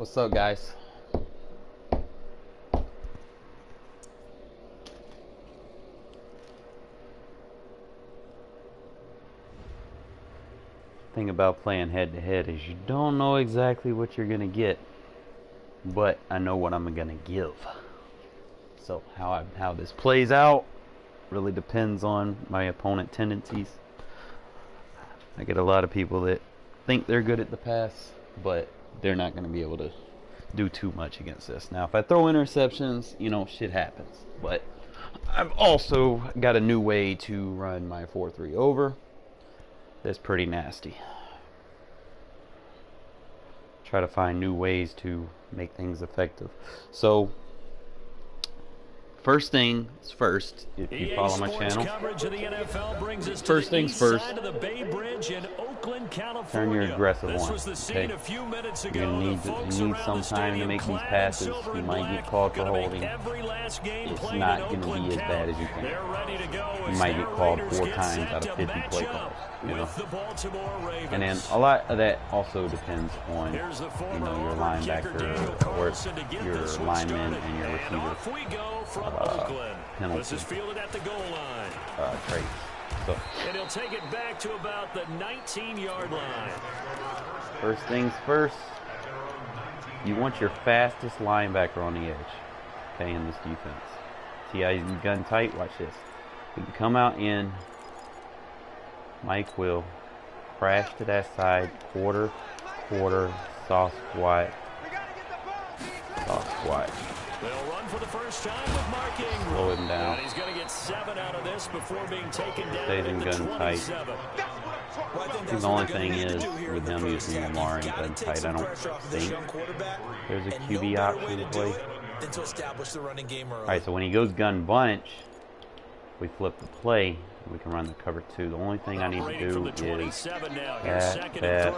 What's up, guys? Thing about playing head to head is you don't know exactly what you're gonna get, but I know what I'm gonna give. So how this plays out really depends on my opponent tendencies. I get a lot of people that think they're good at the pass, but they're not going to be able to do too much against this. Now, if I throw interceptions, you know, shit happens. But I've also got a new way to run my 4-3 over. That's pretty nasty. Try to find new ways to make things effective. So, first things first, if you follow my channel, first things first, turn your aggressive on. Okay? You're going to need some time to make these passes. You might get called for holding. It's not going to be as bad as you think. You might get called 4 times out of 50 play calls. You know? And then a lot of that also depends on, you know, your linebacker or your lineman and your receiver penalty traits. So, and he'll take it back to about the 19-yard line. First things first, you want your fastest linebacker on the edge, okay, in this defense. See how he's gun tight? Watch this. He can come out in. Mike will crash to that side, quarter, soft squat, soft squat. They'll run for the first time with marking. Slow him down. And he's going to get 7 out of this before being taken down. Stays in gun tight. See, the only thing is, with him using Lamar in gun tight, I don't think there's a QB option to play. Alright, so when he goes gun bunch, we flip the play, we can run the cover 2. The only thing I need to do is that.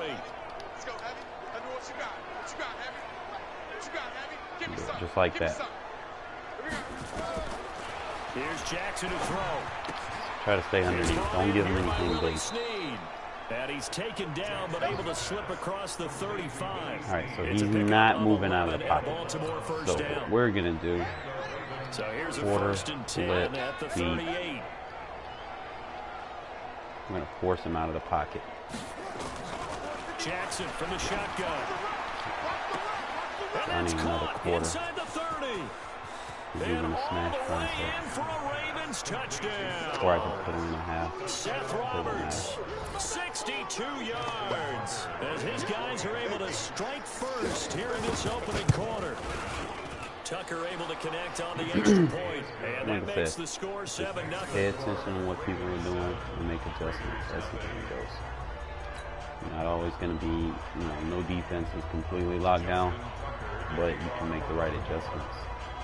Just like that. Here's Jackson to throw. Try to stay underneath. Don't give him anything big. And he's taken down, but able to slip across the 35. All right, so he's not moving out of the pocket. So what we're gonna do, quarter, flip, feet. I'm gonna force him out of the pocket. Jackson from the shotgun. I need another quarter. He's even a smash run, or I could put him in a half. Seth Roberts, 62 yards, as his guys are able to strike first here in this opening quarter. Tucker able to connect on the extra point, and that makes the score 7-0. Pay attention to what people are doing and make adjustments as the game goes. You're not always going to be, you know, no defense is completely locked down, but you can make the right adjustments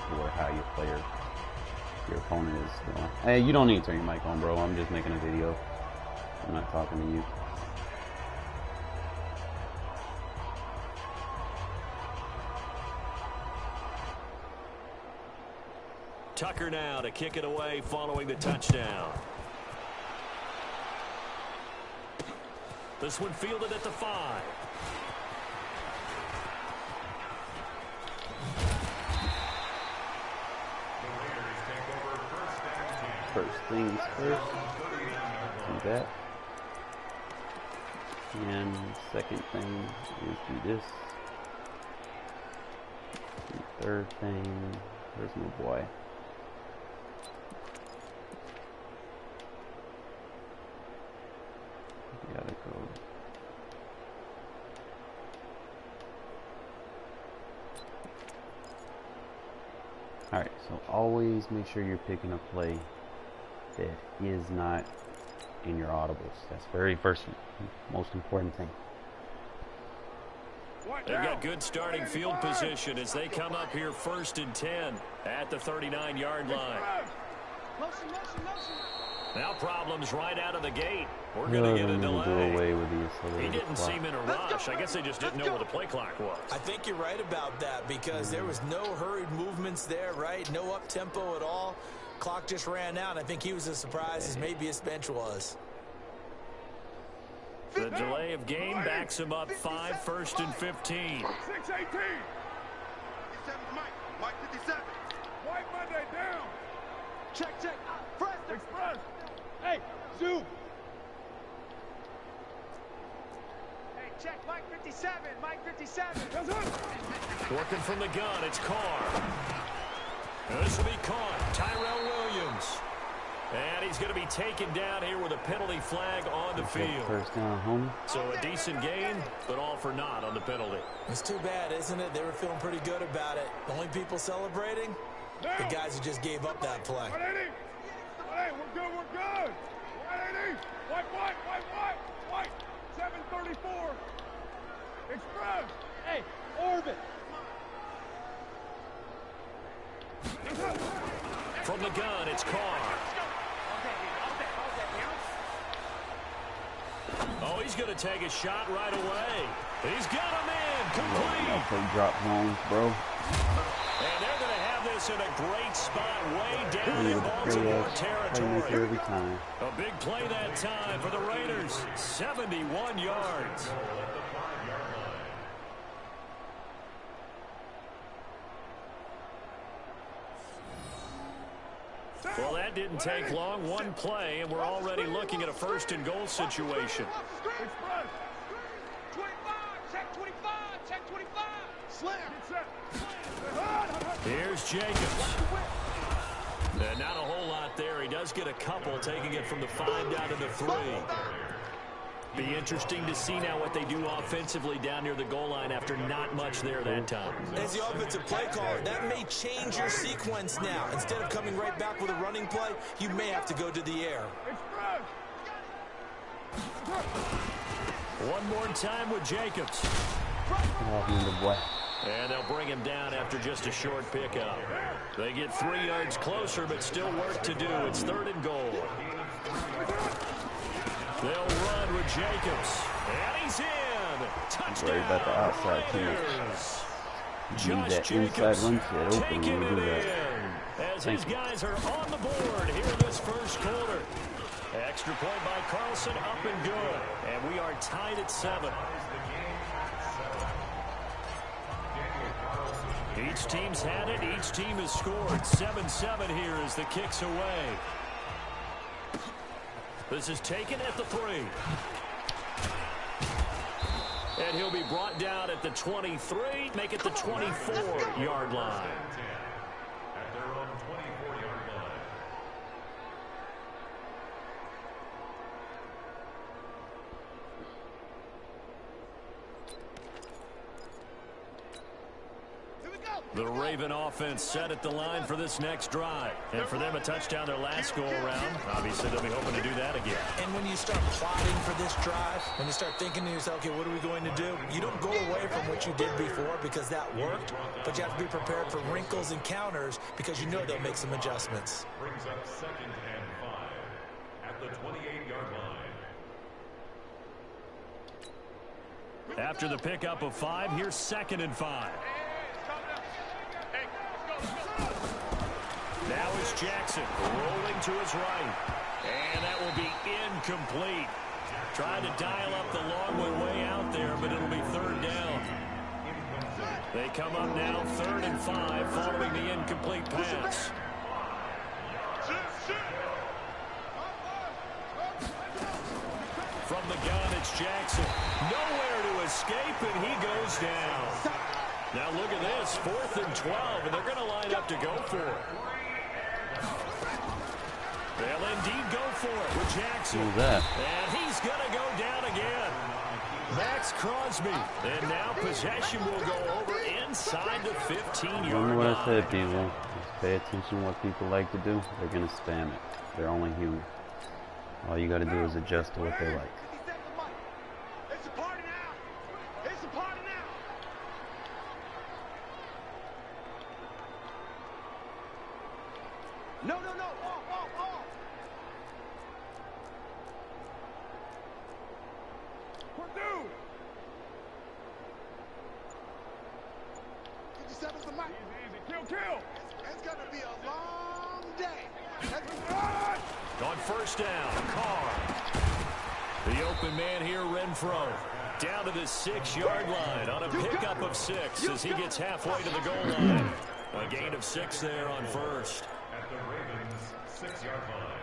for how your opponent is doing. Hey, you don't need to turn your mic on, bro. I'm just making a video. I'm not talking to you. Tucker now to kick it away following the touchdown. This one fielded at the 5. First things first, do that. And second thing is do this. And third thing, where's my boy? Gotta go. Alright, so always make sure you're picking a play that is not in your audibles. That's very first, most important thing. They've got good starting field position as they come up here 1st and 10 at the 39-yard line. Now problems right out of the gate. We're going to get a delay. He didn't seem in a rush. I guess they just didn't know where the play clock was. I think you're right about that because there was no hurried movements there, right? No up-tempo at all. Clock just ran out. I think he was as surprised as maybe his bench was. The delay of game backs him up 5, 1st and 15. 6-18. Mike 57. White Monday down. Check. Express. Hey, zoom. Hey, check. Mike 57. Mike 57. Working from the gun, it's Carr. This will be caught. Tyrell Williams. And he's going to be taken down here with a penalty flag on the field. First down, homie. So a decent gain, but all for naught on the penalty. It's too bad, isn't it? They were feeling pretty good about it. The only people celebrating, the guys who just gave up that play. 180. Hey, we're good. 180. White. 734. Express. Hey, orbit. From the gun, it's Carr. Oh, he's going to take a shot right away. He's got him in. Complete. Play drop zones, bro. And they're going to have this in a great spot way down in Baltimore territory. Every time. A big play that time for the Raiders. 71 yards. Well, that didn't take long. One play, and we're already looking at a 1st and goal situation. 25. Check 25. Check 25. Slam. Here's Jacobs. Not a whole lot there. He does get a couple, taking it from the 5 down to the 3. Be interesting to see now what they do offensively down near the goal line after not much there that time. As the offensive play caller, that may change your sequence now. Instead of coming right back with a running play, you may have to go to the air. One more time with Jacobs. And they'll bring him down after just a short pickup. They get 3 yards closer, but still work to do. It's 3rd and goal. They'll run with Jacobs. And he's in. Touchdown. Worry about the outside Raiders. Josh Josh Jacobs Jacobs open taking when it we do that. in as his guys are on the board here in this 1st quarter. Extra point by Carlson, up and good. And we are tied at 7. Each team's had it. Each team has scored. 7-7 here as the kick's away. This is taken at the 3. And he'll be brought down at the 23. Make it the 24-yard line. At their own 24-yard line. The Raven offense set at the line for this next drive. And for them, a touchdown their last go-around. Obviously, they'll be hoping to do that again. And when you start plotting for this drive, when you start thinking to yourself, okay, what are we going to do? You don't go away from what you did before because that worked, but you have to be prepared for wrinkles and counters because you know they'll make some adjustments. Brings up 2nd and 5 at the 28-yard line. After the pickup of 5, here's 2nd and 5. Now is Jackson rolling to his right. And that will be incomplete. Trying to dial up the long one way out there, but it'll be 3rd down. They come up now 3rd and 5 following the incomplete pass. From the gun, it's Jackson. Nowhere to escape, and he goes down. Now look at this, 4th and 12, and they're going to line up to go for it. They'll indeed go for it with Jackson. Who's that? And he's going to go down again. Max Crosby. And now possession will go over inside the 15-yard line. Remember what I said, people. Just pay attention to what people like to do. They're going to spam it. They're only human. All you got to do is adjust to what they like. It's a party now. It's a party now. No. Off. Purdue. 57's the mic. Easy. Kill. It's going to be a long day. On 1st down, Carr. The open man here, Renfro. Down to the 6-yard line on a pickup of 6 as he gets halfway to the goal line. A gain of 6 there on first. At the Ravens' 6-yard line.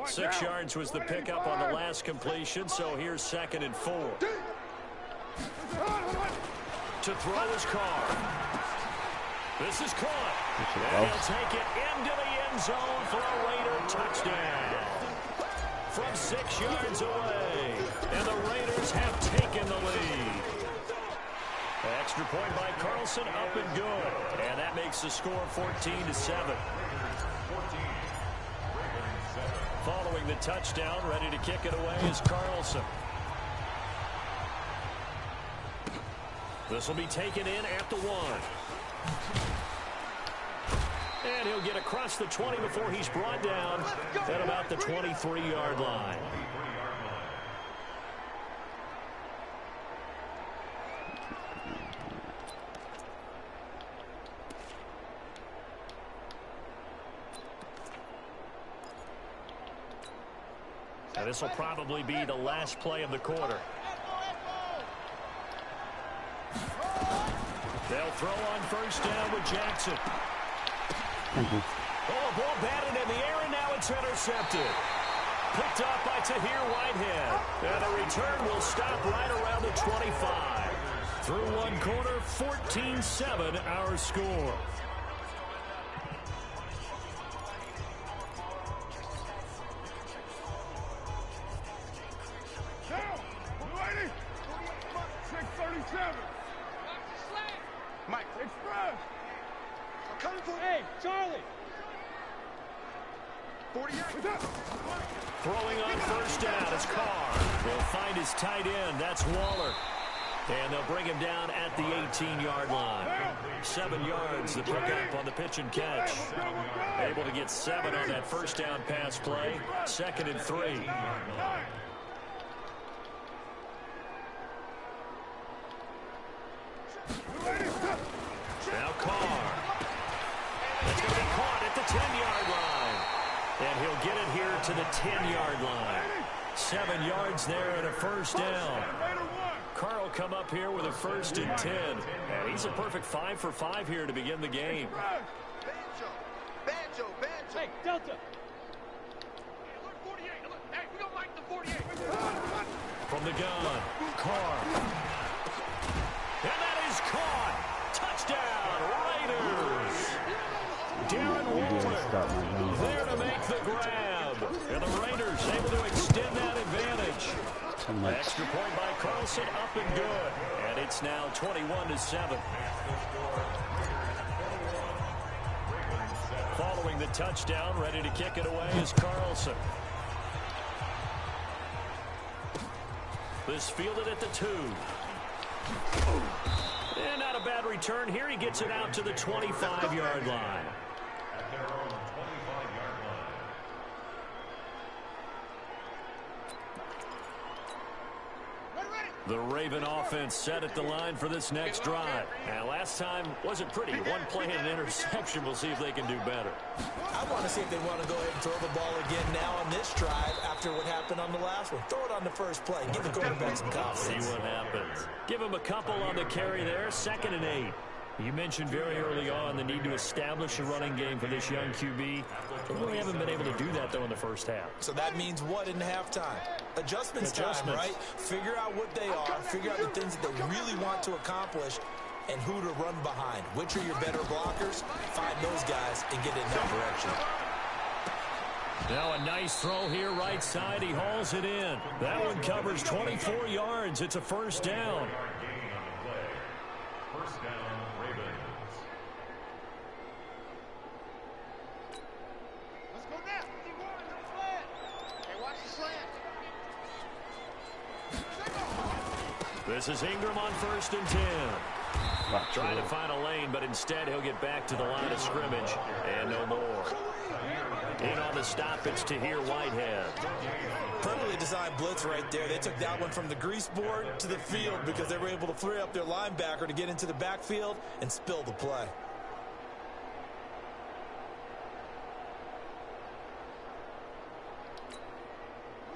6 yards was the pickup on the last completion, so here's 2nd and 4. To throw his Carr. This is caught. And he'll take it into the end zone for a Raider touchdown. From 6 yards away. And the Raiders have taken the lead. Extra point by Carlson, up and good. And that makes the score 14-7. Following the touchdown, ready to kick it away is Carlson. This will be taken in at the 1. And he'll get across the 20 before he's brought down at about the 23-yard line. Now this will probably be the last play of the quarter. They'll throw on first down with Jackson. Oh, ball batted in the air, and now it's intercepted. Picked up by Tahir Whitehead. And the return will stop right around the 25. Through one quarter, 14-7 our score. Mike, express. I'm coming for you. Hey, Charlie. 48. Throwing on first down is Carr. He'll find his tight end. That's Waller. And they'll bring him down at the 18-yard line. 7 yards the pickup on the pitch and catch. Able to get 7 on that first down pass play. 2nd and 3. Now Carr. It's going to be caught at the 10-yard line. And he'll get it here to the 10-yard line. 7 yards there and a first down. Carr will come up here with a 1st and 10. And he's a perfect 5 for 5 here to begin the game. Banjo. Hey, Delta. Hey, we don't like the 48. From the gun, Carr. And that is caught. Touchdown, Raiders. Darren Waller there to make the grab. And the Raiders able to extend that advantage. Extra point by Carlson, up and good. And it's now 21-7. Following the touchdown, ready to kick it away is Carlson. This fielded at the 2. And not a bad return here. He gets it out to the 25-yard line. At their own 25-yard line. The Raven offense set at the line for this next drive. And last time wasn't pretty. One play and an interception. We'll see if they can do better. I want to see if they want to go ahead and throw the ball again now on this drive after what happened on the last one. Throw it on the first play. Give the quarterback some confidence. See what happens. Give him a couple on the carry there. 2nd and 8. You mentioned very early on the need to establish a running game for this young QB. They really haven't been able to do that, though, in the first half. So that means what in halftime? Adjustments time, right? Figure out what they are. Figure out the things that they really want to accomplish and who to run behind. Which are your better blockers? Find those guys and get in that direction. Now a nice throw here right side. He hauls it in. That one covers 24 yards. It's a first down. First down, Ravens. Let's go now. Keep going. No slant. Hey, watch the slant. This is Ingram on 1st and 10. Trying to find a lane, but instead he'll get back to the line of scrimmage. And no more. In on the stop, it's Tahir Whitehead. Perfectly designed blitz right there. They took that one from the grease board to the field because they were able to free up their linebacker to get into the backfield and spill the play.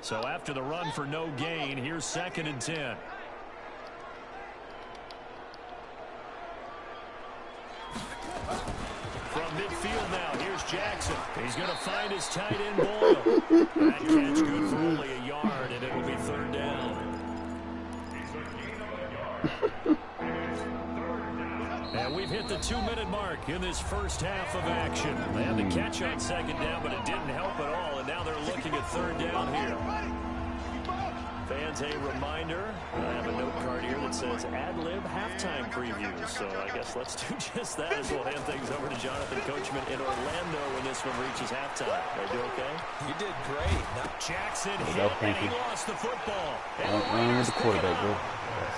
So after the run for no gain, here's 2nd and 10. From midfield now, here's Jackson. He's going to find his tight end Boyle. That catch good for only a yard, and it'll be 3rd down. And we've hit the 2-minute mark in this first half of action. They had the catch on 2nd down, but it didn't help at all, and now they're looking at 3rd down here. Fans, a reminder, I have a note card here that says ad-lib halftime previews. So I guess let's do just that as we'll hand things over to Jonathan Coachman in Orlando when this one reaches halftime. Are you okay? You did great. Now, Jackson hit and he lost the football. Run with the quarterback, bro.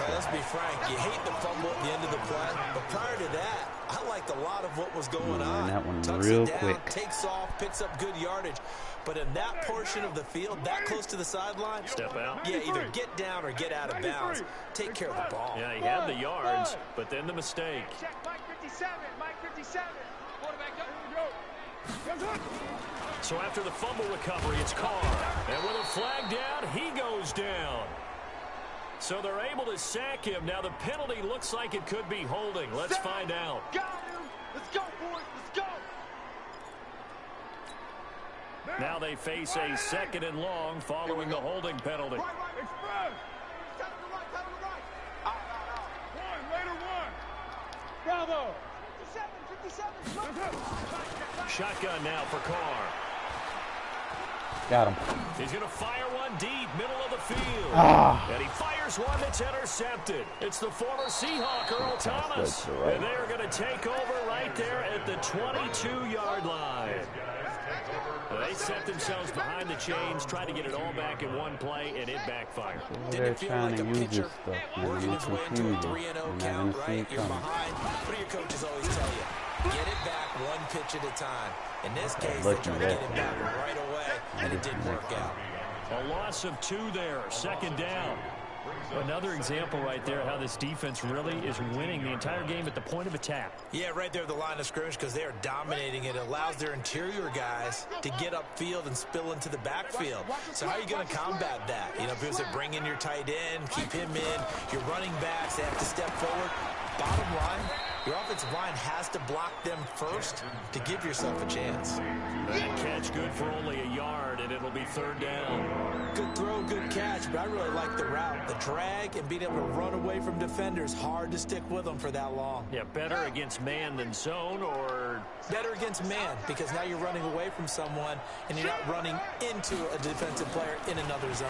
let's be frank. You hate the fumble at the end of the play. But prior to that, I liked a lot of what was going on. That one Tucks real it down, quick. Takes off, picks up good yardage. But in that portion of the field, that close to the sideline, Step out. yeah, either get down or get out of bounds. Take care of the ball. Yeah, he had the yards, but then the mistake. Check Mike 57. Mike 57. Quarterback, go. So after the fumble recovery, it's Carr. And with a flag down, he goes down. So they're able to sack him. Now the penalty looks like it could be holding. Let's find out. Got him. Let's go, boys. Let's go. Now they face a 2nd and long following the holding penalty. Express. Tell him to right. Out. One, later one. Bravo. 57. Shotgun now for Carr. Got him. He's going to fire one deep, middle of the field. And he fires one that's intercepted. It's the former Seahawk, Earl Thomas. Right. And they are going to take over right there at the 22-yard line. They set themselves behind the chains, tried to get it all back in one play, and it backfired. They're trying to use this stuff, man. Working It's his way into a confusing. 3-0 You're not count, gonna see right? it You're coming. behind. What do your coaches always tell you? Get it back one pitch at a time. In this case, they Lucky tried to that. get it back right away, and it didn't work out. A loss of 2 there, 2nd down. Another example right there how this defense really is winning the entire game at the point of attack. Yeah, right there at the line of scrimmage because they are dominating. It allows their interior guys to get upfield and spill into the backfield. So how are you going to combat that? You know, because they bring in your tight end, keep him in. Your running backs, they have to step forward. Bottom line, your offensive line has to block them first to give yourself a chance. That catch good for only a yard, and it'll be 3rd down. Good throw, good catch, but I really like the route. The drag and being able to run away from defenders, hard to stick with them for that long. Yeah, better against man than zone, or Better against man because now you're running away from someone and you're not running into a defensive player in another zone.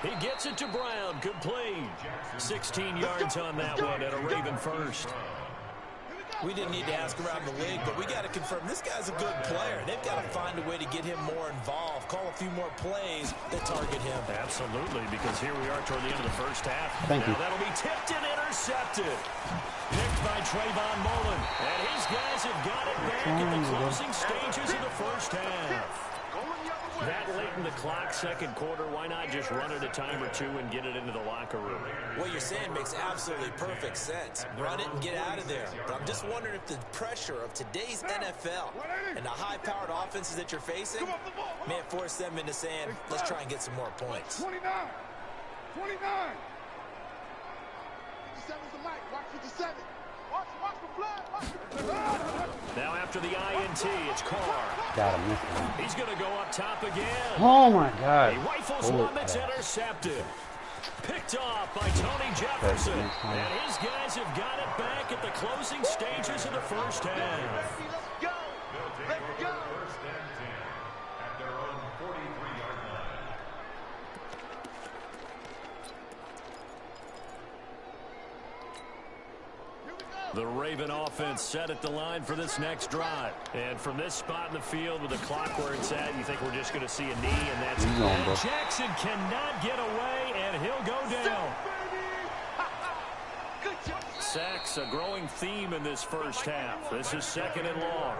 he gets it to Brown, complete. 16 yards on that one at a Raven first. We didn't need to ask around the league, but we got to confirm this guy's a good player. They've got to find a way to get him more involved, call a few more plays that target him. Absolutely, because here we are toward the end of the first half. Thank you. That'll be tipped and intercepted. Picked by Trayvon Mullen. And his guys have got it back at the closing stages of the first half. That late in the clock, 2nd quarter, why not just run it a time or two and get it into the locker room? What you're saying makes absolutely perfect sense. Run it and get out of there. But I'm just wondering if the pressure of today's NFL and the high-powered offenses that you're facing may force them into saying, let's try and get some more points. 29. 57's the mic. Watch 57. Watch the blood. Now after the INT, it's Carr. Got him this one. He's going to go up top again. Oh my God. He rifles Bullet one that's pass. intercepted. Picked off by Tony Jefferson. And his guys have got it back at the closing stages of the first half. Let's go. Let's go. First and 10 at their own 43-yard line. The Raven offense set at the line for this next drive. And from this spot in the field with the clock where it's at, you think we're just going to see a knee, and that's He's on, bro. Jackson cannot get away, and he'll go down. Good job. Sacks, a growing theme in this first half. This is 2nd and long.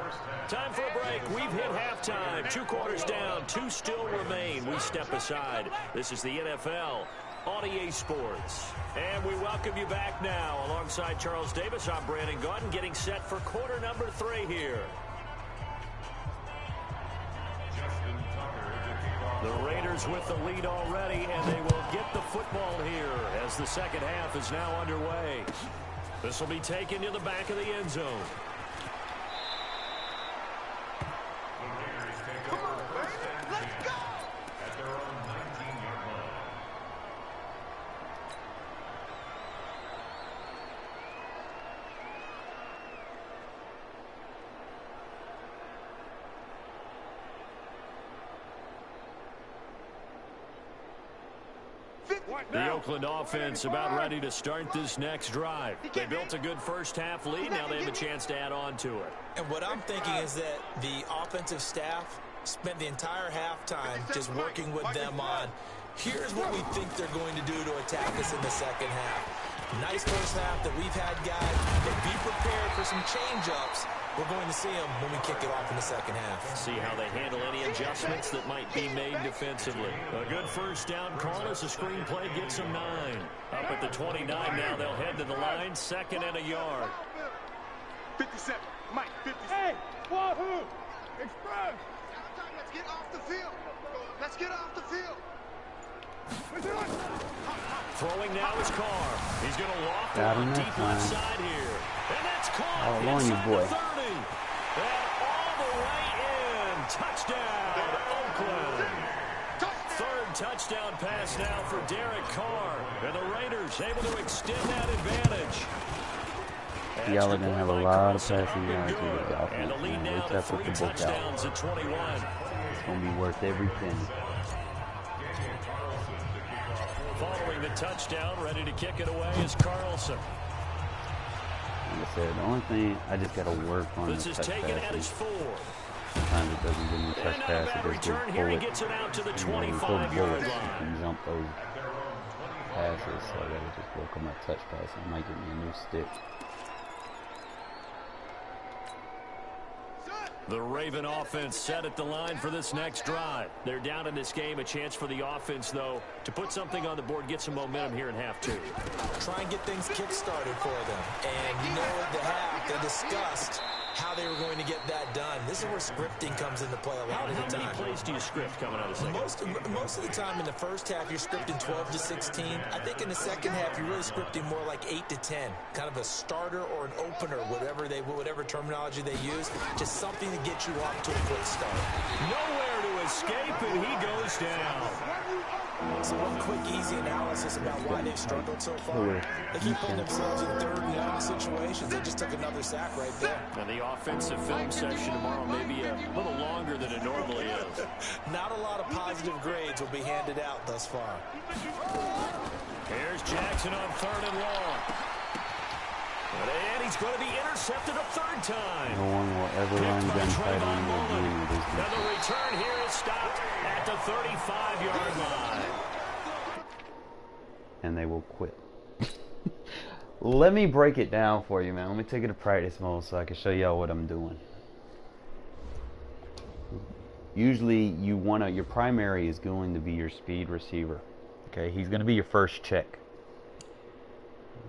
Time for a break. We've hit halftime. 2 quarters down. 2 still remain. We step aside. This is the NFL on EA Sports. And we welcome you back now. Alongside Charles Davis, I'm Brandon Gaudin, getting set for quarter number 3 here. The Raiders with the lead already, and they will get the football here as the second half is now underway. This will be taken to the back of the end zone. Come on, baby. Let's go. At their own 19-yard line. The Oakland offense about ready to start this next drive. They built a good first half lead. Now they have a chance to add on to it. And what I'm thinking is that the offensive staff spent the entire halftime just working with them on, here's what we think they're going to do to attack us in the second half. Nice first half that we've had, guys, but be prepared for some change-ups. We're going to see them when we kick it off in the second half. See how they handle any adjustments that might be made defensively. A good first down call as the screenplay gets them 9. Up at the 29 now, they'll head to the line, 2nd and a yard. 57. Mike, 57. Hey, Wahoo! Express! Let's get off the field. Let's get off the field. Throwing now is Carr. He's going to loft it Got on him deep that left time. side here. And that's caught All along, you inside boy. the 30. And all the way in. Touchdown, Oakland. Third touchdown pass now for Derek Carr. And the Raiders able to extend that advantage. Y'all are going to have a lot of passing yards Good. with the And the offense. lead Man. now Wait to till I put 3 the book out. touchdowns at 21. It's going to be worth every penny. Following the touchdown, ready to kick it away is Carlson. Like I said, the only thing I just got to work on This the is touch taken at his passing. 4. Sometimes it doesn't give me a touch And pass. out It of just return gives here, he bullet. gets it out to the You know, when you throw 25-yard bullets, line. you can jump those passes. So I got to just work on my touch pass. It might give me a new stick. The Raven offense set at the line for this next drive. They're down in this game. A chance for the offense, though, to put something on the board, get some momentum here in half 2. Try and get things kick-started for them. And you know at the half, they discussed how they were going to get that done. This is where scripting comes into play a lot of the How many time. plays do you script coming out of the second? Most of the time in the first half, you're scripting 12 to 16. I think in the second half, you're really scripting more like 8 to 10. Kind of a starter or an opener, whatever terminology they use. Just something to get you off to a quick start. Nowhere to escape, and he goes down. So one quick, easy analysis about why they've struggled so far. They keep putting themselves in third and long situations. They just took another sack right there. And the offensive film session tomorrow may be a little longer than it normally is. Not a lot of positive grades will be handed out thus far. Here's Jackson on 3rd and long. And he's going to be intercepted a 3rd time. No one will ever run gunfight on you again with this And the defense. return here is stopped at the 35-yard line. And they will quit. Let me break it down for you, man. Let me take it to practice mode so I can show y'all what I'm doing. Usually your primary is going to be your speed receiver. Okay, he's going to be your first check.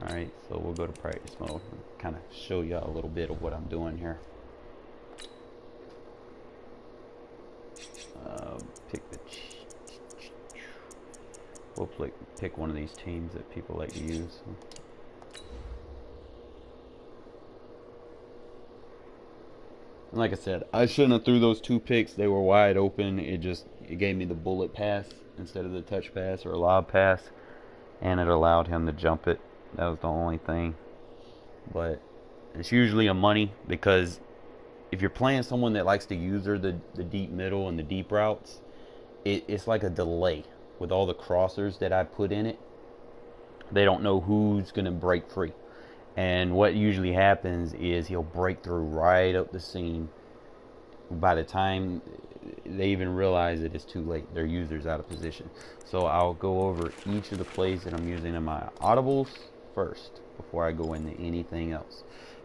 Alright, so we'll go to practice mode and kind of show y'all a little bit of what I'm doing here. We'll pick one of these teams that people like to use. And like I said, I shouldn't have threw those 2 picks. They were wide open. It gave me the bullet pass instead of the touch pass or lob pass, and it allowed him to jump it. That was the only thing. But it's usually a money, because if you're playing someone that likes to use the deep middle and the deep routes, it's like a delay with all the crossers that I put in it. They don't know who's going to break free. And what usually happens is he'll break through right up the seam. By the time they even realize it, it's too late. Their user's out of position. So I'll go over each of the plays that I'm using in my audibles first before I go into anything else.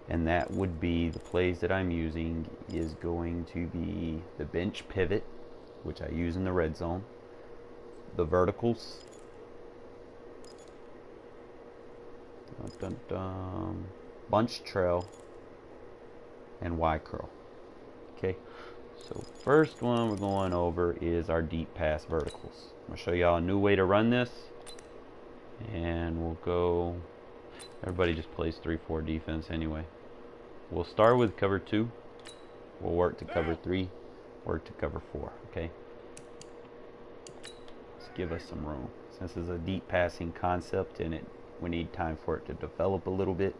And that would be, the plays that I'm using is going to be the bench pivot, which I use in the red zone, the verticals, bunch trail, and Y curl. Okay, So first one we're going over is our deep pass verticals. I'm going to show y'all a new way to run this. And we'll go, everybody just plays 3-4 defense anyway. We'll start with cover 2. We'll work to cover 3, work to cover 4, okay? Let's give us some room. Since it's a deep passing concept and we need time for it to develop a little bit,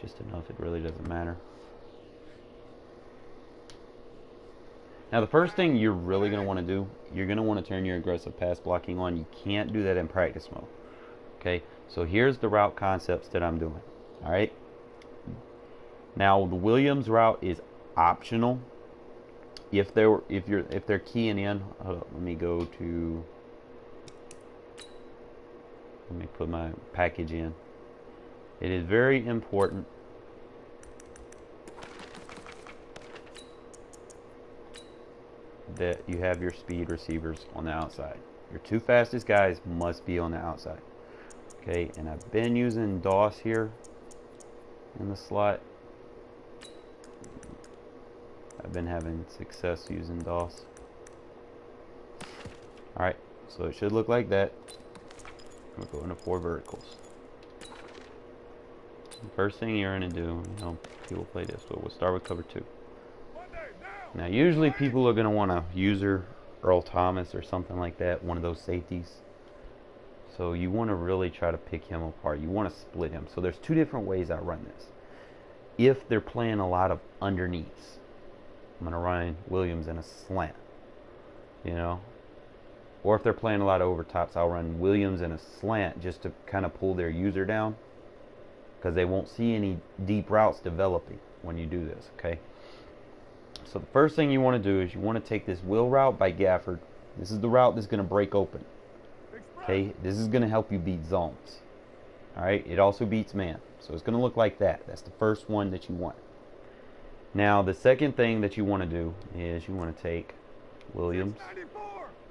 just enough it really doesn't matter. Now the first thing you're really going to want to do, you're going to want to turn your aggressive pass blocking on. You can't do that in practice mode. Okay, so here's the route concepts that I'm doing. All right. Now the Williams route is optional. If they're keying in, let me put my package in. It is very important that you have your speed receivers on the outside. Your 2 fastest guys must be on the outside. Okay, and I've been using DOS here in the slot. I've been having success using DOS. Alright, so it should look like that. We're going to 4 verticals. The first thing you're going to do, people play this, but we'll start with cover 2. Now usually people are going to want to user Earl Thomas or something like that, one of those safeties. So you want to really try to pick him apart. You want to split him. So there's 2 different ways I run this. If they're playing a lot of underneaths, I'm going to run Williams in a slant, or if they're playing a lot of overtops, I'll run Williams in a slant just to kind of pull their user down, because they won't see any deep routes developing when you do this. Okay, so the first thing you want to do is you want to take this Will route by Gafford. This is the route that's going to break open. Okay, this is going to help you beat zones. Alright, it also beats man. So it's going to look like that. That's the first one that you want. Now, the second thing that you want to do is you want to take Williams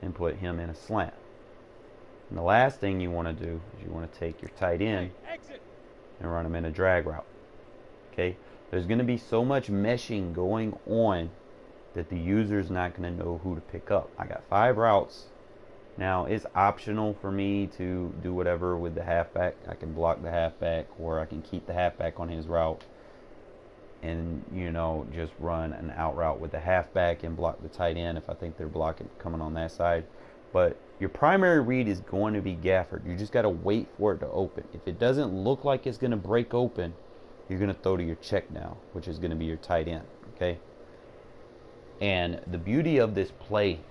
and put him in a slant. And the last thing you want to do is you want to take your tight end and run him in a drag route. Okay, there's going to be so much meshing going on that the user's not going to know who to pick up. I got 5 routes. Now, it's optional for me to do whatever with the halfback. I can block the halfback, or I can keep the halfback on his route and, just run an out route with the halfback and block the tight end if I think they're blocking coming on that side. But your primary read is going to be Gafford. You just got to wait for it to open. If it doesn't look like it's going to break open, you're going to throw to your check now, which is going to be your tight end. Okay? And the beauty of this play,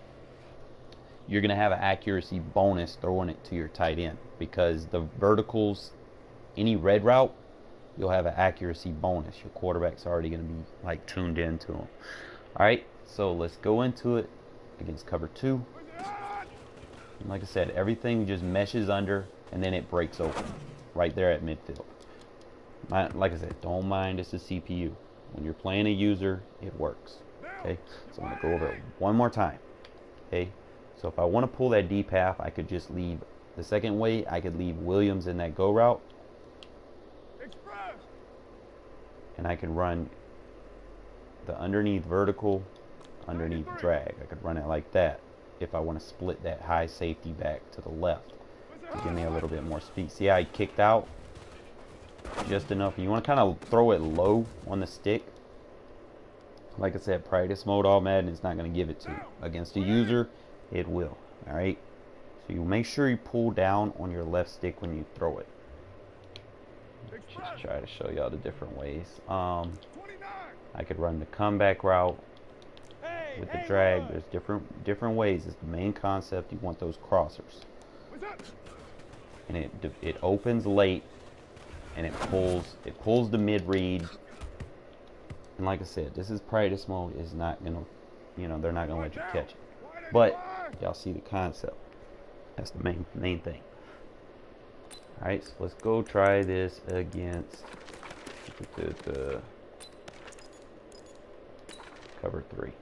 you're going to have an accuracy bonus throwing it to your tight end, because the verticals, any red route, you'll have an accuracy bonus. Your quarterback's already going to be tuned into them. All right, so let's go into it against cover 2. And like I said, everything just meshes under and then it breaks open right there at midfield. Like I said, don't mind it's a CPU. When you're playing a user, it works. Okay, so I'm going to go over it one more time. Okay. So if I want to pull that deep half, I could just leave the second way. I could leave Williams in that go route. And I can run the underneath vertical, underneath drag. I could run it like that if I want to split that high safety back to the left to give me a little bit more speed. See how I kicked out just enough? You want to kind of throw it low on the stick. Like I said, practice mode, all Madden is not going to give it to you. Against a user, it will. Alright, so you make sure you pull down on your left stick when you throw it. Just try to show y'all the different ways. I could run the comeback route with the drag. There's different ways. It's the main concept. You want those crossers, and it opens late and it pulls the mid read. And like I said, this is practice mode. Is not gonna, they're not gonna let you catch it. But y'all see the concept. That's the main thing. Alright, so let's go try this against the cover 3.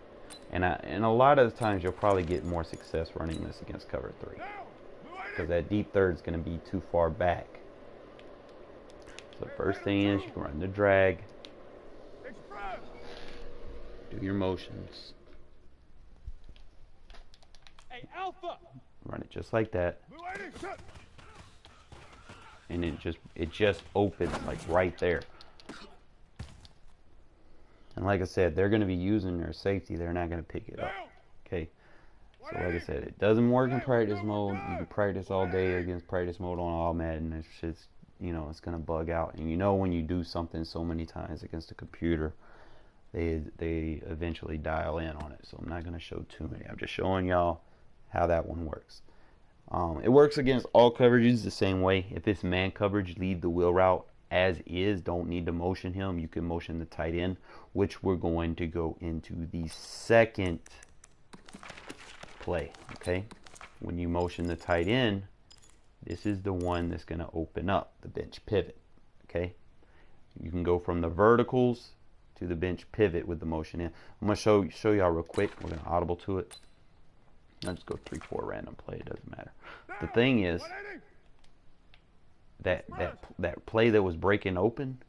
And a lot of the times you'll probably get more success running this against cover 3, because that deep third is going to be too far back. So the first thing is you can run the drag, do your motions, Hey, Alpha. Run it just like that. And it just opens like right there. And like I said, they're going to be using their safety. They're not going to pick it up. Okay. So like I said, it doesn't work in practice mode. You can practice all day against practice mode on all Madden. It's just, you know, it's going to bug out. And you know when you do something so many times against a computer, they eventually dial in on it. So I'm not going to show too many. I'm just showing y'all how that one works. It works against all coverages the same way. If it's man coverage, leave the wheel route as is. Don't need to motion him. You can motion the tight end, which we're going to go into the second play. Okay, when you motion the tight end, this is the one that's going to open up the bench pivot. Okay, you can go from the verticals to the bench pivot with the motion in. I'm going to show y'all real quick. We're going to audible to it. I'll just go 3-4 random play. It doesn't matter. The thing is that play that was breaking open,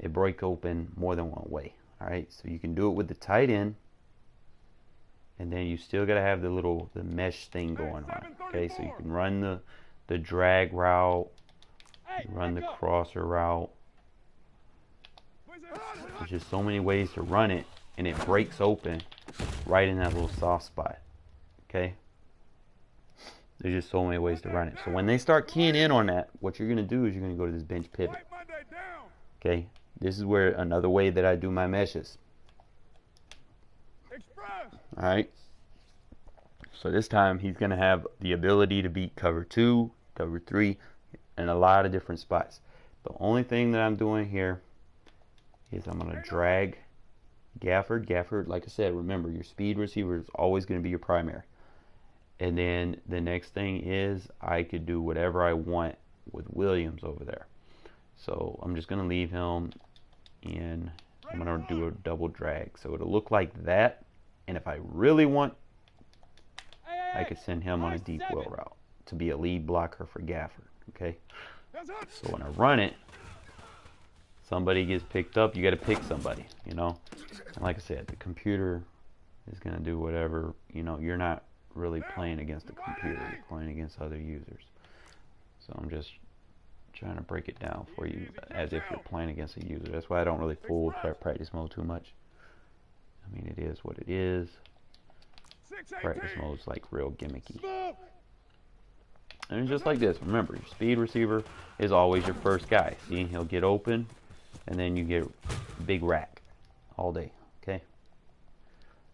it break open more than one way. All right, so you can do it with the tight end, and then you still gotta have the mesh thing going on. Okay, so you can run the drag route, run the crosser route. There's just so many ways to run it, and it breaks open right in that little soft spot. Okay, there's just so many ways to run it. So when they start keying in on that, what you're going to do is you're going to go to this bench pivot. Okay, this is where another way that I do my meshes. Alright, so this time he's going to have the ability to beat cover 2, cover 3, and a lot of different spots. The only thing that I'm doing here is I'm going to drag Gafford. Gafford, like I said, remember your speed receiver is always going to be your primary. And then the next thing is I could do whatever I want with Williams over there. So I'm just going to leave him in. I'm going to do a double drag. So it'll look like that. And if I really want, I could send him on a deep wheel route to be a lead blocker for Gafford. Okay. So when I run it, somebody gets picked up. You got to pick somebody, you know. And like I said, the computer is going to do whatever, you know. You're not really playing against the computer, you're playing against other users. So I'm just trying to break it down for you as if you're playing against a user. That's why I don't really fool with practice mode too much. I mean, it is what it is. Practice mode is like real gimmicky. And it's just like this. Remember, your speed receiver is always your first guy. See, he'll get open, and then you get big rack all day. Okay.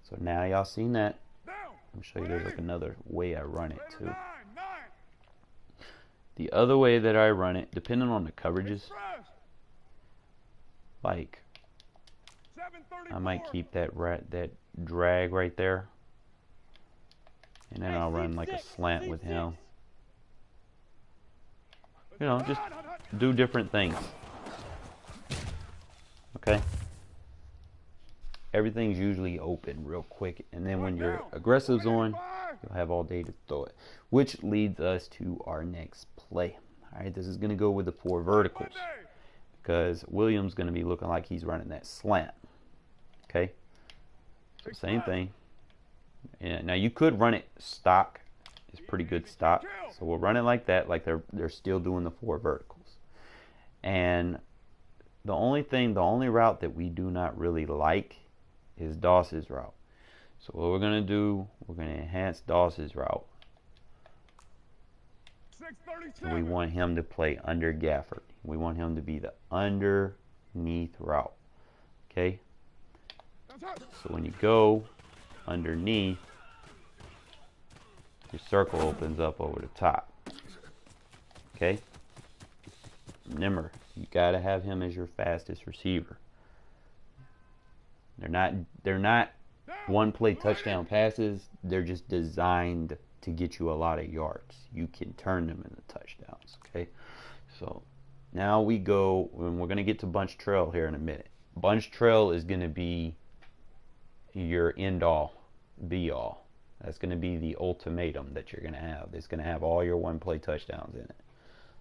So now y'all seen that. Let me show you there's like another way I run it too. The other way that I run it, depending on the coverages, like I might keep that drag right there, and then I'll run like a slant with him. You know, just do different things. Okay. Everything's usually open real quick, and then when your aggressive's on, you'll have all day to throw it. Which leads us to our next play. Alright, this is going to go with the 4 verticals, because Williams going to be looking like he's running that slant. Okay, so same thing. And now you could run it stock. It's pretty good stock. So we'll run it like that, like they're still doing the 4 verticals. And the only route that we do not really like is Doss's route. So what we're going to do, we're going to enhance Doss's route. And we want him to play under Gafford. We want him to be the underneath route. Okay? So when you go underneath, your circle opens up over the top. Okay? Remember, you got to have him as your fastest receiver. They're not one play touchdown passes. They're just designed to get you a lot of yards. You can turn them into touchdowns. Okay, so now we go, and we're going to get to bunch trail here in a minute. Bunch trail is going to be your end all be all. That's going to be the ultimatum that you're going to have. It's going to have all your one play touchdowns in it.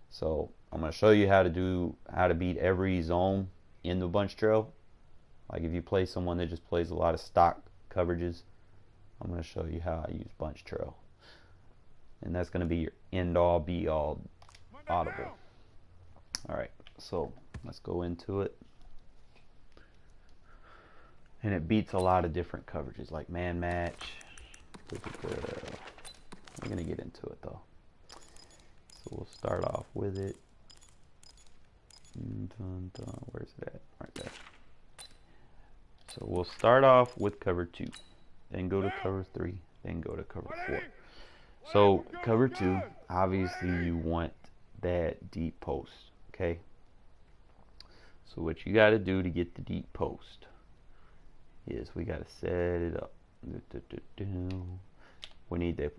So I'm going to show you how to beat every zone in the bunch trail. Like if you play someone that just plays a lot of stock coverages, I'm going to show you how I use bunch trail. and that's going to be your end all be all audible. Alright, so let's go into it. And it beats a lot of different coverages like man match. We're going to get into it though. So we'll start off with it. Where's it at? Right there. So we'll start off with cover 2, then go to cover 3, then go to cover 4. So cover 2, obviously you want that deep post, okay? So what you got to do to get the deep post is we got to set it up. We need the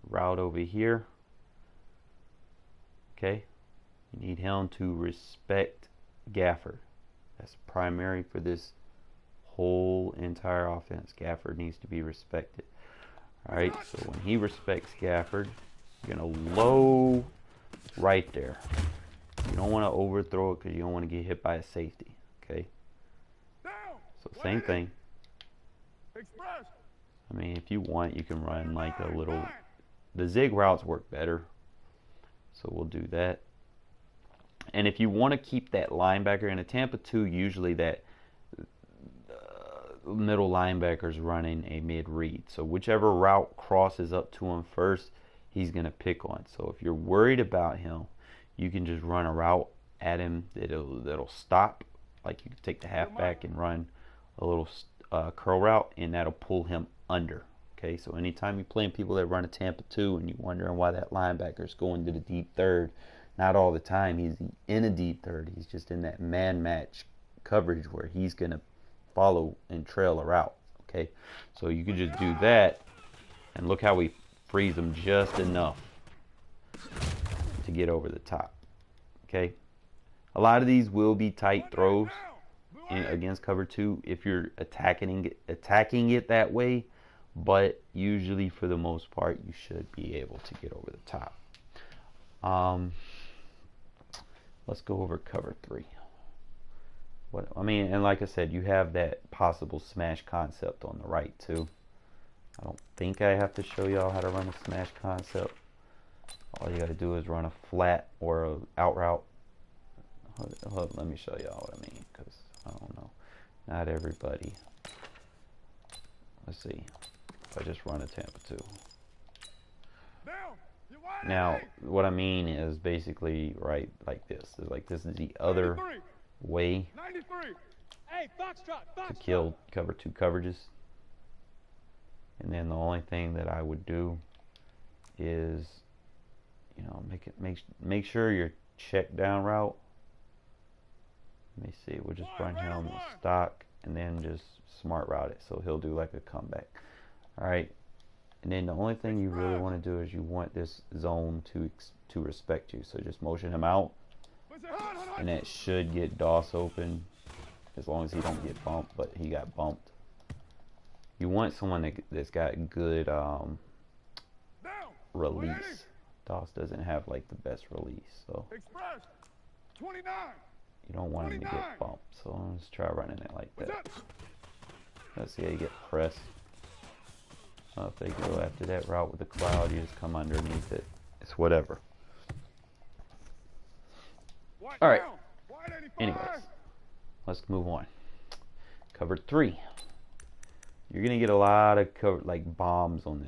route over here, okay? You need him to respect Gafford. That's primary for this whole entire offense. Gafford needs to be respected. Alright, so when he respects Gafford, you're going to low right there. You don't want to overthrow it because you don't want to get hit by a safety. Okay? So same thing. I mean, if you want, you can run like a little... The zig routes work better. So we'll do that. And if you want to keep that linebacker in a Tampa 2, usually that middle linebacker's running a mid read. So whichever route crosses up to him first, he's going to pick on. So if you're worried about him, you can just run a route at him that'll stop. Like you can take the halfback and run a little curl route, and that'll pull him under. Okay, so anytime you're playing people that run a Tampa 2 and you're wondering why that linebacker's going to the deep third, not all the time he's in a deep third. He's just in that man match coverage where he's going to follow and trail a route. Okay, so you can just do that, and look how we freeze them just enough to get over the top. Okay, a lot of these will be tight throws against cover 2 if you're attacking it that way, but usually for the most part you should be able to get over the top. Let's go over cover 3. And like I said, you have that possible smash concept on the right too. I don't think I have to show y'all how to run a smash concept. All you got to do is run a flat or a out route. Let me show y'all what I mean, because I don't know. Not everybody. Let's see. If I just run a Tampa 2. Now, what I mean is basically right like this. Like this is the other way to kill cover 2 coverages. And then the only thing that I would do is, you know, make sure your check down route. Let me see. We'll just run him stock and then just smart route it, so he'll do like a comeback. All right. And then the only thing you really want to do is you want this zone to respect you. So just motion him out, and that should get DOS open as long as he don't get bumped. But he got bumped. You want someone that's got good release. DOS doesn't have like the best release, so you don't want him to get bumped. So let's try running it like that. Let's see how you get pressed. If they go after that route with the cloud, you just come underneath it. It's whatever. Alright. Anyways, let's move on. Cover 3. You're going to get a lot of like bombs on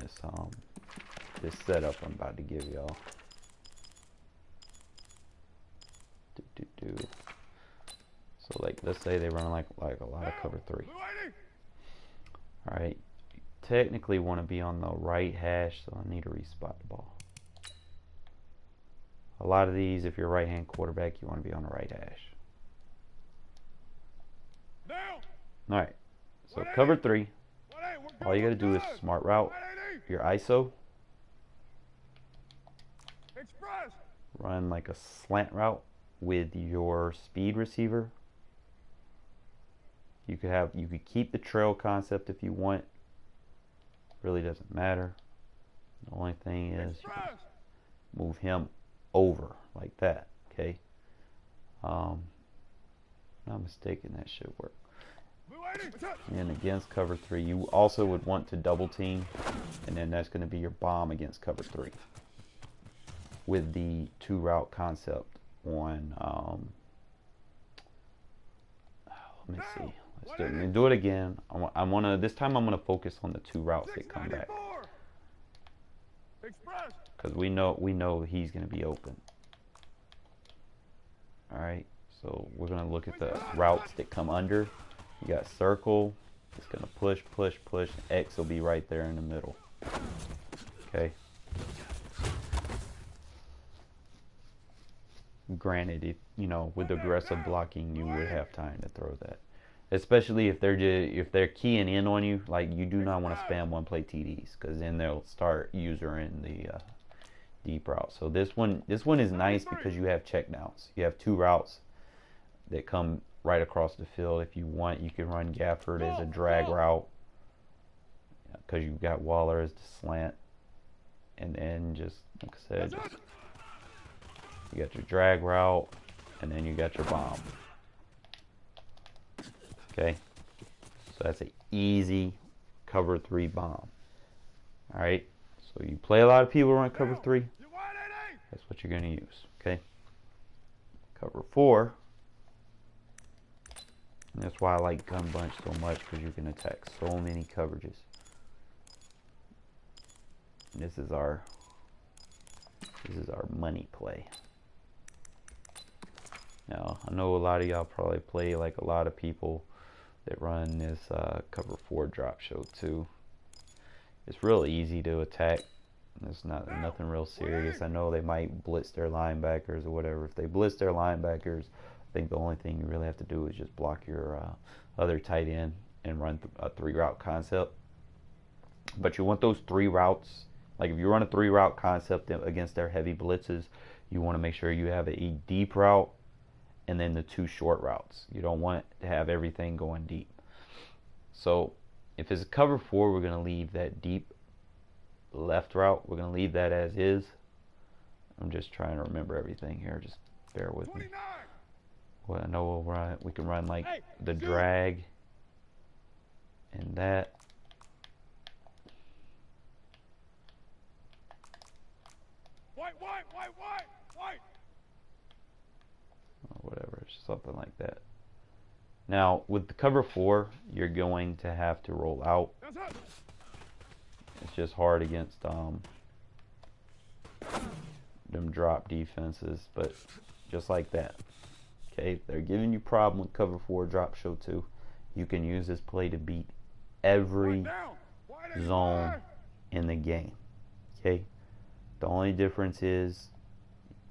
this setup I'm about to give y'all. So like, let's say they run like a lot of cover 3. Alright. Technically want to be on the right hash, so I need to respot the ball. A lot of these, if you're a right hand quarterback, you want to be on the right hash. Alright, so cover 3, all you got to do is smart route your ISO, run like a slant route with your speed receiver. You could keep the trail concept if you want. Really doesn't matter. The only thing is you can move him over like that. Okay. Not mistaken, that should work. And against cover 3, you also would want to double team, and then that's going to be your bomb against cover 3 with the 2 route concept on let me see. Let me do it again. I want to this time I'm going to focus on the 2 routes that come back, because we know he's going to be open. All right, so we're going to look at the routes that come under. You got circle, it's going to push, push, push. X will be right there in the middle. Okay. Granted, if you know, with aggressive blocking, you would have time to throw that, especially if they're keying in on you. Like, you do not want to spam one play TDs, because then they'll start using the deep route. So this one is nice because you have check downs. You have 2 routes that come right across the field. If you want, you can run Gafford as a drag route, because you've got Waller as the slant, and then just like I said, you got your drag route, and then you got your bomb. Okay, so that's an easy cover 3 bomb. All right, so you play a lot of people run cover 3. That's what you're going to use. Okay, cover 4. And that's why I like Gun Bunch so much, because you can attack so many coverages. And this is our money play. Now, I know a lot of y'all probably play like a lot of people that run this cover 4 drop show too. It's real easy to attack. It's nothing real serious. I know they might blitz their linebackers or whatever. If they blitz their linebackers, I think the only thing you really have to do is just block your other tight end and run a 3 route concept. But you want those 3 routes. Like, if you run a 3 route concept against their heavy blitzes, you want to make sure you have a deep route and then the 2 short routes. You don't want to have everything going deep. So if it's a cover 4, we're going to leave that deep left route. We're going to leave that as is. I'm just trying to remember everything here. Just bear with me. Well, I know we can run like the drag and that. White. Or whatever, something like that. Now, with the cover 4, you're going to have to roll out. It's just hard against them drop defenses, but just like that. Okay, if they're giving you problem with cover 4 drop show 2, you can use this play to beat every zone in the game. Okay, the only difference is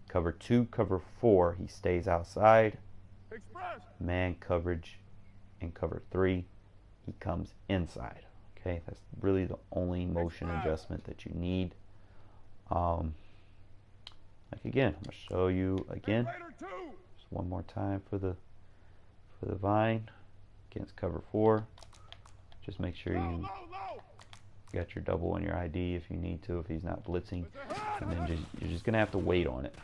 cover 2, cover 4, he stays outside. Man coverage in cover 3, he comes inside. Okay, that's really the only motion adjustment that you need. Like again, I'm gonna show you again. Just one more time for the vine against cover 4. Just make sure you got your double on your ID if you need to, if he's not blitzing, and then you're just gonna have to wait on it.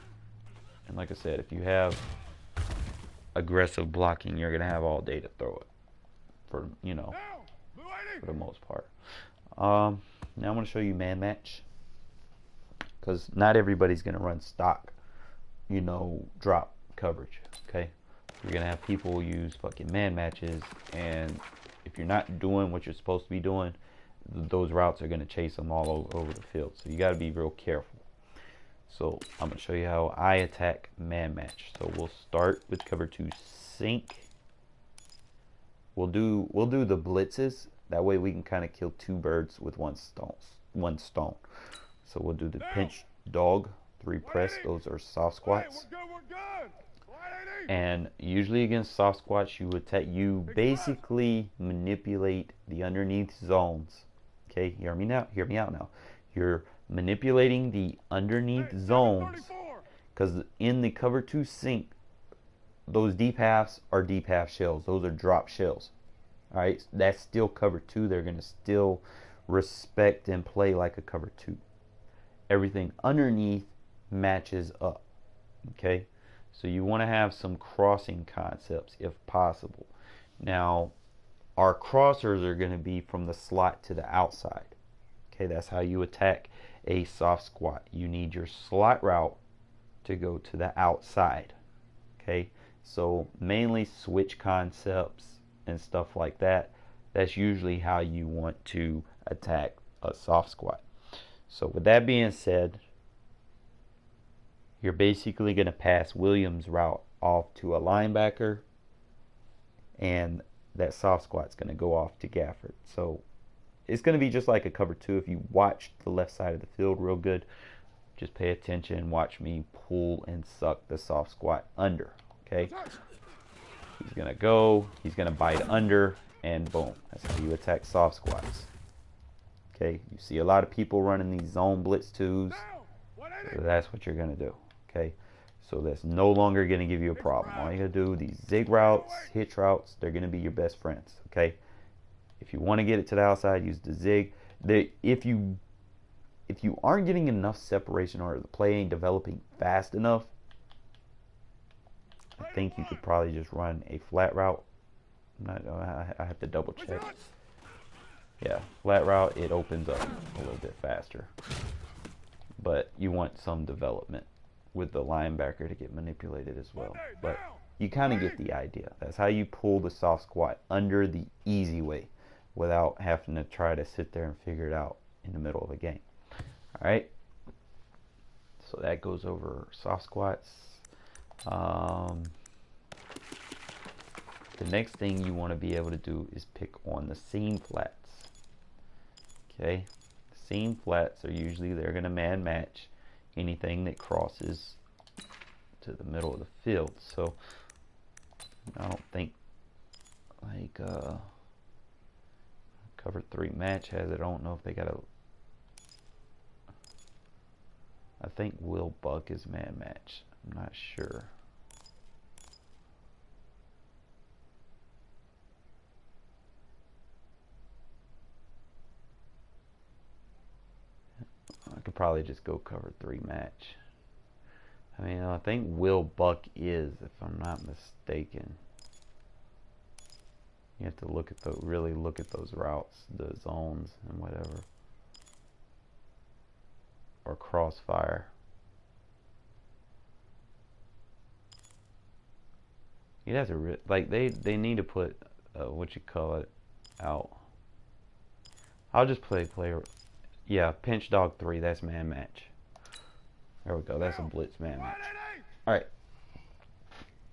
And like I said, if you have aggressive blocking, you're gonna have all day to throw it, for for the most part. Now I'm gonna show you man match, because not everybody's gonna run stock drop coverage. Okay, you're gonna have people use fucking man matches, and if you're not doing what you're supposed to be doing, those routes are gonna chase them all over the field. So you got to be real careful. So I'm going to show you how I attack man match. So we'll start with cover 2 sink. We'll do the blitzes. That way we can kind of kill 2 birds with one stone. So we'll do the pinch dog, 3 press. Those are soft squats. And usually against soft squats, you basically manipulate the underneath zones. Okay, hear me out now. You're manipulating the underneath zones, because in the cover 2 sink, those deep halves are deep half shells. Those are drop shells. Alright, that's still cover 2. They're going to still respect and play like a cover 2. Everything underneath matches up. Okay, so you want to have some crossing concepts if possible. Now, our crossers are going to be from the slot to the outside. Okay, that's how you attack a soft squat. You need your slot route to go to the outside. Okay, so mainly switch concepts and stuff like that. That's usually how you want to attack a soft squat. So with that being said, you're basically going to pass Williams' route off to a linebacker, and that soft squat's going to go off to Gafford. So it's going to be just like a cover two. If you watch the left side of the field real good, just pay attention, watch me pull and suck the soft squat under. Okay, he's going to go, he's going to bite under, and boom, that's how you attack soft squats. Okay, you see a lot of people running these zone blitz twos. So that's what you're going to do. Okay, so that's no longer going to give you a problem. All you got to do, these zig routes, hitch routes, they're going to be your best friends. Okay, if you want to get it to the outside, use the zig. If you aren't getting enough separation or the play ain't developing fast enough, I think you could probably just run a flat route. I have to double check. Yeah, flat route, it opens up a little bit faster. But you want some development with the linebacker to get manipulated as well. But you kind of get the idea. That's how you pull the soft squat under the easy way without having to try to sit there and figure it out in the middle of a game. All right. So that goes over soft squats. The next thing you want to be able to do is pick on the seam flats. Okay, seam flats are usually, they're going to man match anything that crosses to the middle of the field. So I don't think like cover 3 match has it. I don't know if they got a, I think Will Buck is man match. I'm not sure. I could probably just go cover 3 match. I mean, I think Will Buck is, if I'm not mistaken. You have to look at the, really look at those routes, the zones and whatever. Or crossfire. You'd have to, like, they need to put, what you call it, out. I'll just play, yeah, pinch dog 3, that's man match. There we go, that's a blitz man match. Alright.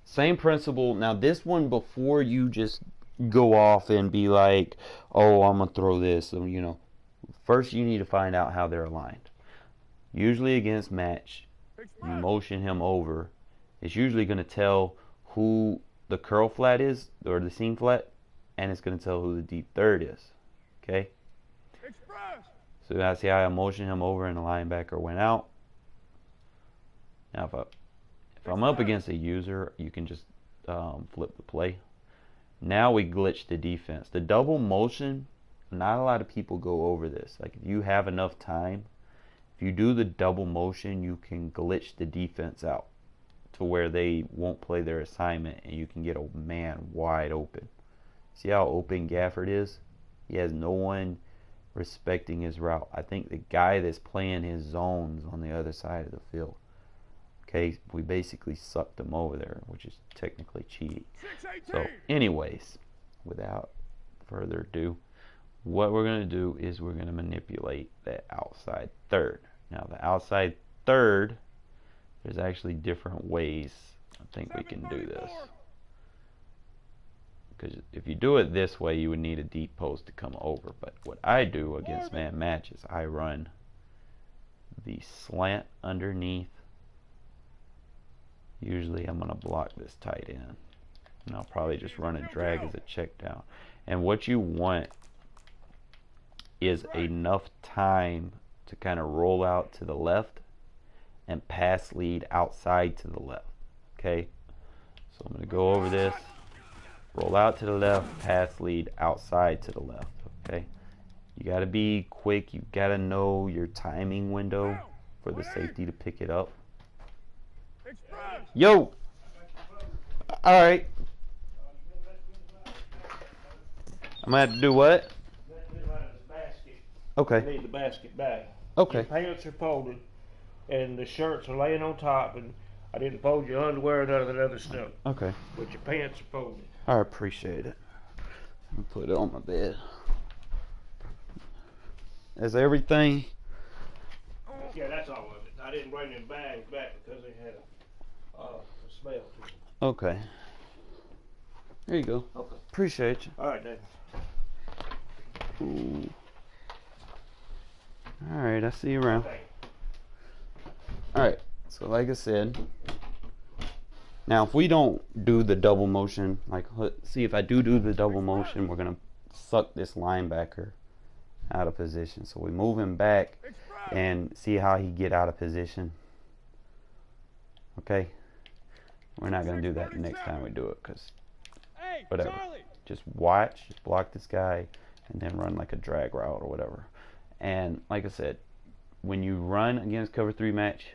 Same principle. Now this one, before you just go off and be like, oh, I'm going to throw this, you know. First you need to find out how they're aligned. Usually against match, you motion him over. It's usually going to tell who the curl flat is, or the seam flat, and it's going to tell who the deep third is. Okay? So now see how I motioned him over and the linebacker went out. Now if I'm up against a user, you can just flip the play. Now we glitch the defense. The double motion, not a lot of people go over this. Like if you have enough time, if you do the double motion, you can glitch the defense out to where they won't play their assignment and you can get a man wide open. See how open Gafford is? He has no one respecting his route. I think the guy that's playing his zones on the other side of the field. Okay, we basically sucked him over there, which is technically cheating. So anyways, without further ado, what we're going to do is we're going to manipulate that outside third. Now the outside third, there's actually different ways I think we can do this. Because if you do it this way, you would need a deep post to come over. But what I do against man matches, I run the slant underneath. Usually I'm going to block this tight end. And I'll probably just run a drag as a check down. And what you want is enough time to kind of roll out to the left and pass lead outside to the left. Okay? So I'm going to go over this. Roll out to the left, pass lead outside to the left. Okay? You got to be quick. You got to know your timing window for the safety to pick it up. Yo! Alright. I'm gonna have to do what? Okay. You need the basket back. Okay. Your pants are folded, and the shirts are laying on top, and I didn't fold your underwear and none of that other stuff. Okay. But your pants are folded. I appreciate it. I'll put it on my bed. Is everything? Yeah, that's all of it. I didn't bring them bags back because they had a smell to them. Okay. There you go. Okay. Appreciate you. All right, Dave. Ooh. All right, I see you around. All right. So like I said, now if we don't do the double motion, like let's see if I do the double motion, we're gonna suck this linebacker out of position. So we move him back and see how he get out of position. Okay. We're not gonna do that the next time we do it, cause whatever. Just watch, just block this guy, and then run like a drag route or whatever. And like I said, when you run against cover 3 match,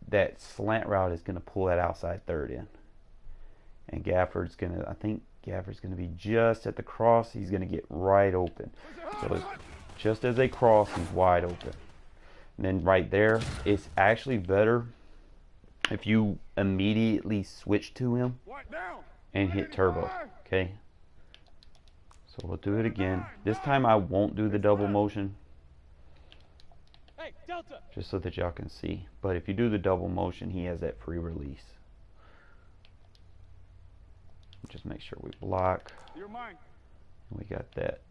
that slant route is going to pull that outside third in. And Gafford's going to, I think Gafford's going to be just at the cross. He's going to get right open. So just as they cross, he's wide open. And then right there, it's actually better if you immediately switch to him and hit turbo. Okay? So we'll do it again. This time I won't do the double motion. Just so that y'all can see. But if you do the double motion, he has that free release. Just make sure we block. We got that.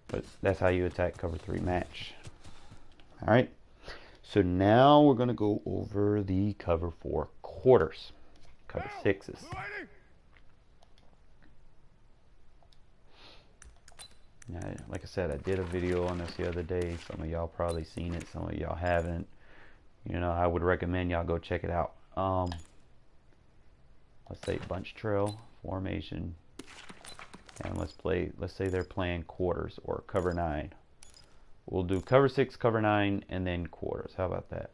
But that's how you attack cover 3 match. Alright. So now we're going to go over the cover 4 quarters. Cover 6s. Now, like I said, I did a video on this the other day. Some of y'all probably seen it. Some of y'all haven't. You know, I would recommend y'all go check it out. Let's say bunch trail formation, and let's say they're playing quarters or cover 9. We'll do cover 6, cover 9, and then quarters. How about that?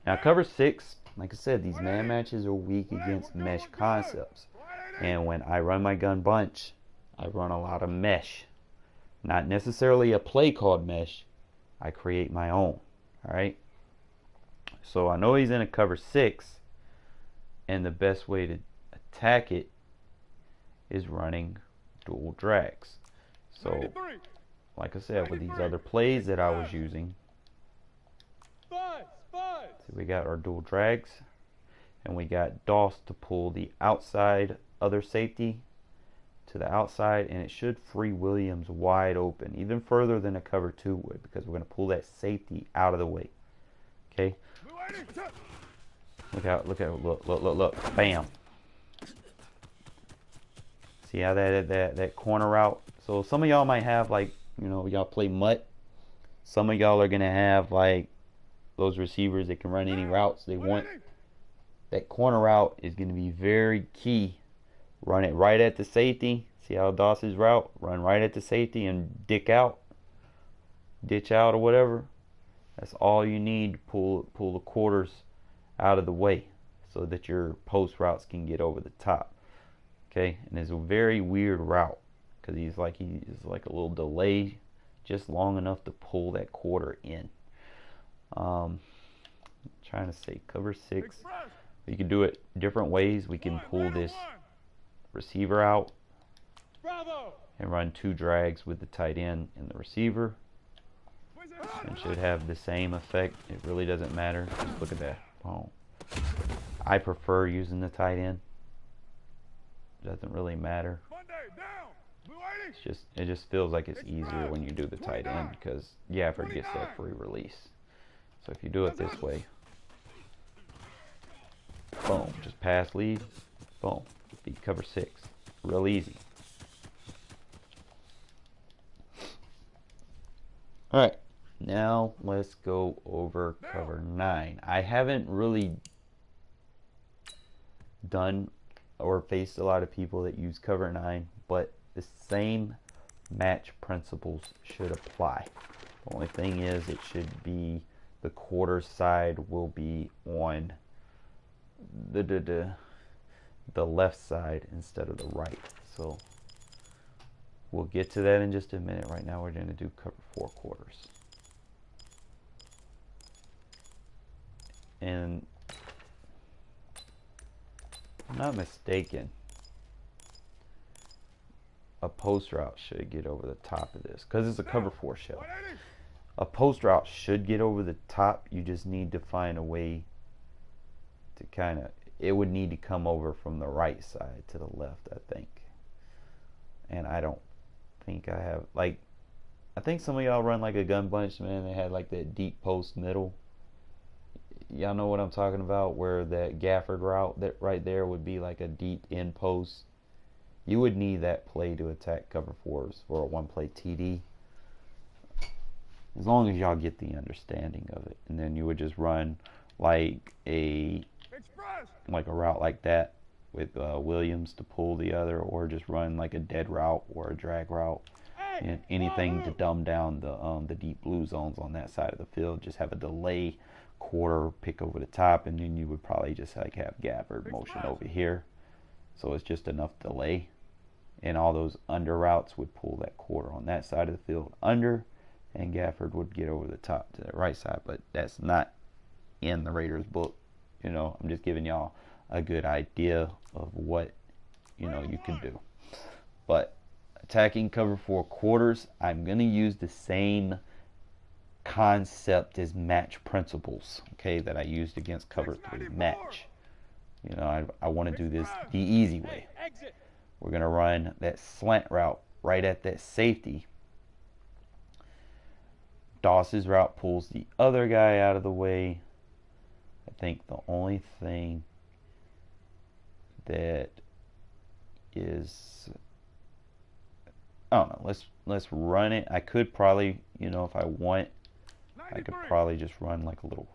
Now cover 6, like I said, these man matches are weak against mesh concepts. And when I run my gun bunch, I run a lot of mesh. Not necessarily a play called mesh. I create my own. Alright? So I know he's in a cover 6, and the best way to attack it is running dual drags. So, like I said, with these other plays that I was using, so we got our dual drags, and we got DOS to pull the outside other safety to the outside, and it should free Williams wide open, even further than a cover 2 would, because we're going to pull that safety out of the way. Okay? Look out, look, bam. See how that corner route? So some of y'all might have, like, you know, y'all play mutt. Some of y'all are going to have, like, those receivers that can run any routes they want. That corner route is going to be very key. Run it right at the safety. See how Doss's route? Run right at the safety and ditch out or whatever. That's all you need to pull the quarters out of the way so that your post routes can get over the top. Okay, and it's a very weird route because he's like a little delay, just long enough to pull that quarter in. Trying to say cover 6. You can do it different ways. We can pull this receiver out and run 2 drags with the tight end and the receiver, and should have the same effect. It really doesn't matter. Just look at that. Oh, I prefer using the tight end. Doesn't really matter. It just feels like it's easier when you do the tight end because Gafford gets that free release. So if you do it this way, boom, just pass lead, boom, beat cover 6, real easy. All right, now let's go over cover 9. I haven't really done or faced a lot of people that use cover 9, but the same match principles should apply. The only thing is it should be the quarter side will be on the the left side instead of the right. So we'll get to that in just a minute. Right now we're going to do cover 4 quarters. And if I'm not mistaken, a post route should get over the top of this because it's a cover 4 shell. A post route should get over the top. You just need to find a way to kind of, it would need to come over from the right side to the left, I think. And I don't think I have, like, I think some of y'all run like a gun bunch, man. They had like that deep post middle. Y'all know what I'm talking about, where that Gafford route, that right there would be like a deep in post. You would need that play to attack cover 4s for a 1-play TD. As long as y'all get the understanding of it. And then you would just run like a route like that with Williams to pull the other, or just run like a dead route or a drag route. And anything to dumb down the deep blue zones on that side of the field. Just have a delay quarter pick over the top, and then you would probably just like have Gafford motion over here. So it's just enough delay. And all those under routes would pull that quarter on that side of the field under, and Gafford would get over the top to the right side. But that's not in the Raiders book. You know, I'm just giving y'all a good idea of what, you know, you can do. But attacking cover 4 quarters, I'm going to use the same concept as match principles, okay, that I used against cover 3 match. You know, I want to do this the easy way. We're going to run that slant route right at that safety. Doss's route pulls the other guy out of the way. I think the only thing that is, I don't know, let's run it. I could probably, you know, if I want, I could probably just run like a little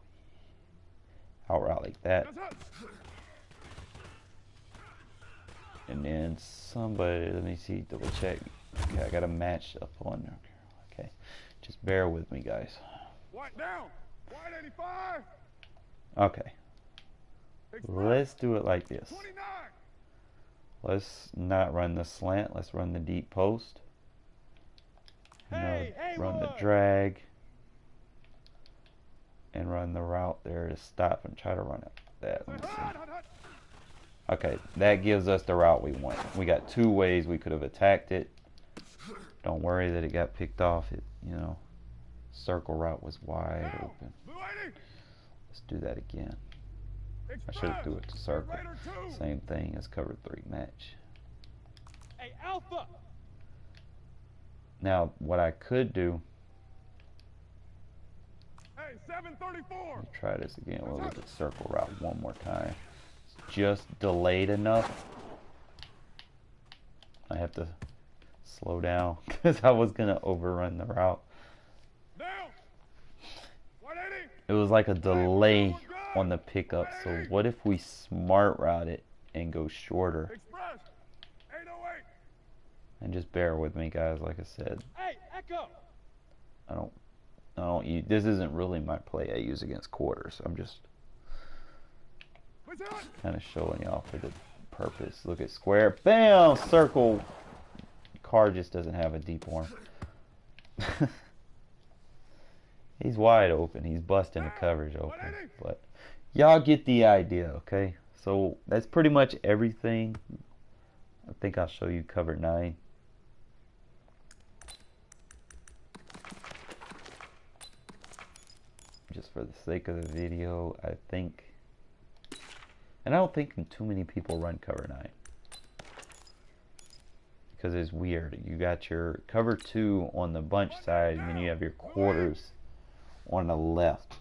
out route like that. And then somebody, let me see, double check. Okay, I got a match up on there. Okay, just bear with me, guys. White down. White 85. Okay, let's do it like this. 29. Let's not run the slant. Let's run the deep post. Run the drag. And run the route there to stop and try to run it. That. Let me see. Okay, that gives us the route we want. We got 2 ways we could have attacked it. Don't worry that it got picked off. It, you know, circle route was wide open. Let's do that again. I should have threw it to circle. Same thing as cover 3 match. Hey, Alpha. Now, what I could do. Hey, 734. Let's try this again. We'll look at circle route one more time. Just delayed enough. I have to slow down because I was gonna overrun the route. It was like a delay on the pickup. So what if we smart route it and go shorter? And just bear with me, guys. Like I said, Hey, Echo. I don't use, this isn't really my play I use against quarters. I'm just kind of showing y'all for the purpose. Look at square, bam, circle. Car just doesn't have a deep arm. He's wide open. He's busting the coverage open. But y'all get the idea, okay? So that's pretty much everything. I think I'll show you cover 9. Just for the sake of the video, I think, and I don't think too many people run cover 9 because it's weird. You got your cover 2 on the bunch side, and then you have your quarters on the left,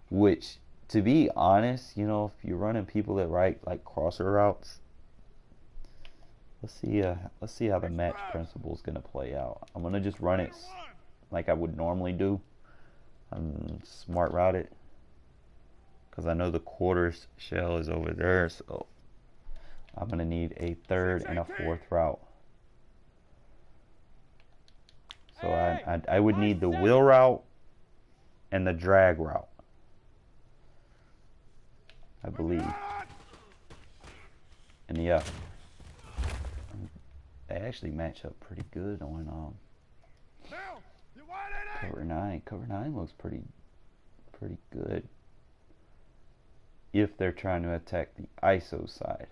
which, to be honest, you know, if you're running people that write like crosser routes, let's see how the match principle is going to play out. I'm going to just run it like I would normally do. Smart route it because I know the quarters shell is over there, so I'm gonna need a 3rd and a 4th route. So I would need the wheel route and the drag route, I believe. And yeah, they actually match up pretty good on cover 9. Cover 9 looks pretty good if they're trying to attack the ISO side.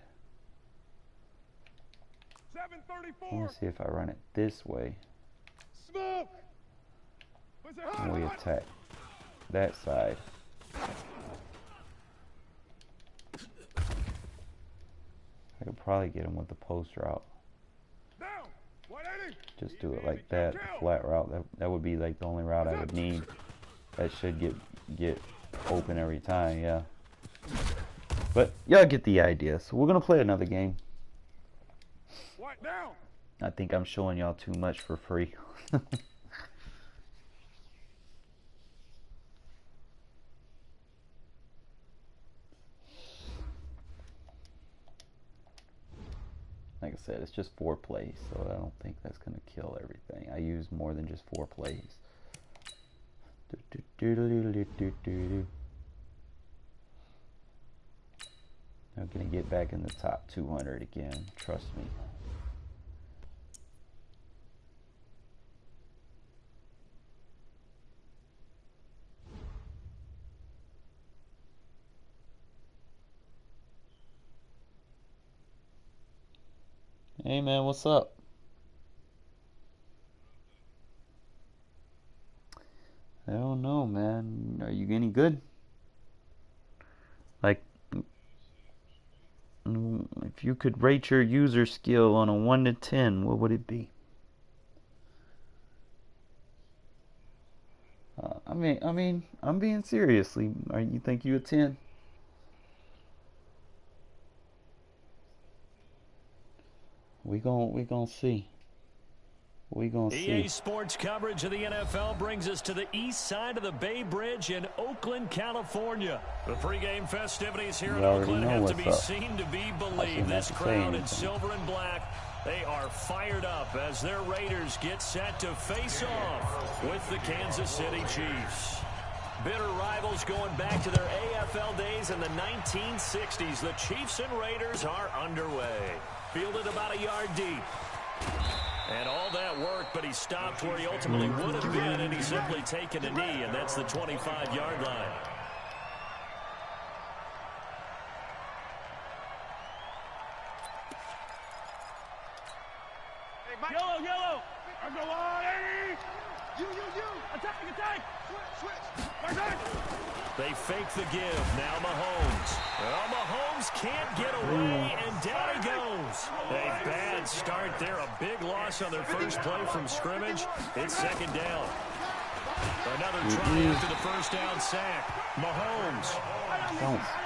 Let me see if I run it this way and we attack that side. I could probably get him with the post route. Just do it like that, the flat route. That would be like the only route I would need. That should get open every time, yeah. But y'all get the idea. So we're gonna play another game. I think I'm showing y'all too much for free. Like I said, it's just 4 plays, so I don't think that's going to kill everything. I use more than just 4 plays. I'm going to get back in the top 200 again, trust me. Hey man, what's up? I don't know, man. Are you any good? Like, if you could rate your user skill on a 1 to 10, what would it be? I mean, I'm being seriously. You think you a 10? We gon' see. We gon' see. EA Sports coverage of the NFL brings us to the east side of the Bay Bridge in Oakland, California. The pregame festivities here in Oakland have to be seen to be believed. This crowd in silver and black, they are fired up as their Raiders get set to face off with the Kansas City Chiefs. Bitter rivals going back to their AFL days in the 1960s. The Chiefs and Raiders are underway. Fielded about a yard deep. And all that work, but he stopped where he ultimately would have been, and he's simply taken a knee, and that's the 25-yard line. Hey, Mike. Yellow. I go on, Eddie. You. Attack. Switch. They fake the give. Now Mahomes. Well, Mahomes can't get away, and down he goes. A bad start there. A big loss on their first play from scrimmage. It's second down. Another try after the first down sack. Mahomes.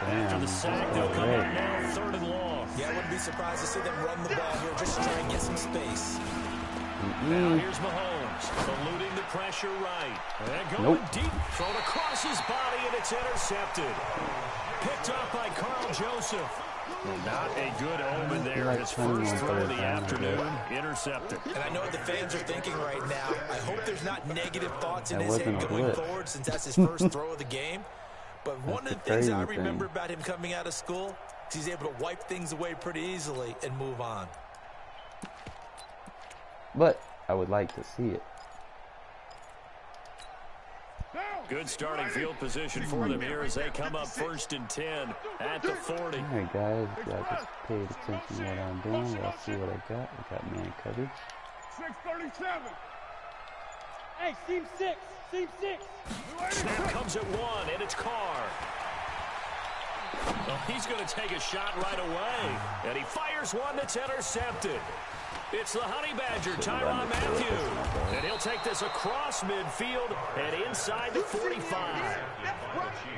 After the sack, they'll come out now 3rd and long. Yeah, I wouldn't be surprised to see them run the ball here just to try and get some space. Now here's Mahomes, eluding the pressure right. And going deep, thrown across his body, and it's intercepted. Picked up by Carl Joseph. Not a good omen there. His first throw of the afternoon, intercepted. And I know what the fans are thinking right now. I hope there's not negative thoughts in his head going forward since that's his first throw of the game. But one of the things I remember about him coming out of school is he's able to wipe things away pretty easily and move on. But I would like to see it. Good starting field position for them here as they come up 1st and 10 at the 40. All right, guys, y'all just paid attention to what I'm doing. Y'all see what I got. I got man coverage. 637. Hey, seam 6. Snap comes at 1, and it's Carr. Well, he's going to take a shot right away, and he fires one that's intercepted. It's the Honey Badger, Tyrann Mathieu. And he'll take this across midfield and inside the 45.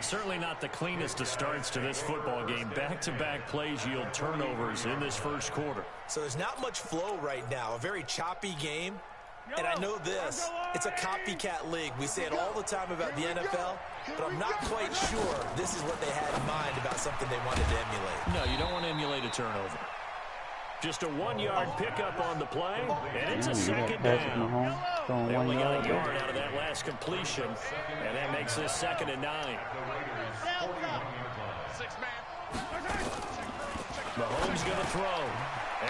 Certainly not the cleanest of starts to this football game. Back-to-back plays yield turnovers in this first quarter. So there's not much flow right now. A very choppy game. And I know this, it's a copycat league. We say it all the time about the NFL, but I'm not quite sure this is what they had in mind about something they wanted to emulate. No, you don't want to emulate a turnover. Just a 1-yard pickup on the play, and it's a second down. They only got a yard out of that last completion, and that makes this 2nd and 9. Mahomes going to throw.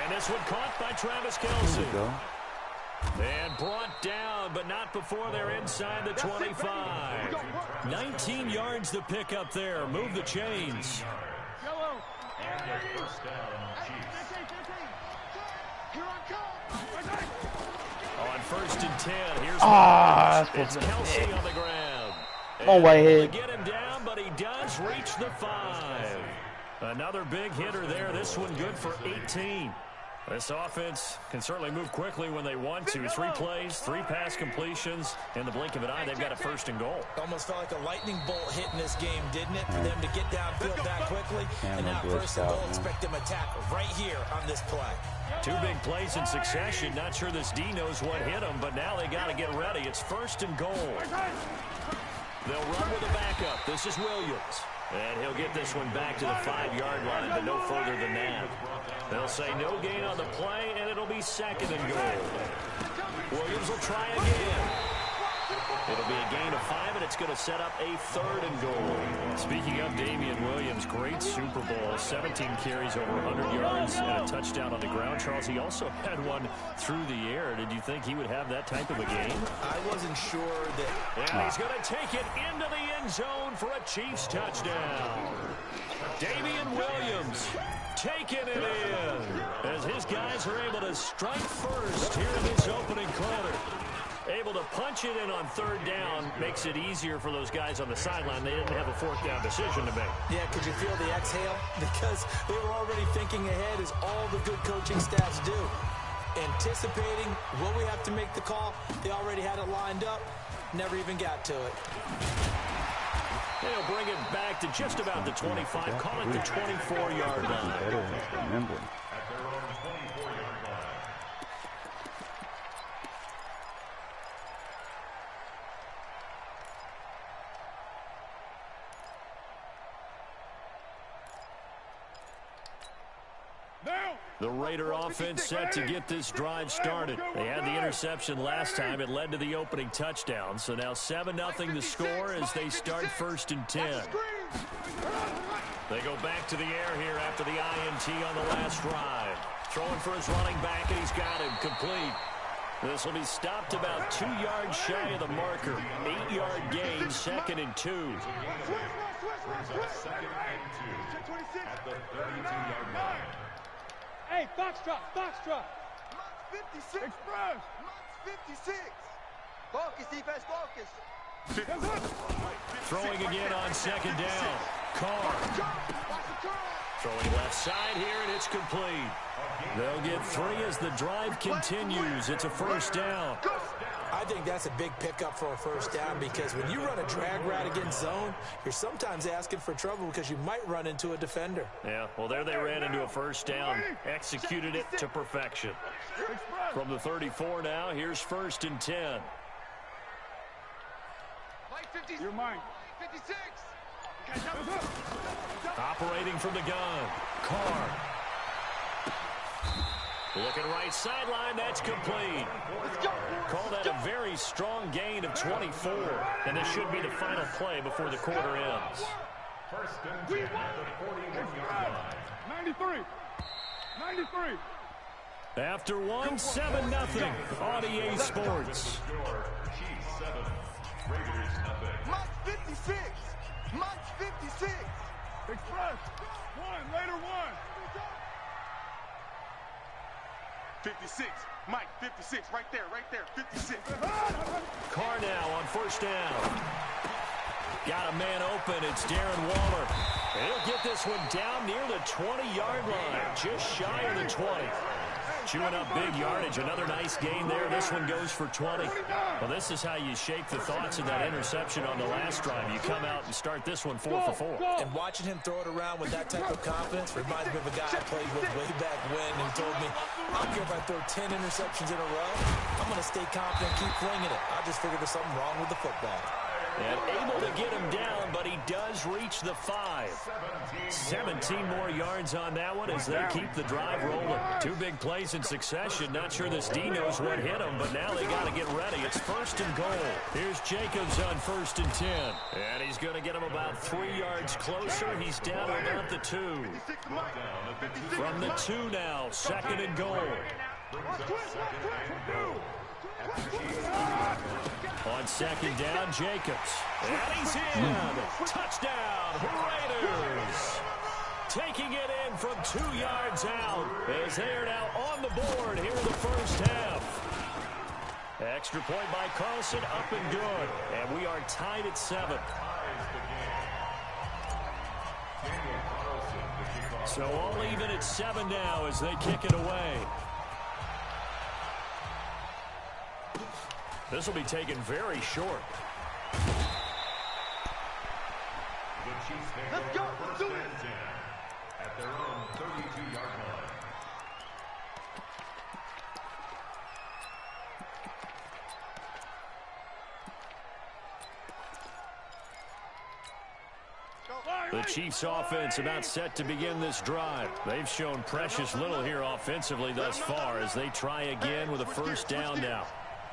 And this one caught by Travis Kelce. There we go. And brought down, but not before they're inside the 25. 19 yards to pick up there. Move the chains. On 1st and 10, here's it's Kelce on the ground. Oh, Whitehead. Get him down, but he does reach the 5. Another big hitter there. This one good for 18. This offense can certainly move quickly when they want to. 3 plays, 3 pass completions. In the blink of an eye, they've got a 1st and goal. Almost felt like a lightning bolt hit in this game, didn't it? For them to get downfield that quickly. And now 1st and goal, expect them attack right here on this play. 2 big plays in succession. Not sure this D knows what hit them, but now they got to get ready. It's 1st and goal. They'll run with a backup. This is Williams. And he'll get this one back to the 5-yard line, but no further than that. They'll say no gain on the play, and it'll be 2nd and goal. Williams will try again. It'll be a gain of 5, and it's going to set up a 3rd and goal. Speaking of Damian Williams, great Super Bowl. 17 carries over 100 yards and a touchdown on the ground. Charles, he also had one through the air. Did you think he would have that type of a game? I wasn't sure that... And he's going to take it into the end zone for a Chiefs touchdown. Damian Williams taking it in as his guys are able to strike first here in this opening quarter. Able to punch it in on 3rd down makes it easier for those guys on the sideline. They didn't have a 4th down decision to make. Yeah, could you feel the exhale? Because they were already thinking ahead, as all the good coaching staffs do. Anticipating, will we have to make the call? They already had it lined up. Never even got to it. They'll bring it back to just about the 25. Call it the 24-yard line. The Raider offense set to get this drive started. They had the interception last time. It led to the opening touchdown. So now 7-0 the score as they start 1st and 10. They go back to the air here after the INT on the last drive. Throwing for his running back, and he's got him complete. This will be stopped about 2 yards shy of the marker. 8-yard gain, 2nd and 2. 2nd and 2 at the 32-yard line. Hey, Foxtrot, Foxtrot. 56. Express. 56. Focus, defense, focus. Throwing again on 2nd down. Carr. Throwing left side here, and it's complete. They'll get 3 as the drive continues. It's a 1st down. I think that's a big pickup for a 1st down, because when you run a drag route against zone, you're sometimes asking for trouble because you might run into a defender. Yeah, well, there they ran into a 1st down. Executed it to perfection. From the 34 now, here's 1st and 10. You're mine. 56. Operating from the gun. Carr. Looking right sideline, that's complete. Call that a very strong gain of 24. And this should be the final play before the quarter ends. 1st and 10 at the 41-yard line. 93. 93. After 7-0 on EA Sports. Chiefs 7, Raiders nothing. Mike 56. Mike 56. Express. 1, later 1. 56. Mike, 56. Right there, 56. Carr now on 1st down. Got a man open. It's Darren Waller. He'll get this one down near the 20-yard line. Just shy of the 20. Chewing up big yardage. Another nice gain there. This one goes for 20. Well, this is how you shake the thoughts of that interception on the last drive. You come out and start this one 4 for 4. And watching him throw it around with that type of confidence reminds me of a guy I played with way back when, who told me, I don't care if I throw 10 interceptions in a row. I'm going to stay confident, keep flinging it. I just figured there's something wrong with the football. And able to get him down, but he does reach the 5. 17 more yards on that one as they keep the drive rolling. 2 big plays in succession. Not sure this D knows what hit him, but now they got to get ready. It's 1st and goal. Here's Jacobs on 1st and 10. And he's going to get him about 3 yards closer. He's down to about the 2. From the 2 now, 2nd and goal. On 2nd down, Jacobs. And he's in. Touchdown, Raiders. Taking it in from 2 yards out as they are now on the board here in the first half. Extra point by Carlson, up and good. And we are tied at 7. So all even at 7 now as they kick it away. This will be taken very short. Let's go. Let's do it. At their own 32-yard line. The Chiefs offense about set to begin this drive. They've shown precious little here offensively thus far as they try again with a first down now.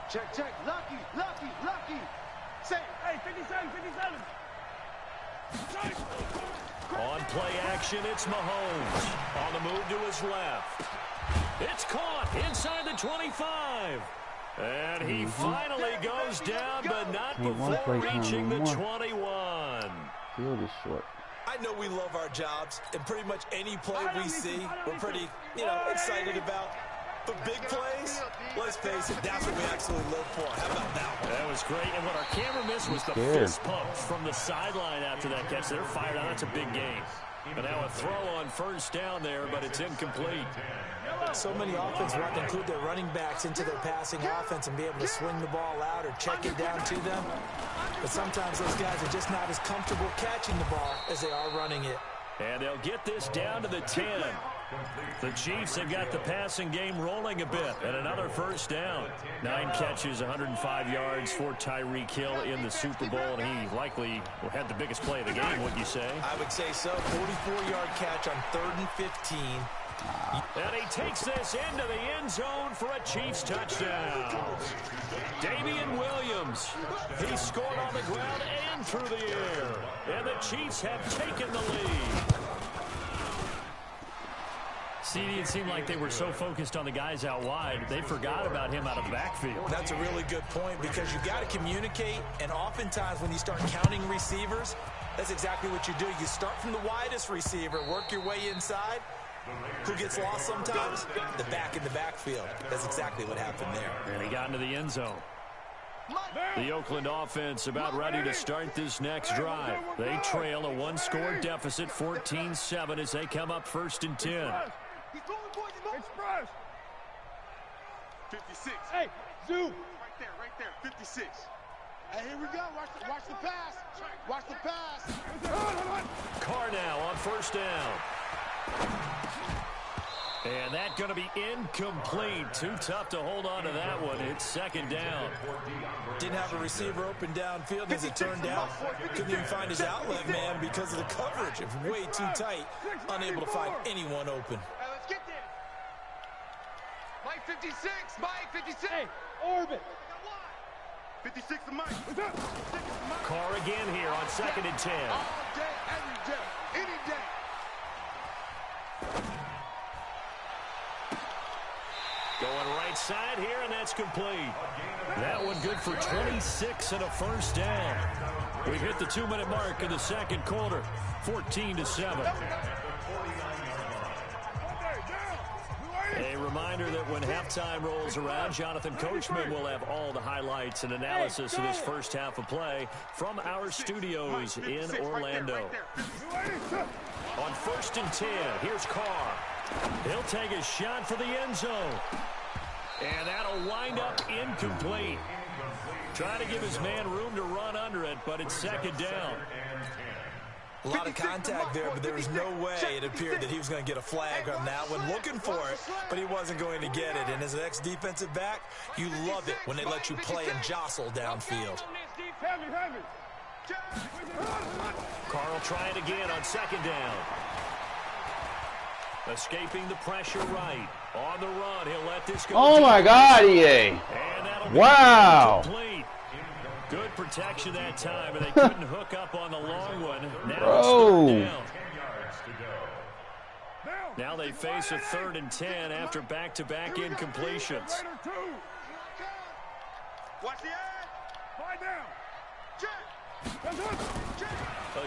Check, check. Lucky, lucky, lucky. Say, Hey, 57, 57. On play action, it's Mahomes. On the move to his left. It's caught inside the 25. And he finally goes down, but not before reaching the 21. Field is short. I know we love our jobs, and pretty much any play we see, we're pretty, excited about. But big plays, let's face it, that's what we actually live for. How about that one? That was great. And what our camera missed was the fist pump from the sideline after that catch. They're fired on. That's a big game. And now a throw on first down there, but it's incomplete. So many offenses want to include their running backs into their passing offense and be able to swing the ball out or check it down to them. But sometimes those guys are just not as comfortable catching the ball as they are running it. And they'll get this down to the 10. The Chiefs have got the passing game rolling a bit, and another first down. 9 catches, 105 yards for Tyreek Hill in the Super Bowl, and he likely had the biggest play of the game, wouldn't you say? I would say so. 44-yard catch on 3rd and 15. And he takes this into the end zone for a Chiefs touchdown. Damian Williams, he scored on the ground and through the air. And the Chiefs have taken the lead. CD, it seemed like they were so focused on the guys out wide, they forgot about him out of the backfield. That's a really good point because you got to communicate, and oftentimes when you start counting receivers, that's exactly what you do. You start from the widest receiver, work your way inside. Who gets lost sometimes? The back in the backfield. That's exactly what happened there. And he got into the end zone. The Oakland offense about ready to start this next drive. They trail a 1-score deficit, 14-7, as they come up 1st and 10. Express. 56. Hey, zoom. Right there, 56. Hey, here we go. Watch the pass. Watch the pass. Carr now on first down. And that going to be incomplete. Too tough to hold on to that one. It's 2nd down. Didn't have a receiver open downfield as it turned out. Couldn't even find his outlet man because of the coverage. It was way too tight. Unable to find anyone open. Hey, let's get this. Mike 56. Mike 56. Hey, orbit. 56 to Mike. Carr again here on 2nd and 10. All day, every day, any day. Going right side here, and that's complete. That one good for 26 and a first down. We've hit the 2-minute mark in the 2nd quarter, 14-7. A reminder that when halftime rolls around, Jonathan Coachman will have all the highlights and analysis of this first half of play from our studios in Orlando. On 1st and 10, here's Carr. He'll take a shot for the end zone. And that'll wind up incomplete. Trying to give his man room to run under it, but it's 2nd down. A lot of contact there, but there was no way it appeared that he was going to get a flag on that one. Looking for it, but he wasn't going to get it. And as an ex-defensive back, you love it when they let you play and jostle downfield. Carl trying again on second down. Escaping the pressure right. On the run, he'll let this go. Oh my God, EA. Wow. Complete. Good protection that time, but they couldn't hook up on the long one. Now Bro. it's third down. Now they face a 3rd and 10 after back-to-back incompletions. Watch the edge. Find down.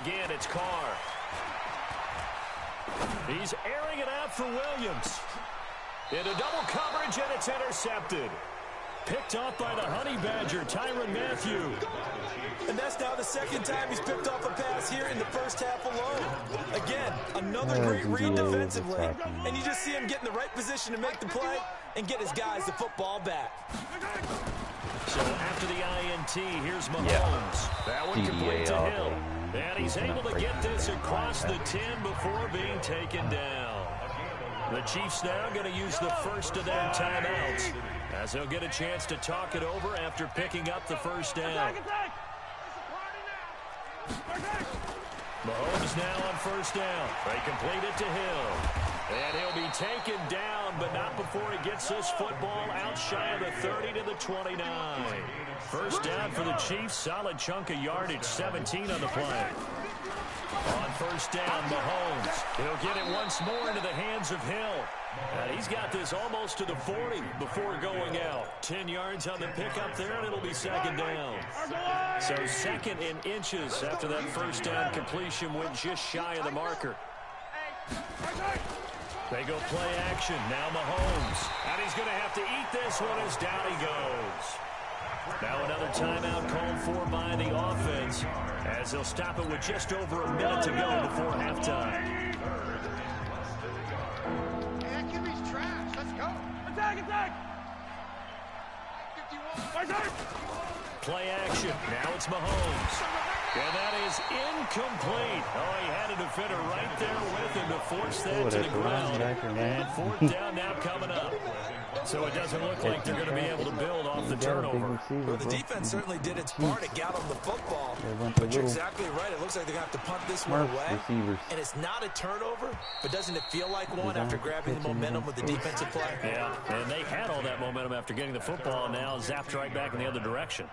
Again, it's Carr. He's airing it out for Williams. Into double coverage, and it's intercepted. Picked off by the Honey Badger, Tyrann Mathieu. And that's now the 2nd time he's picked off a pass here in the first half alone. Again, another great read defensively. And you just see him get in the right position to make the play and get his guys the football back. So after the INT, here's Mahomes. That one complete to Hill. And he's able to get this across the 10 before being taken down. The Chiefs now going to use the first of their timeouts, as they'll get a chance to talk it over after picking up the first down. Mahomes now on first down. They complete it to Hill. And he'll be taken down, but not before he gets this football out shy of the 30 to the 29. First down for the Chiefs. Solid chunk of yardage, 17 on the play. On first down, Mahomes. He'll get it once more into the hands of Hill. And he's got this almost to the 40 before going out. 10 yards on the pickup there, and it'll be second down. So 2nd in inches after that first down completion went just shy of the marker. They go play action. Now Mahomes. And he's going to have to eat this one as down he goes. Now another timeout called for by the offense, as they'll stop it with just over a minute to go before halftime. Hey, that QB's trash. Let's go. Attack! 51. Play action. Now it's Mahomes. And that is incomplete. Oh, he had a defender right there with him to force that to the ground. And 4th down now coming up. So it doesn't look like they're going to be able to build off the turnover. Well, the defense certainly did its part to get on the football. But you're exactly right. It looks like they're going to have to punt this one away. And it's not a turnover, but doesn't it feel like one after grabbing the momentum with the defensive play? Yeah, and they had all that momentum after getting the football, and now zapped right back in the other direction.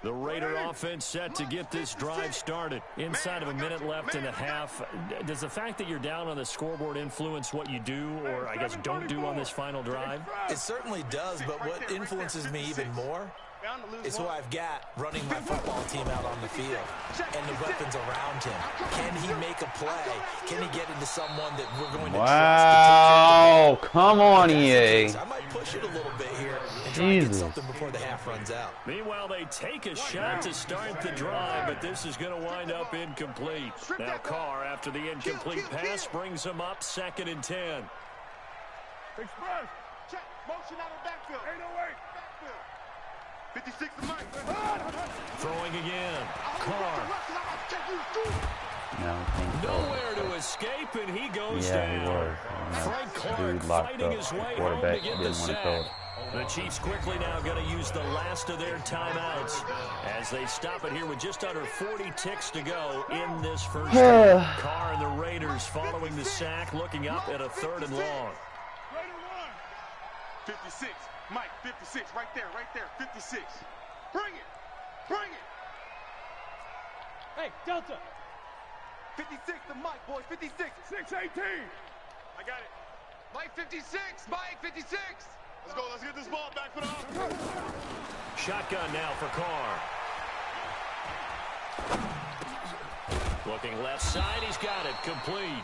The Raider offense set to get this drive started. Inside of a minute left and a half. Does the fact that you're down on the scoreboard influence what you do, or I guess don't do on this final drive? It certainly does, but what influences me even more is who I've got running my football team out on the field and the weapons around him. Can he make a play? Can he get into someone that we're going to trust? Wow, come on, EA. I might push it a little bit here and try to get something before the half runs out. Meanwhile, they take a shot to start the drive, but this is going to wind up incomplete. Now Carr, after the incomplete pass, brings him up 2nd and 10. Express. Check. Motion out of backfield. 808. 56 to Mike. Throwing again. Carr. Nowhere to escape, and he goes down. Frank Clark fighting his way home to get the sack. The Chiefs quickly now going to use the last of their timeouts as they stop it here with just under 40 ticks to go in this first half. Carr and the Raiders following the sack, looking up at a 3rd and long. 56. Mike, 56. Right there. 56. Bring it. Hey, Delta. 56 to Mike, boys. 56. 618. I got it. Mike 56. Mike 56. Let's go. Let's get this ball back for the offense. Shotgun now for Carr. Looking left side. He's got it. Complete.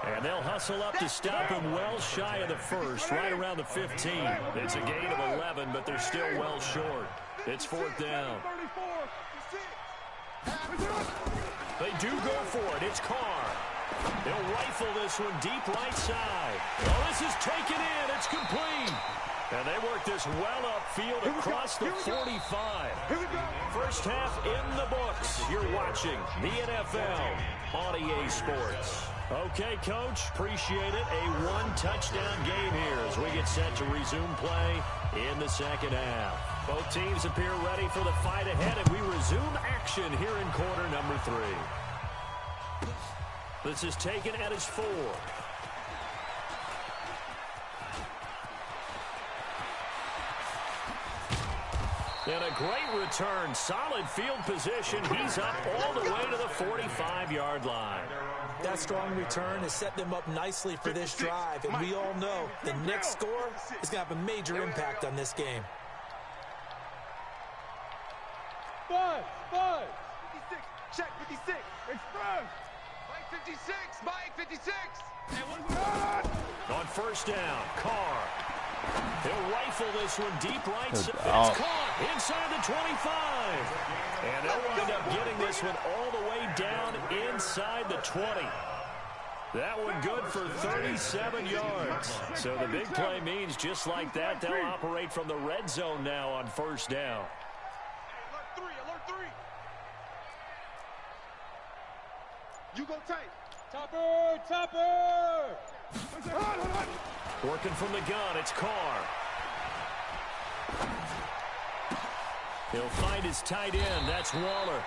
And they'll hustle up to stop him well shy of the first, right around the 15. It's a gain of 11, but they're still well short. It's 4th down. They do go for it. It's Carr. They'll rifle this one deep right side. Oh, this is taken in. It's complete. And they work this well upfield across the 45. First half in the books. You're watching the NFL on EA Sports. Okay, Coach, appreciate it. A one-touchdown game here as we get set to resume play in the second half. Both teams appear ready for the fight ahead, and we resume action here in quarter number 3. This is taken at his 4. And a great return. Solid field position. He's up all the way to the 45-yard line. That strong return has set them up nicely for this drive. And we all know the next score is going to have a major impact on this game. 5. 56. Check 56. Express. Mike 56. Mike 56. Hey, what's going on? On first down, Carr. He'll rifle this one deep right. It's out. caught inside the 25. And they'll wind up getting this one all the way down inside the 20. That one good for 37 yards. So the big play means just like that, they'll operate from the red zone now on first down. Alert 3. You go tight. Topper. Working from the gun, it's Carr. He'll find his tight end. That's Waller.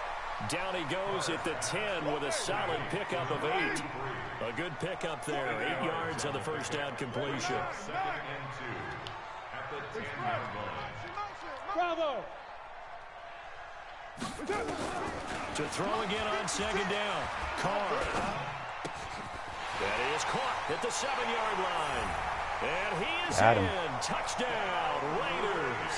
Down he goes at the 10 with a solid pickup of 8. A good pickup there. 8 yards on the first down completion. Bravo. To throw again on second down. Carr. That is caught at the 7-yard line. And he is in. Touchdown, Raiders.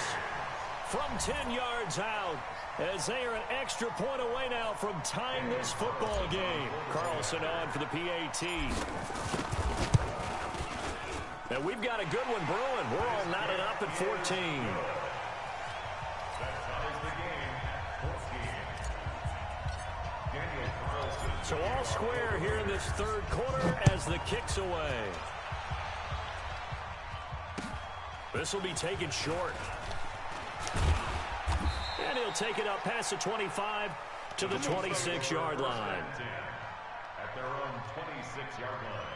From 10 yards out, as they are an extra point away now from tying this football game. Carlson on for the PAT. And we've got a good one brewing. We're all knotted up at 14. So all square here in this third quarter as the kick's away. This will be taken short. And he'll take it up past the 25 to the 26-yard line. At their own 26-yard line.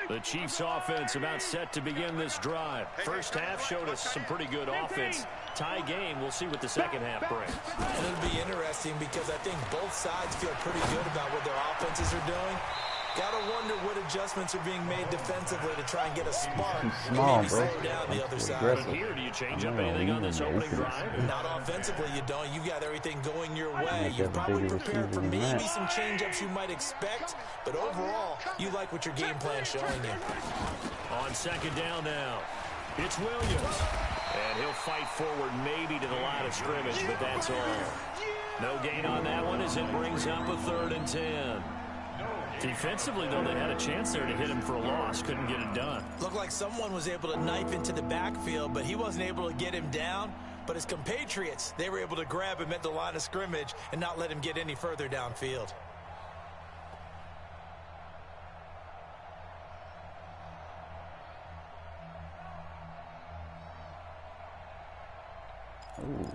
The Chiefs offense about set to begin this drive. First half showed us some pretty good offense. Tie game, we'll see what the second half brings. And it'll be interesting because I think both sides feel pretty good about what their offenses are doing. Gotta wonder what adjustments are being made defensively to try and get a spark and maybe slow down the other side. And here, do you change up anything on this opening drive? Not offensively, you don't. You got everything going your way. You've probably prepared for maybe some change-ups you might expect, but overall, you like what your game plan's showing you. On second down now, it's Williams. And he'll fight forward maybe to the line of scrimmage, but that's all. No gain on that one as it brings up a 3rd and 10. Defensively, though, they had a chance there to hit him for a loss. Couldn't get it done. Looked like someone was able to knife into the backfield, but he wasn't able to get him down. But his compatriots, they were able to grab him at the line of scrimmage and not let him get any further downfield. Ooh.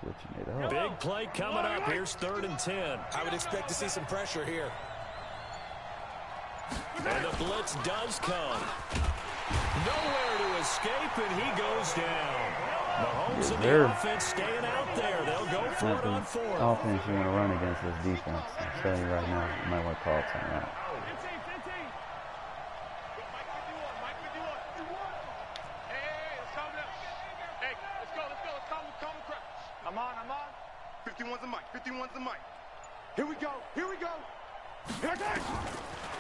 Switching it up. Big play coming up. Here's 3rd and 10. I would expect to see some pressure here. And the blitz does come. Nowhere to escape, and he goes down. Mahomes and the offense staying out there. They'll go for it on 4th. Offense you want to run against this defense. I'm telling you right now, you might want to call it something out. I'm on. 51's the mic. 51's the mic. Here we go. Here we go.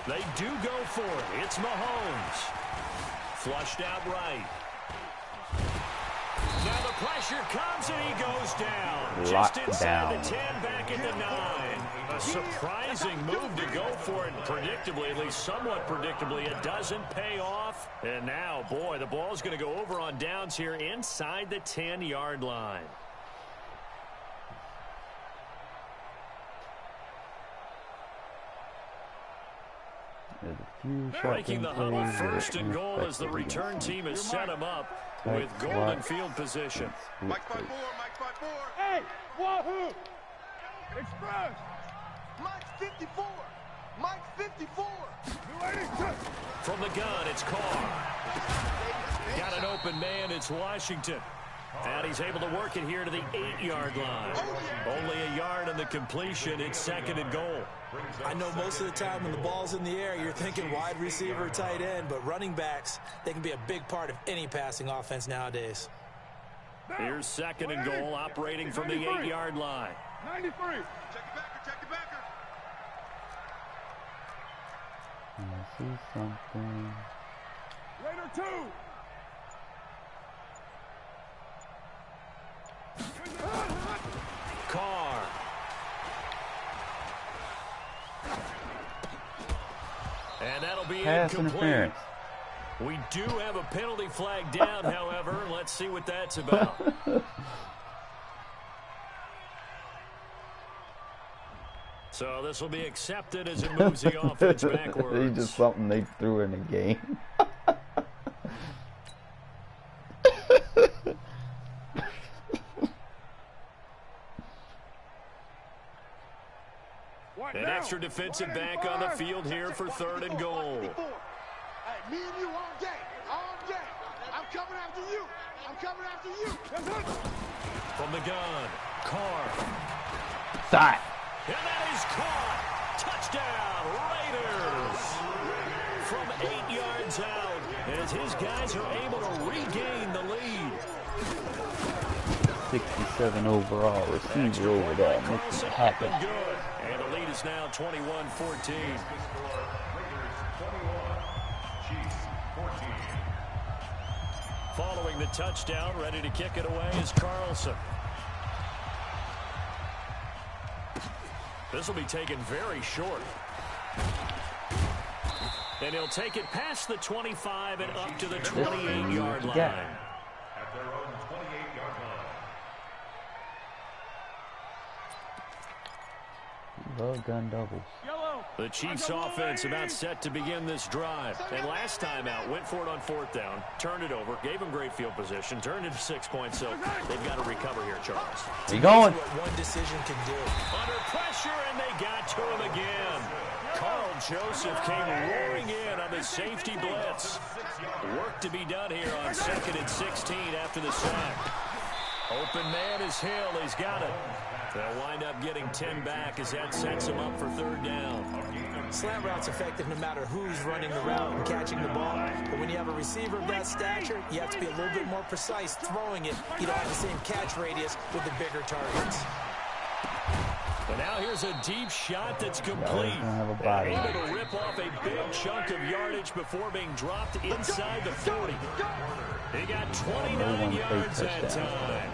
They do go for it. It's Mahomes. Flushed out right. Now the pressure comes and he goes down. Just inside the 10, back at the 9. A surprising move to go for it. Predictably, at least somewhat predictably, it doesn't pay off. And now, boy, the ball's going to go over on downs here inside the 10-yard line. There's a few Breaking the shotgun huddle, plays first and goal as the return team has set him up with golden field position. Mike 5-4, Mike 5-4. Hey, Wahoo! Express! Mike 54. Mike 54. From the gun, it's Carr. Got an open man, it's Washington. And he's able to work it here to the 8-yard line. Only a yard on the completion. It's second and goal. I know most of the time when the ball's in the air, you're thinking wide receiver, tight end, but running backs, they can be a big part of any passing offense nowadays. Here's second and goal, operating from the 8-yard line. 93. Check your backer, check your backer. I see something. Raider 2. Carr. And that'll be Pass incomplete. interference. We do have a penalty flag down, however. Let's see what that's about. So this will be accepted as it moves the offense backwards. It's just something they threw in the game. An extra defensive back on the field here for third and goal. Hey, me and you all day, all day. I'm coming after you. I'm coming after you. From the gun, Carr. Stop. And that is caught. Touchdown, Raiders. From 8 yards out, as his guys are able to regain the lead. 67 overall receiver over that. Makes it happen. Good. And the lead is now 21-14. Following the touchdown, ready to kick it away is Carlson. This will be taken very short. And he'll take it past the 25 and up to the 28-yard line. At their own 28-yard line. Love gun doubles. Yellow. The Chiefs offense about set to begin this drive. And last time out, went for it on fourth down, turned it over, gave them great field position, turned it to 6 points, so they've got to recover here, Charles. He going. What one decision can do. Under pressure, and they got to him again. Carl Joseph came roaring in on the safety blitz. Work to be done here on 2nd and 16 after the sack. Open man is Hill. He's got it. They'll wind up getting 10 back as that sets him up for third down. Slant route's effective no matter who's running the route and catching the ball. But when you have a receiver of that stature, you have to be a little bit more precise throwing it. You don't have the same catch radius with the bigger targets. And now here's a deep shot that's complete. Able to rip off a big chunk of yardage before being dropped inside the 40. He got 29 yards that time.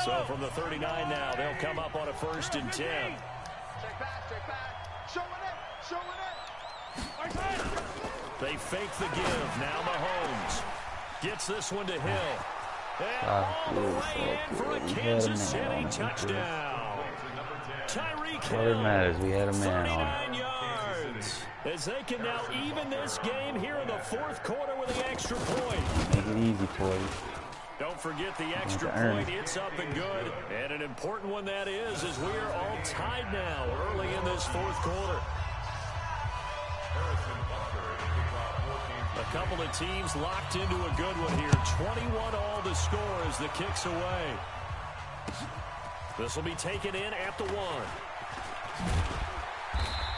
So from the 39 now, they'll come up on a 1st and 10. Check back. Showing it, showing it. They fake the give. Now Mahomes gets this one to Hill. And all the way in for a Kansas City touchdown. Tyreek Hill, What it matters, we had a man 39 yards. As they can now even this game here in the 4th quarter with the extra point. Make it easy for you. Don't forget the extra point. It's up and good. And an important one that is, as we are all tied now early in this 4th quarter. A couple of teams locked into a good one here. 21 all to score as the kick's away. This will be taken in at the 1.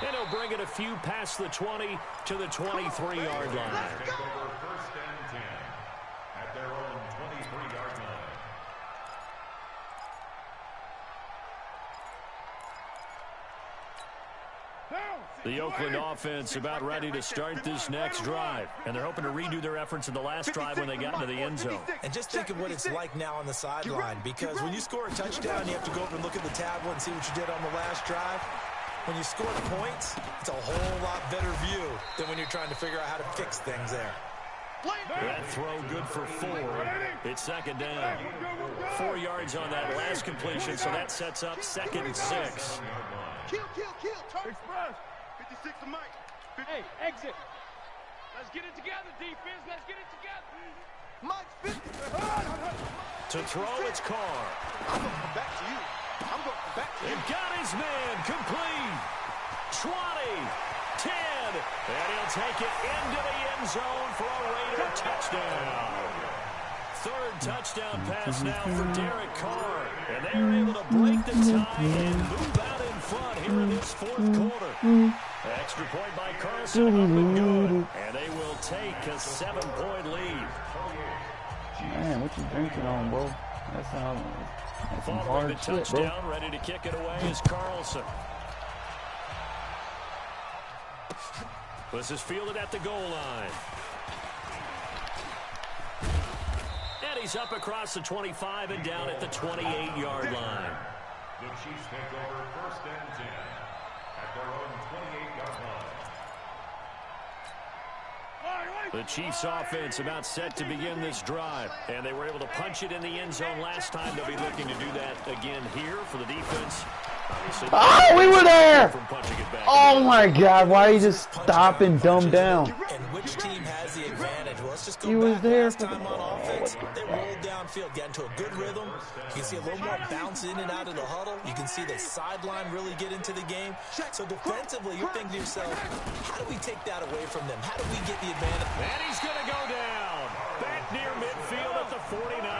And he'll bring it a few past the 20 to the 23-yard line. First and 10 at their own 23-yard line. The Oakland offense about ready to start this next drive. And they're hoping to redo their efforts in the last drive when they got into the end zone. And just think of what it's like now on the sideline, because when you score a touchdown, you have to go over and look at the tablet and see what you did on the last drive. When you score points, it's a whole lot better view than when you're trying to figure out how to fix things there. That throw good for 4. It's second down. 4 yards on that last completion, so that sets up 2nd and 6. Kill. Turn. 56 to Mike. Hey, exit. Let's get it together, defense. Let's get it together. Mike's 50. To throw, it's Carr. I'm going to come back to you. He got his man complete. 20, 10, and he'll take it into the end zone for a Raider touchdown. 3rd touchdown pass now for Derek Carr. And they are able to break the tie and move out in front here in this 4th quarter. Extra point by Carlson, up and good. And they will take a 7-point lead. Man, what you drinking on, bro? That's some Following hard the shit, touchdown, bro. ready to kick it away is Carlson. This is fielded at the goal line. And he's up across the 25 and down at the 28-yard line. The Chiefs take over 1st and 10 at their own 28-yard line. The Chiefs offense about set to begin this drive. And they were able to punch it in the end zone last time. They'll be looking to do that again here for the defense. Oh, we were there! Oh my God, why you just stop and dumb down? And which team has the advantage? Well, let's just go He was back there last for time the on offense. They rolled downfield, got into a good rhythm. You can see a little more bounce in and out of the huddle. You can see the sideline really get into the game. So defensively, you're thinking to yourself, how do we take that away from them? How do we get the advantage? And he's going to go down. Back near midfield at the 49.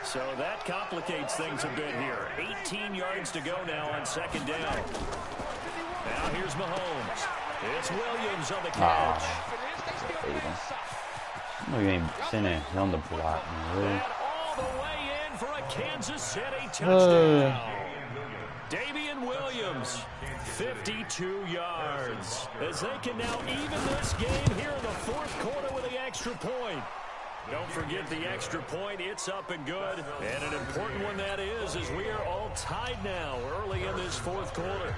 So that complicates things a bit here. 18 yards to go now on 2nd down. Now here's Mahomes. It's Williams on the catch. Look at him sitting on the block, really. And all the way in for a Kansas City touchdown. Damian Williams, 52 yards. As they can now even this game here in the 4th quarter with the extra point. Don't forget the extra point. It's up and good. And an important one that is, as we are all tied now early in this 4th quarter.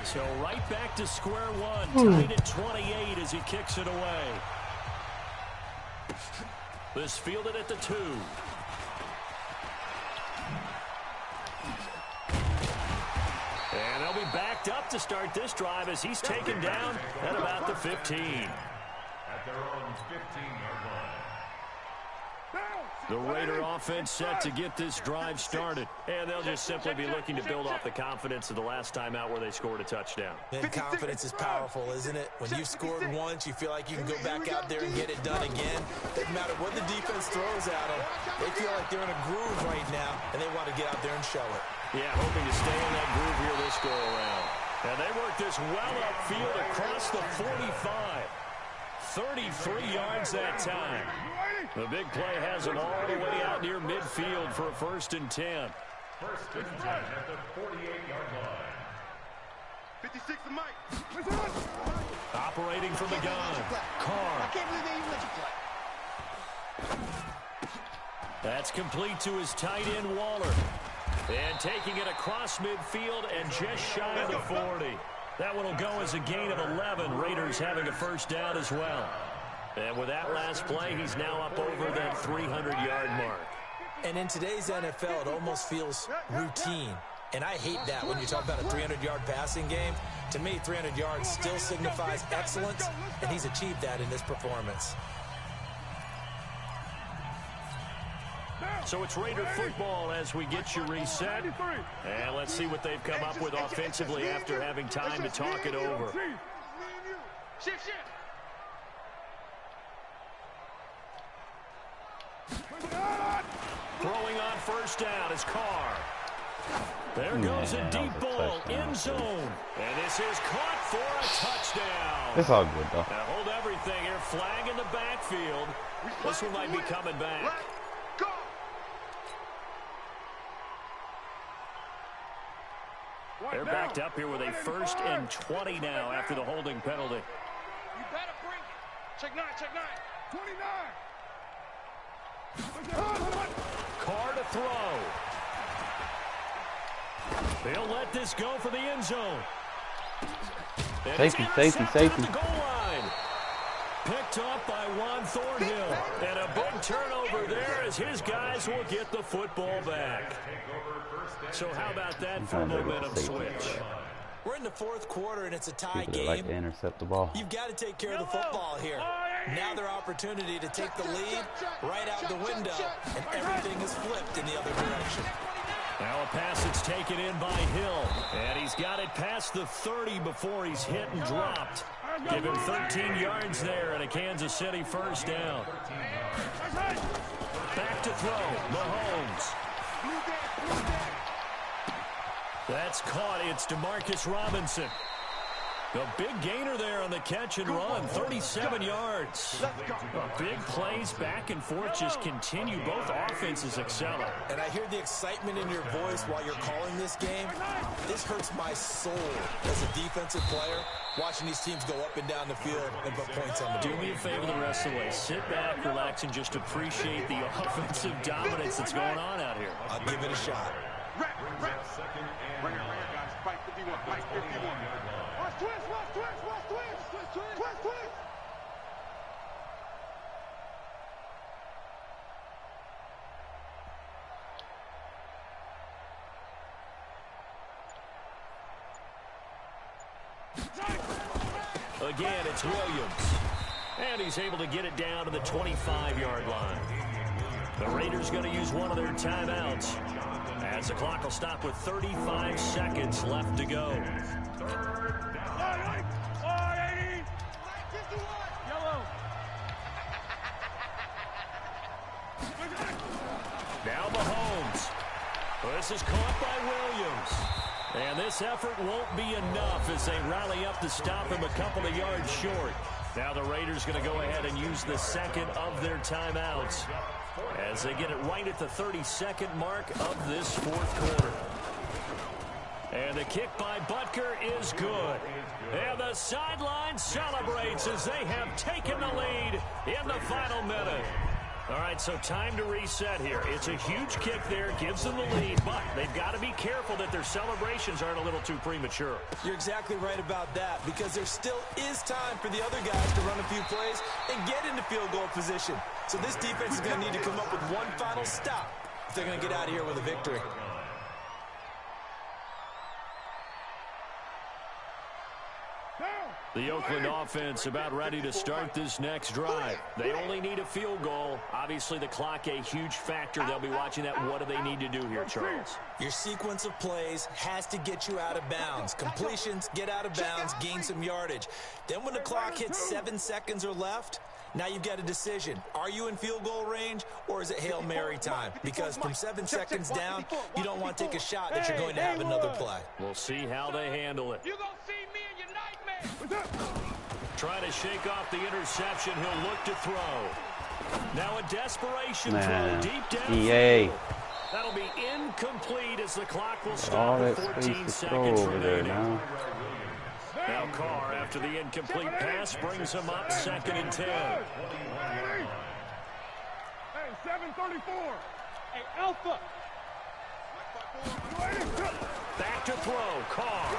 So right back to square one. Tied at 28 as he kicks it away. This fielded at the 2. And they'll be backed up to start this drive as he's taken down at about the 15. At their own 15-yard line. The Raider offense set to get this drive started. And they'll just simply be looking to build off the confidence of the last time out where they scored a touchdown. And confidence is powerful, isn't it? When you've scored once, you feel like you can go back out there and get it done again. Doesn't matter what the defense throws at them. They feel like they're in a groove right now, and they want to get out there and show it. Yeah, hoping to stay in that groove here this go-around. And they work this well upfield across the 45. 33 yards that time. The big play has them all the way out near midfield for a 1st and 10. 1st and 10 at the 48-yard line. 56 to Mike. Operating from the gun. Carr. I can't believe they even let you play. That's complete to his tight end, Waller. And taking it across midfield and just shy of the 40. That one will go as a gain of 11. Raiders having a 1st down as well. And with that last play, he's now up over that 300-yard mark. And in today's NFL, it almost feels routine. And I hate that when you talk about a 300-yard passing game. To me, 300 yards still signifies excellence, and he's achieved that in this performance. So it's Raider football as we get you reset. And let's see what they've come up with offensively after having time to talk it over. Throwing on 1st down is Carr. There goes a deep ball, end zone. And this is caught for a touchdown. It's all good, though. Now hold everything here. Flag in the backfield. This one might be coming back. They're backed up here with a 1st and 20 now after the holding penalty. You better bring it. Check 9, check 9. 29. Carr to throw. They'll let this go for the end zone. And Safety, it's safety, intercepted safety. at the goal line. picked off by Juan Thornhill. And a big turnover there as his guys will get the football back. So how about that for a momentum switch? We're in the fourth quarter, and it's a tie game. Like to intercept the ball. You've got to take care of the football here. Now their opportunity to take the lead right out the window, and everything is flipped in the other direction. Now a pass that's taken in by Hill, and he's got it past the 30 before he's hit and dropped. Give him 13 yards there and a Kansas City first down. Back to throw, Mahomes. That's caught. It's DeMarcus Robinson. A big gainer there on the catch and run, 37 yards. Big plays back and forth just continue. Both offenses excelling. And I hear the excitement in your voice while you're calling this game. This hurts my soul as a defensive player, watching these teams go up and down the field and put points on the board. Do me a favor the rest of the way. Sit back, relax, and just appreciate the offensive dominance that's going on out here. I'll give it a shot. Right here, guys. Fight 51. Fight 51. Watch twist. Again, it's Williams. And he's able to get it down to the 25-yard line. The Raiders going to use one of their timeouts, as the clock will stop with 35 seconds left to go. Now Mahomes. This is caught by Williams. And this effort won't be enough as they rally up to stop him a couple of yards short. Now the Raiders going to go ahead and use the second of their timeouts as they get it right at the 32nd mark of this fourth quarter. And the kick by Butker is good. And the sideline celebrates as they have taken the lead in the final minute. All right, so time to reset here. It's a huge kick there, gives them the lead, but they've got to be careful that their celebrations aren't a little too premature. You're exactly right about that, because there still is time for the other guys to run a few plays and get into field goal position. So this defense is going to need to come up with one final stop if they're going to get out of here with a victory. The Oakland offense about ready to start this next drive. They only need a field goal. Obviously, the clock a huge factor. They'll be watching that. What do they need to do here, Charles? Your sequence of plays has to get you out of bounds. Completions, get out of bounds, gain some yardage. Then when the clock hits 7 seconds or left, now you've got a decision. Are you in field goal range, or is it Hail Mary time? Because from 7 seconds down, you don't want to take a shot that you're going to have another play. We'll see how they handle it. You're going to see me in your nightmare. Trying to shake off the interception. He'll look to throw. Now a desperation throw deep down. That'll be incomplete as the clock will stop with 14 seconds remaining. Now Carr, after the incomplete pass, brings him up 2nd and 10. Hey, 734. Hey, Alpha. Back to throw, Carr.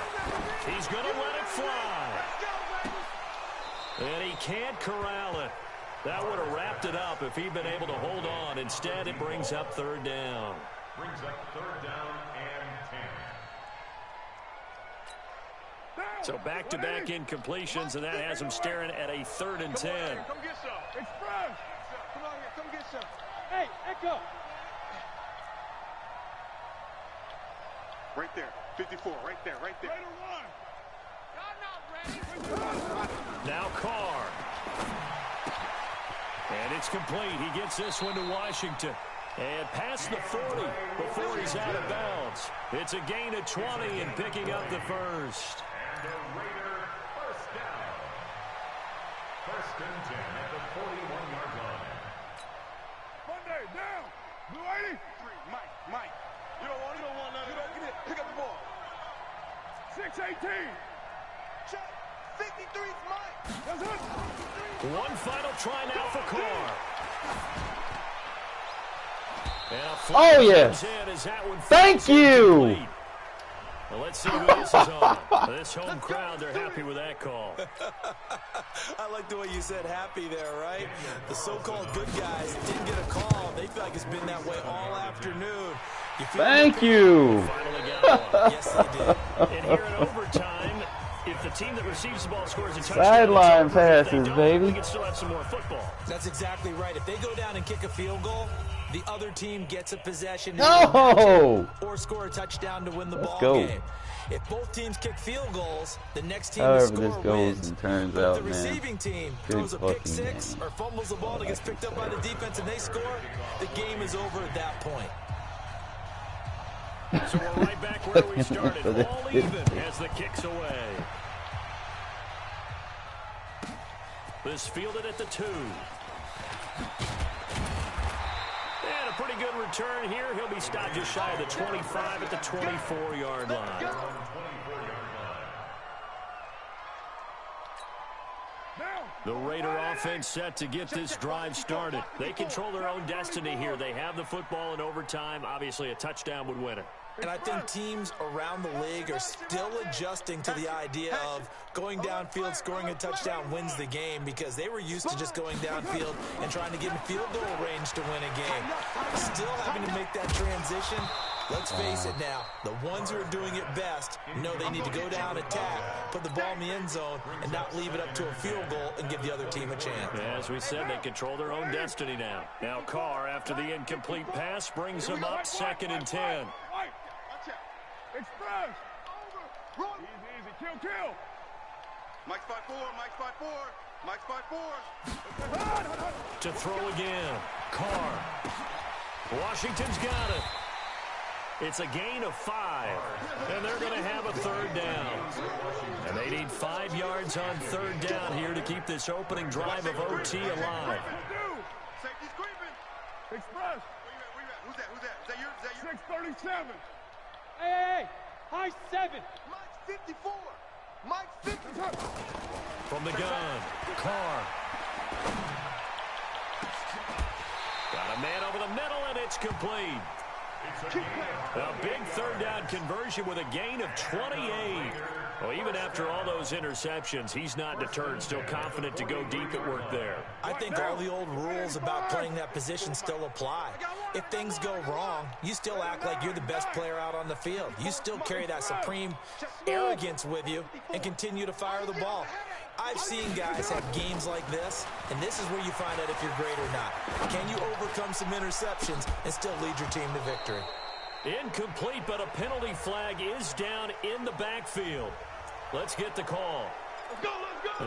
He's going to let it fly. And he can't corral it. That would have wrapped it up if he'd been able to hold on. Instead, it brings up 3rd down. Brings up 3rd down and 10. So back-to-back incompletions, and that has him staring at a 3rd and 10. Come get some. Express. Come on here. Come get some. Hey, Echo. Right there. 54. Right there. Right there. Raider 1. Y'all not ready. Now Carr. And it's complete. He gets this one to Washington. And past the 40 before he's out of bounds. It's a gain of 20 and picking up the first. And the Raider first down. 1st and 10 at the 41-yard line. Monday, down. Blue 80. Mike. You don't want none. You don't get it. Pick up the ball. 618. Check. 53's Mike. That's it. One final try now for Carr. And a Oh, yes. in as that one Thank you. complete. Well, let's see who this is on. This home crowd, they're happy with that call. I like the way you said happy there, right? The so-called good guys didn't get a call. They feel like it's been that way all afternoon. Thank you. Finally got one. Yes, they did. And here in overtime, if the team that receives the ball scores a touchdown, Sideline it's over. If passes, they don't, baby. We can still have some more football. That's exactly right. If they go down and kick a field goal, the other team gets a possession No! or score a touchdown to win the ball go. game. If both teams kick field goals, the next team However to this score goes wins. and turns But out, if the man, receiving team good throws a pick fucking six game. or fumbles the ball that gets picked up by the defense and they score, the game is over at that point. So we're right back where we started, all even as the kick's away. This fielded at the 2. And a pretty good return here. He'll be stopped just shy of the 25 at the 24-yard line. The Raider offense set to get this drive started. They control their own destiny here. They have the football in overtime. Obviously, a touchdown would win it. And I think teams around the league are still adjusting to the idea of going downfield, scoring a touchdown wins the game, because they were used to just going downfield and trying to get in field goal range to win a game. Still having to make that transition. Let's face it now, the ones who are doing it best know they need to go down, attack, put the ball in the end zone, and not leave it up to a field goal and give the other team a chance. As we said, they control their own destiny now. Now Carr, after the incomplete pass, brings them up 2nd and 10. Express. Easy, easy. Kill. Mike's 5-4, Mike's 5-4. To throw again. Carr. Washington's got it. It's a gain of 5. And they're going to have a 3rd down. And they need 5 yards on 3rd down here to keep this opening drive of OT alive. Safety's creeping. Express. Where you at? Who's that? Is that yours? 637. Hey. High 7. Mike's 54. Mike's 54. From the gun, Carr. Got a man over the middle, and it's complete. A big 3rd down conversion with a gain of 28. Well, even after all those interceptions, he's not deterred, still confident to go deep at work there. I think all the old rules about playing that position still apply. If things go wrong, you still act like you're the best player out on the field. You still carry that supreme arrogance with you and continue to fire the ball. I've seen guys have games like this, and this is where you find out if you're great or not. Can you overcome some interceptions and still lead your team to victory? Incomplete, but a penalty flag is down in the backfield. Let's get the call. Let's go.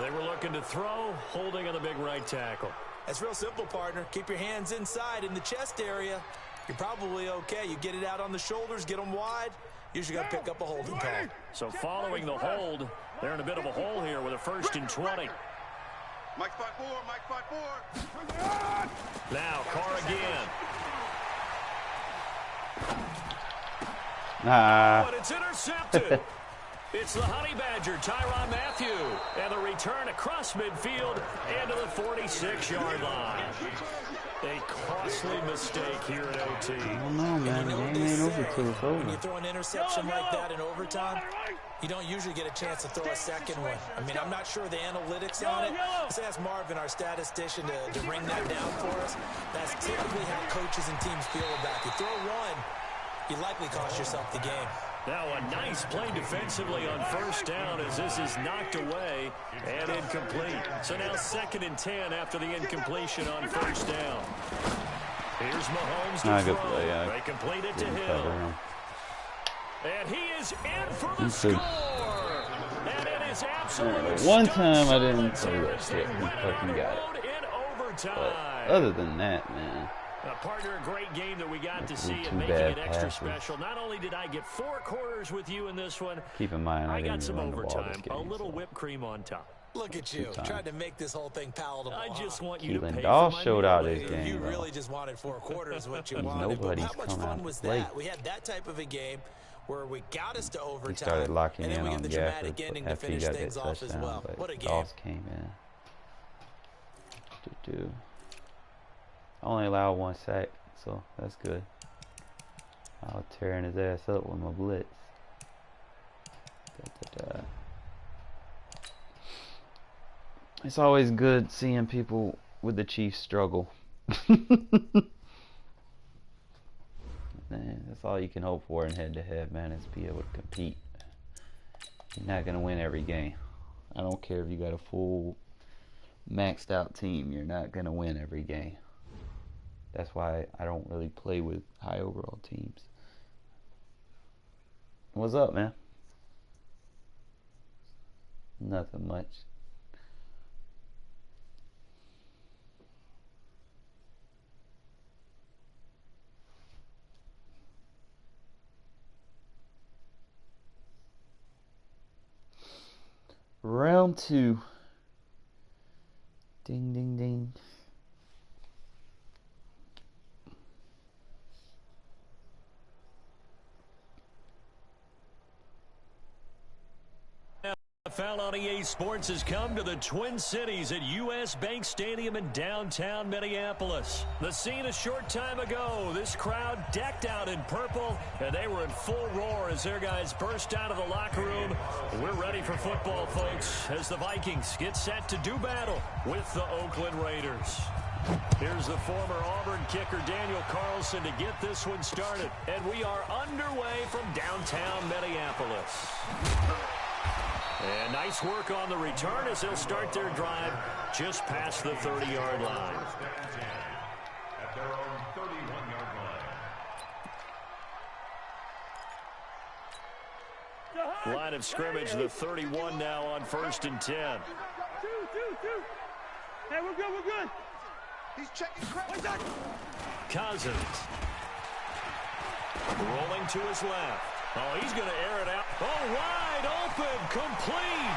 They were looking to throw, holding on the big right tackle. That's real simple, partner. Keep your hands inside in the chest area. You're probably okay. You get it out on the shoulders, get them wide. Usually got to pick up a holding call. So following the hold, they're in a bit of a hole here with a 1st and 20. Mike's 5-4, Mike's 5-4. Now Carr again. But it's intercepted. It's the Honey Badger, Tyrann Mathieu. And the return across midfield and to the 46-yard line. A costly mistake here at OT. I don't know, man. The game ain't over till it's over. When you throw an interception like that in overtime, you don't usually get a chance to throw a second one. I mean, I'm not sure the analytics on it. Let's ask Marvin, our statistician, to bring that down for us. That's typically how coaches and teams feel about it. You throw one, you likely cost yourself the game. Now a nice play defensively on 1st down as this is knocked away and incomplete. So now 2nd and 10 after the incompletion on 1st down. Here's Mahomes to Good throw. play, yeah. They complete it to Didn't Hill. cover him. And he is in for the He score. could. And it is absolutely One time I didn't say that shit. He fucking got it. in overtime. But other than that, man. Partner, a great game that we got to see Two and making bad it extra passes. special. Not only did I get 4 quarters with you in this one, Keep in mind, I got didn't some run the ball overtime, this game, a little so. whipped cream on top. Look at you, times. trying to make this whole thing palatable. I just want you to Keelan pay Doss for my showed meal out later. his game. You though. really just wanted 4 quarters, what you He's wanted. But nobody's how much come out fun to was play. that? We had that type of a game where we got us to overtime. He started locking and then in we on get the Gafford dramatic ending to after he finish got that things off as touchdown, well. but What a game. Doss came in. Only allowed 1 sack, so that's good. I was tearing his ass up with my blitz. Da-da-da. It's always good seeing people with the Chiefs struggle. Man, that's all you can hope for in head-to-head, man, is be able to compete. You're not going to win every game. I don't care if you got a full maxed out team. You're not going to win every game. That's why I don't really play with high overall teams. What's up, man? Nothing much. Round 2. Ding, ding, ding. Foul on EA Sports has come to the Twin Cities at U.S. Bank Stadium in downtown Minneapolis. The scene a short time ago. This crowd decked out in purple, and they were in full roar as their guys burst out of the locker room. We're ready for football, folks, as the Vikings get set to do battle with the Oakland Raiders. Here's the former Auburn kicker Daniel Carlson to get this one started. And we are underway from downtown Minneapolis. And nice work on the return as they'll start their drive just past the 30-yard line. At their own 31-yard line. Line of scrimmage, the 31 now on 1st and 10. Two. Hey, we're good. He's checking crap. Cousins. Rolling to his left. Oh, he's going to air it out. Oh, wide open, complete.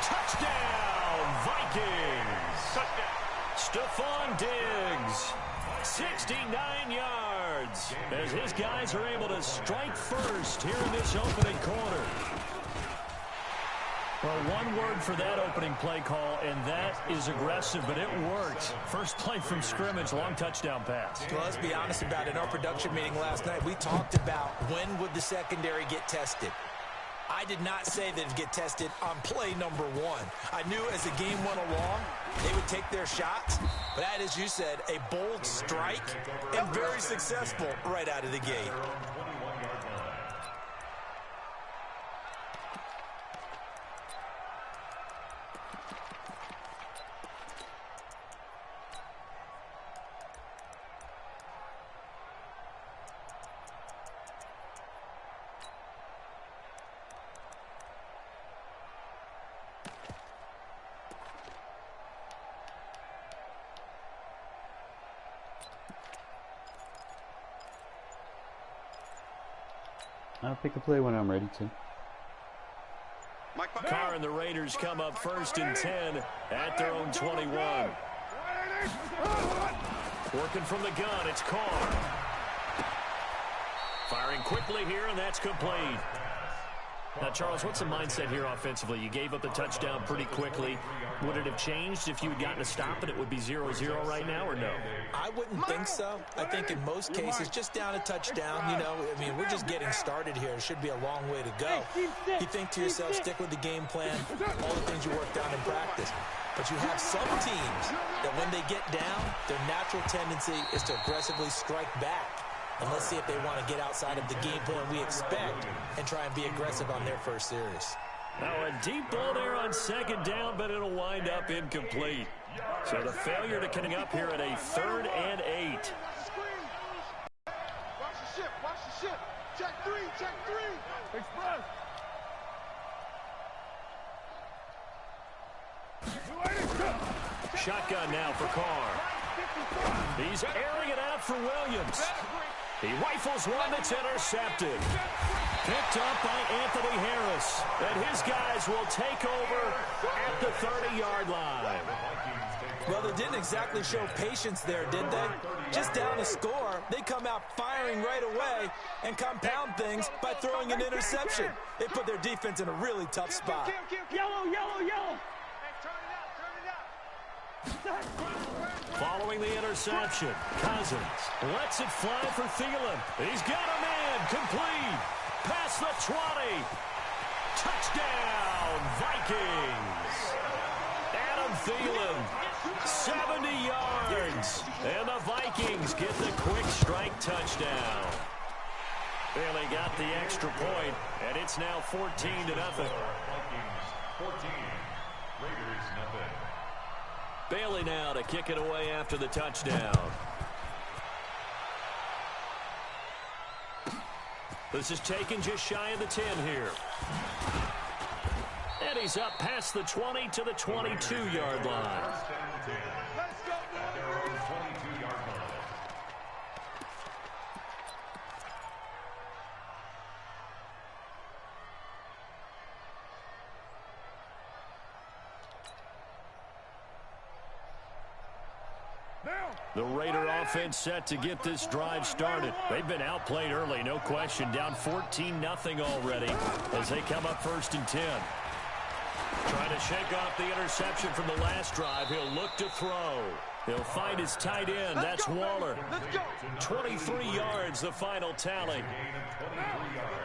Touchdown, Vikings. Stephon Diggs, 69 yards, as his guys are able to strike first here in this opening quarter. Well, one word for that opening play call, and that is aggressive, but it worked. First play from scrimmage, long touchdown pass. Well, let's be honest about it. In our production meeting last night, we talked about when would the secondary get tested. I did not say that it'd get tested on play number 1. I knew as the game went along, they would take their shots. But that, as you said, a bold strike and very successful right out of the gate. I'll pick a play when I'm ready to. Carr and the Raiders come up 1st and 10 at their own 21. Working from the gun, it's Carr. Firing quickly here, and that's complete. Now, Charles, what's the mindset here offensively? You gave up the touchdown pretty quickly. Would it have changed if you had gotten a stop and it would be 0-0 right now, or no? I wouldn't think so. I think in most cases, just down a touchdown, you know, I mean, we're just getting started here. It should be a long way to go. You think to yourself, stick with the game plan, all the things you worked on in practice. But you have some teams that when they get down, their natural tendency is to aggressively strike back. And let's see if they want to get outside of the game plan we expect and try and be aggressive on their first series. Now a deep ball there on 2nd down, but it'll wind up incomplete. So the failure to connect up here at a 3rd and 8. Watch the ship. Check three. Express. Shotgun now for Carr. He's airing it out for Williams. He rifles one that's intercepted. Picked up by Anthony Harris. And his guys will take over at the 30-yard line. Well, they didn't exactly show patience there, did they? Just down a score, they come out firing right away and compound things by throwing an interception. They put their defense in a really tough spot. Yellow. Following the interception, Cousins lets it fly for Thielen. He's got a man, complete. Past the 20. Touchdown, Vikings. Adam Thielen, 70 yards. And the Vikings get the quick strike touchdown. Bailey got the extra point, and it's now 14-0. Vikings 14, Raiders nothing. Bailey now to kick it away after the touchdown. This is taken just shy of the 10 here. And he's up past the 20 to the 22-yard line. First and 10 at their own 22-yard line. The Raider offense set to get this drive started. They've been outplayed early, no question. Down 14-0 already as they come up 1st and 10. Trying to shake off the interception from the last drive. He'll look to throw. He'll find his tight end. That's Waller. 23 yards, the final tally.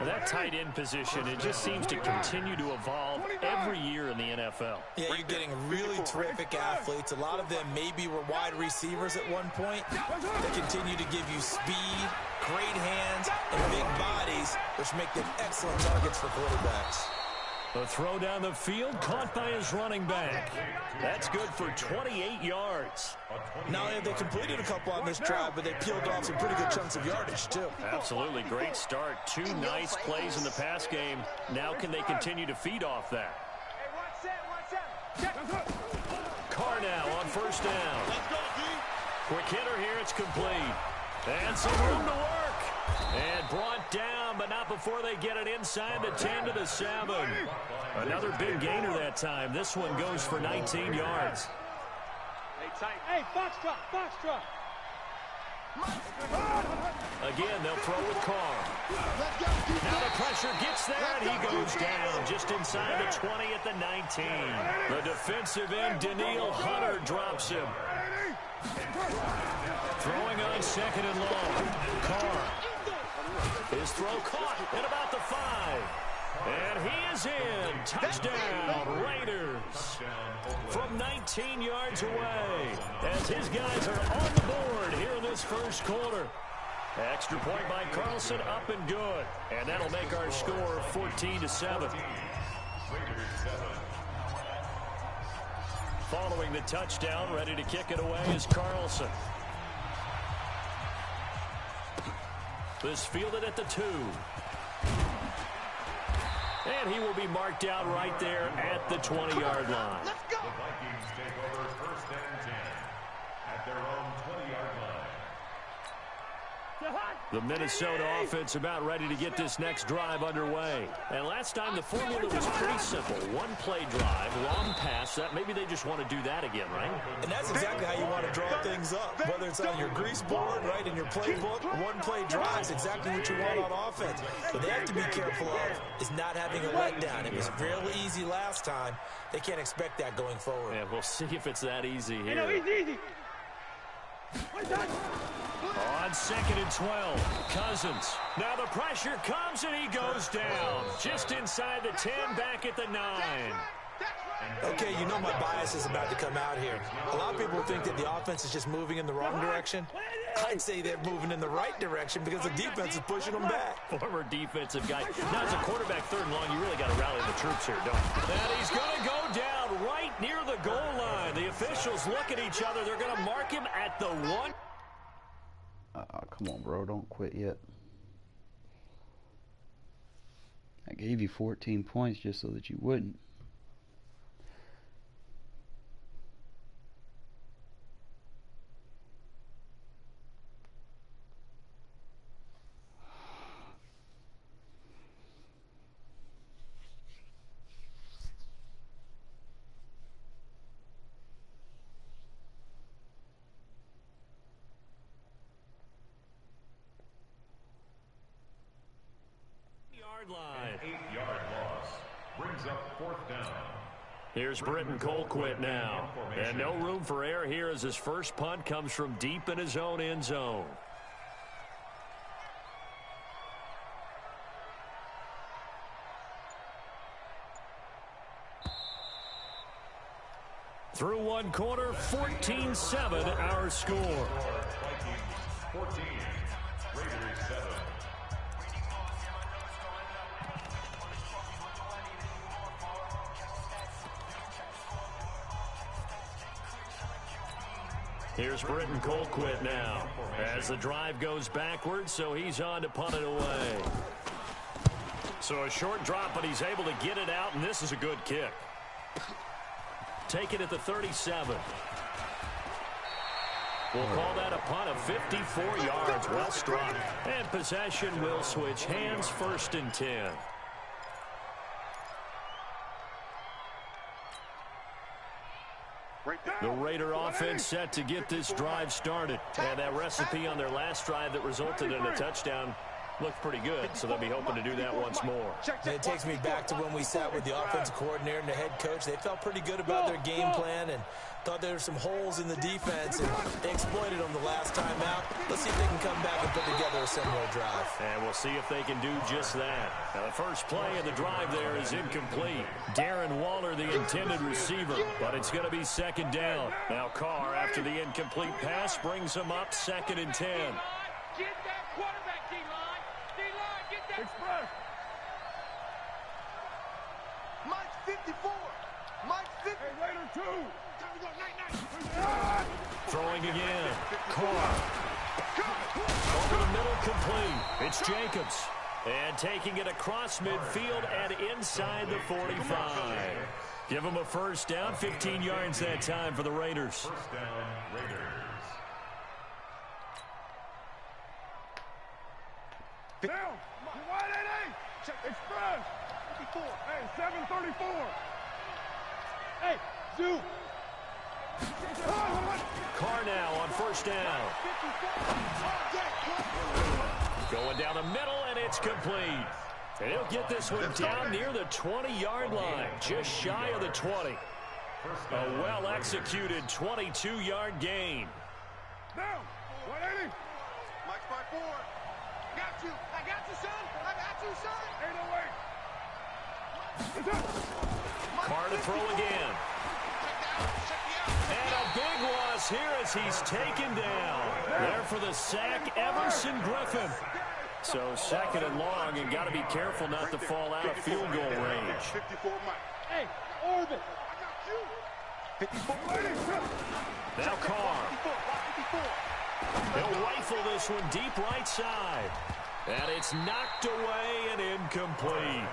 That tight end position, it just seems to continue to evolve every year in the NFL. Yeah, you're getting really terrific athletes. A lot of them maybe were wide receivers at one point. They continue to give you speed, great hands, and big bodies, which make them excellent targets for quarterbacks. The throw down the field, caught by his running back. That's good for 28 yards. Not only have they completed a couple on this drive, but they peeled off some pretty good chunks of yardage, too. Absolutely great start. 2 nice plays in the pass game. Now can they continue to feed off that? Carr now on 1st down. Quick hitter here, it's complete. And some room to work. And brought down, but not before they get it inside the 10 to the 7. Another big gainer that time. This one goes for 19 yards. Hey, box truck. Again, they'll throw with Carr. Now the pressure gets there, and he goes down just inside the 20 at the 19. The defensive end, Daniil Hunter, drops him. Throwing on 2nd and long. Carr. His throw caught at about the 5. And he is in. Touchdown, Raiders. From 19 yards away. As his guys are on the board here in this first quarter. Extra point by Carlson, up and good. And that'll make our score 14-7. Following the touchdown, ready to kick it away is Carlson. This fielded at the 2. And he will be marked out right there at the 20-yard line. The Vikings take over 1st and 10 at their own 20-yard line. The Minnesota offense about ready to get this next drive underway. And last time the formula was pretty simple. One play drive, long pass. That maybe they just want to do that again, right? And that's exactly how you want to draw things up. Whether it's on your grease board, right, in your playbook, one play drive is exactly what you want on offense. What they have to be careful of is not having a letdown. It was fairly easy last time. They can't expect that going forward. Yeah, we'll see if it's that easy here. Easy. On 2nd and 12, Cousins. Now the pressure comes and he goes down. Just inside the 10, back at the 9. Okay, you know my bias is about to come out here. A lot of people think that the offense is just moving in the wrong direction. I'd say they're moving in the right direction because the defense is pushing them back. Former defensive guy. Now, as a quarterback 3rd and long, you really got to rally the troops here, don't you? And he's going to go down right near the goal line. The officials look at each other. They're going to mark him at the 1. Come on, bro. Don't quit yet. I gave you 14 points just so that you wouldn't. Line. 8-yard loss brings up 4th down. Here's Britton Colquitt now. And no room for error here as his first punt comes from deep in his own end zone. Through one quarter, 14-7 our score. Vikings 14, Raiders 7. Here's Britton Colquitt now as the drive goes backwards, so he's on to punt it away. So a short drop, but he's able to get it out, and this is a good kick. Take it at the 37. We'll call that a punt of 54 yards. Well struck. And possession will switch hands, 1st and 10. The Raider offense set to get this drive started. And that recipe on their last drive that resulted in a touchdown looked pretty good, so they'll be hoping to do that once more. It takes me back to when we sat with the offensive coordinator and the head coach. They felt pretty good about their game plan and thought there were some holes in the defense, and they exploited them the last time out. Let's see if they can come back and put together a similar drive. And we'll see if they can do just that. Now, the first play of the drive there is incomplete. Darren Waller, the intended receiver, but it's going to be 2nd down. Now Carr, after the incomplete pass, brings them up 2nd and 10. Get that quarterback, D-line. D-line, get that. Express. Mike 54. Mike 50. Hey, Raider 2. Time to go. Night. Throwing again. Carr. Over the middle, complete. It's Jacobs. And taking it across midfield and inside the 45. Give them a 1st down, 15 yards that time for the Raiders. 1st down, Raiders. Down. Wide 8-8. Express. 54. Hey, 734. Hey, Zoo. Carr now on 1st down. Going down the middle, and it's complete. And he'll get this one down near the 20-yard line, just shy of the 20. A well-executed 22-yard gain. Down. 180. Mike's by 4. Got you. I got you, son. I got you, son. 808. Carr to throw again. And a big loss here as he's taken down. There for the sack, Everson Griffin. So 2nd and long, and got to be careful not to fall out of field goal range. 54 Mike. Hey, orbit. I got you. 54. Now Carr. 54. He'll rifle this one deep right side. And it's knocked away and incomplete.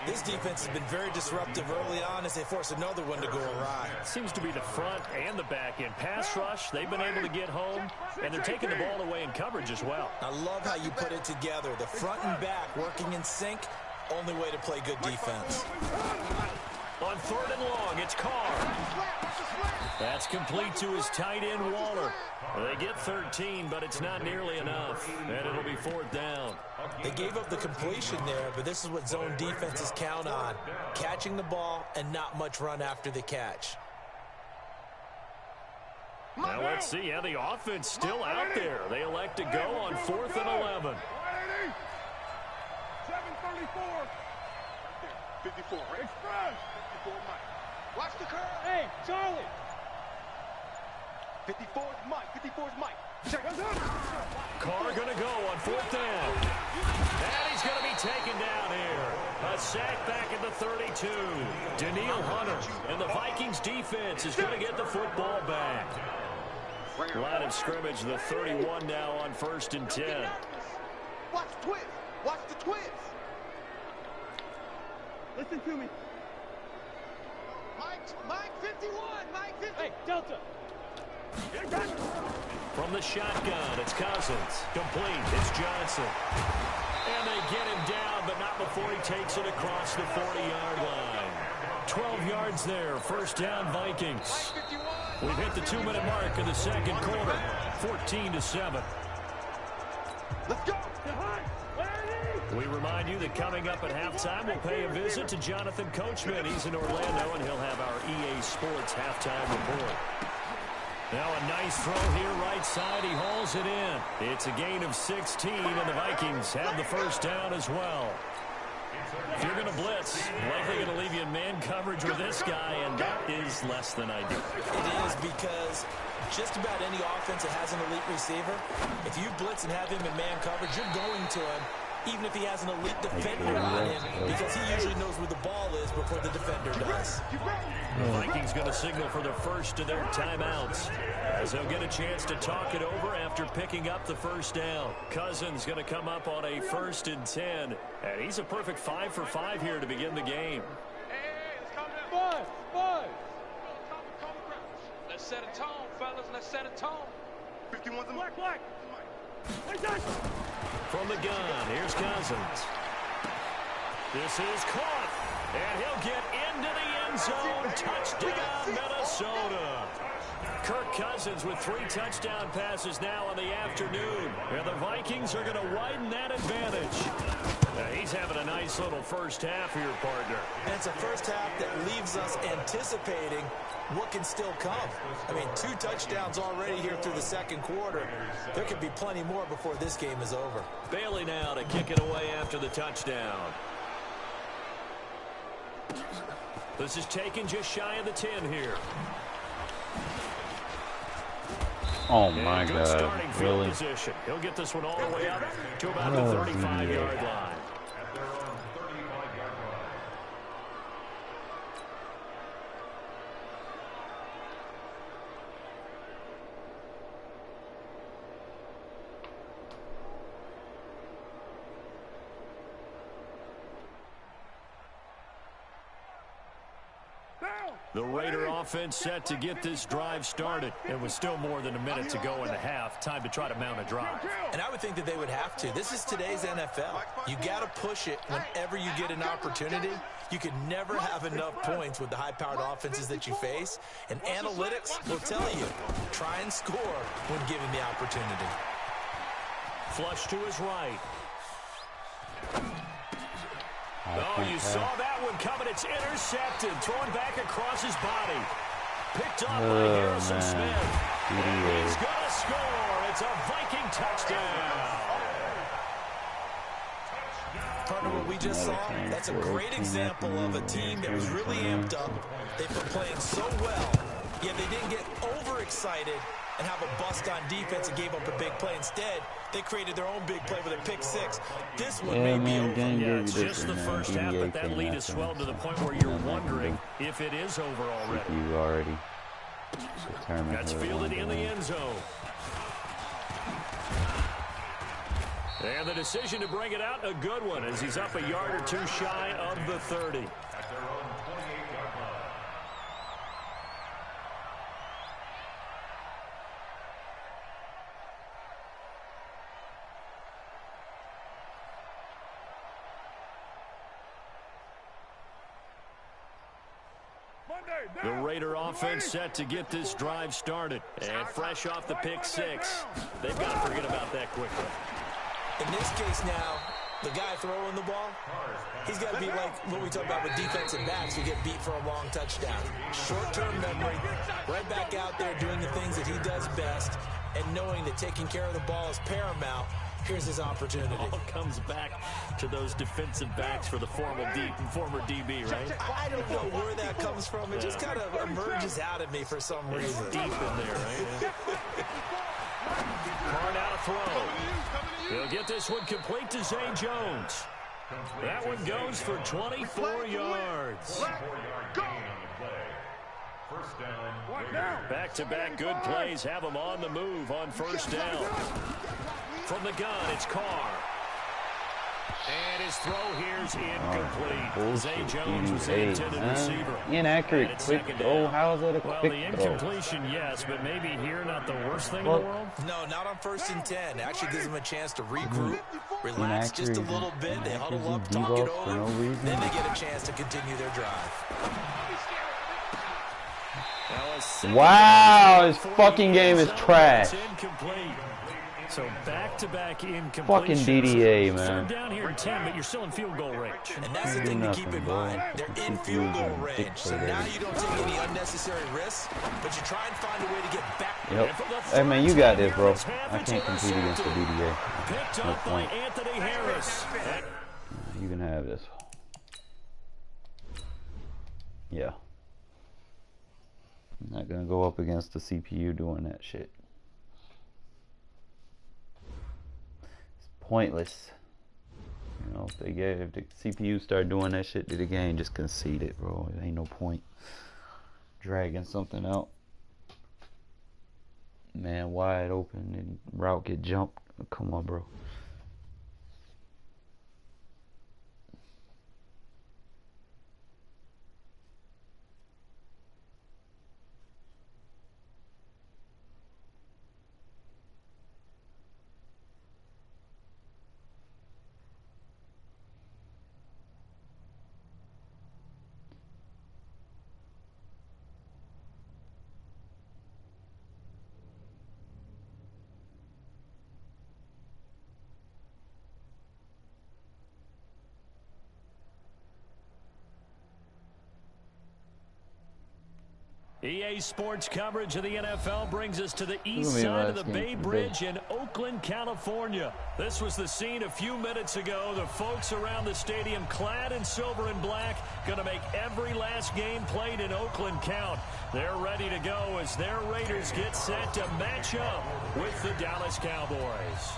This defense has been very disruptive early on as they force another one to go awry. Seems to be the front and the back end. Pass rush, they've been able to get home, and they're taking the ball away in coverage as well. I love how you put it together. The front and back working in sync, only way to play good defense. On 3rd and long, it's Carr. That's complete to his tight end, Waller. They get 13, but it's not nearly enough, and it'll be 4th down. They gave up the completion there, but this is what zone defenses count on. Catching the ball and not much run after the catch. Now let's see how the offense still out there. They elect to go on 4th and 11. 734. 54, right? Express. 54 Mike. Watch the curve. Hey, Charlie. 54 is Mike. 54 is Mike. Carr going to go on 4th down. And he's going to be taken down here. A sack back at the 32. Daniil Hunter. And the Vikings defense is going to get the football back. Line of scrimmage, the 31 now on 1st and 10. Watch the twist. Watch the twist. Listen to me. Mike 51. Mike 50. Hey, Delta. From the shotgun, it's Cousins. Complete, it's Johnson. And they get him down, but not before he takes it across the 40-yard line. 12 yards there, 1st down Vikings. We've hit the 2-minute mark of the 2nd quarter, 14-7. Let's go. We remind you that coming up at halftime, we'll pay a visit to Jonathan Coachman. He's in Orlando, and he'll have our EA Sports halftime report. Now a nice throw here right side. He hauls it in. It's a gain of 16, and the Vikings have the 1st down as well. If you're going to blitz, likely going to leave you in man coverage with this guy, and that is less than ideal. It is, because just about any offense that has an elite receiver, if you blitz and have him in man coverage, you're going to him, even if he has an elite defender on him, because he usually knows where the ball is before the defender does. The Vikings going to signal for their first of their timeouts, as they'll get a chance to talk it over after picking up the first down. Cousins going to come up on a 1st and 10, and he's a perfect 5 for 5 here to begin the game. Let's set a tone, fellas. Let's set a tone. 51's a Black. From the gun, here's Cousins. This is caught, and he'll get into the end zone. Touchdown, Minnesota. Kirk Cousins with 3 touchdown passes now in the afternoon. And the Vikings are going to widen that advantage. He's having a nice little first half here, partner. And it's a first half that leaves us anticipating what can still come. I mean, 2 touchdowns already here through the second quarter. There could be plenty more before this game is over. Bailey now to kick it away after the touchdown. This is taken just shy of the 10 here. Oh my Good God, starting field really? position. He'll get this one all the way up to about the 35-yard line. At their own 35-yard line. The Raider offense set to get this drive started. And with still more than a minute to go in the half, time to try to mount a drive. And I would think that they would have to. This is today's NFL. You got to push it whenever you get an opportunity. You can never have enough points with the high-powered offenses that you face. And analytics will tell you, try and score when given the opportunity. Flush to his right. Oh, you saw that one coming. It's intercepted. Throwing back across his body. Picked up by Harrison Smith. And he's going to score. It's a Viking touchdown. Partner, what we just saw, that's a great example of a team that was really amped up. They've been playing so well, yet they didn't get overexcited and have a bust on defense and gave up a big play. Instead, they created their own big play with a pick six. This one may be over. Yeah, it's just the first half, but that lead has swelled to the point where you're wondering if it is over already. You already determined. That's fielded in the end zone. And the decision to bring it out, a good one, as he's up a yard or 2 shy of the 30. At their own 28-yard line. The Raider offense set to get this drive started. And fresh off the pick six, they've got to forget about that quickly. In this case now, the guy throwing the ball, he's got to be like what we talk about with defensive backs who get beat for a long touchdown. Short-term memory, right back out there doing the things that he does best, and knowing that taking care of the ball is paramount. Here's his opportunity. It all comes back to those defensive backs for the former DB, right? I don't know where that comes from. It just kind of emerges out of me for some reason. Deep in there, right? Carr now to throw. He'll get this one complete to Zay Jones. That one goes for 24 yards. 4-yard gain on the play. First down. Back-to-back good plays have him on the move on first down. From the gun, it's Carr. And his throw here's incomplete. Zay Jones was the intended receiver. Inaccurate quick throw. How is that a Well, quick the throw? incompletion, yes, but maybe here not the worst thing in the world. No, not on 1st and 10. It actually gives them a chance to regroup, relax just a little bit. They huddle up, talk it over, then they get a chance to continue their drive. Wow, this fucking game is trash. Incomplete. So back-to-back incompletions. Fucking DDA, man. Third down here in 10, but you're still in field goal range. And that's the thing to keep in mind. They're in field goal range. So now you don't take any unnecessary risks, but you try and find a way to get back. Yep. Hey, man, you got this, bro. I can't compete against the DDA. Picked No up by point. Anthony Harris. You can have this. Yeah. I'm not gonna go up against the CPU doing that shit. It's pointless. You know, if the CPU start doing that shit to the game, just concede it, bro. It ain't no point dragging something out. Man, wide open and route get jumped. Come on, bro. EA Sports coverage of the NFL brings us to the east side of the Bay Bridge in Oakland, California. This was the scene a few minutes ago. The folks around the stadium clad in silver and black going to make every last game played in Oakland count. They're ready to go as their Raiders get set to match up with the Dallas Cowboys.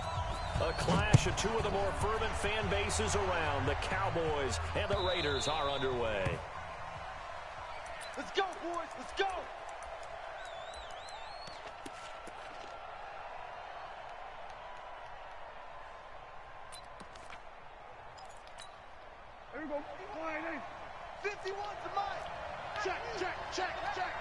A clash of two of the more fervent fan bases around. The Cowboys and the Raiders are underway. Let's go, boys. Let's go. There we go. Line in. 51 to Mike. Check, check, check, check.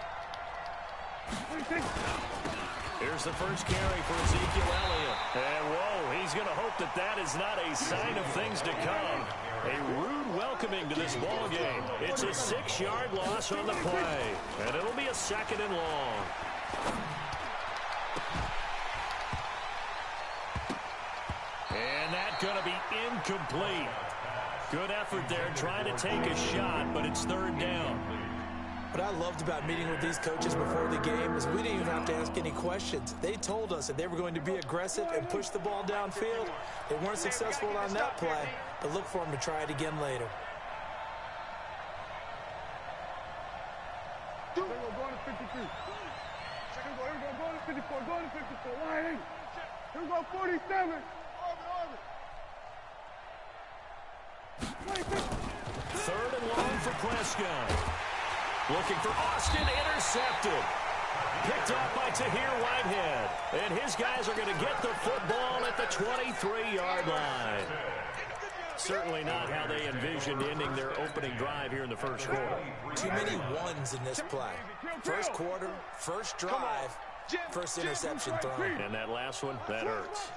Here's the first carry for Ezekiel Elliott. And whoa, he's going to hope that that is not a sign of things to come. A rude welcoming to this ball game. It's a 6-yard loss on the play. And it'll be a 2nd and long. And that's going to be incomplete. Good effort there trying to take a shot, but it's 3rd down. What I loved about meeting with these coaches before the game is we didn't even have to ask any questions. They told us that they were going to be aggressive and push the ball downfield. They weren't successful on that play, but look for them to try it again later. Go to 53. Second go, here we go. Go to 54. Go to 54. Line in. Here we go, 47. Orbit. 3rd and long for Prescott. Looking for Austin, intercepted. Picked off by Tahir Whitehead. And his guys are going to get the football at the 23-yard line. Certainly not how they envisioned ending their opening drive here in the first quarter. Too many ones in this play. First quarter, first drive, first interception thrown. And that last one, that hurts.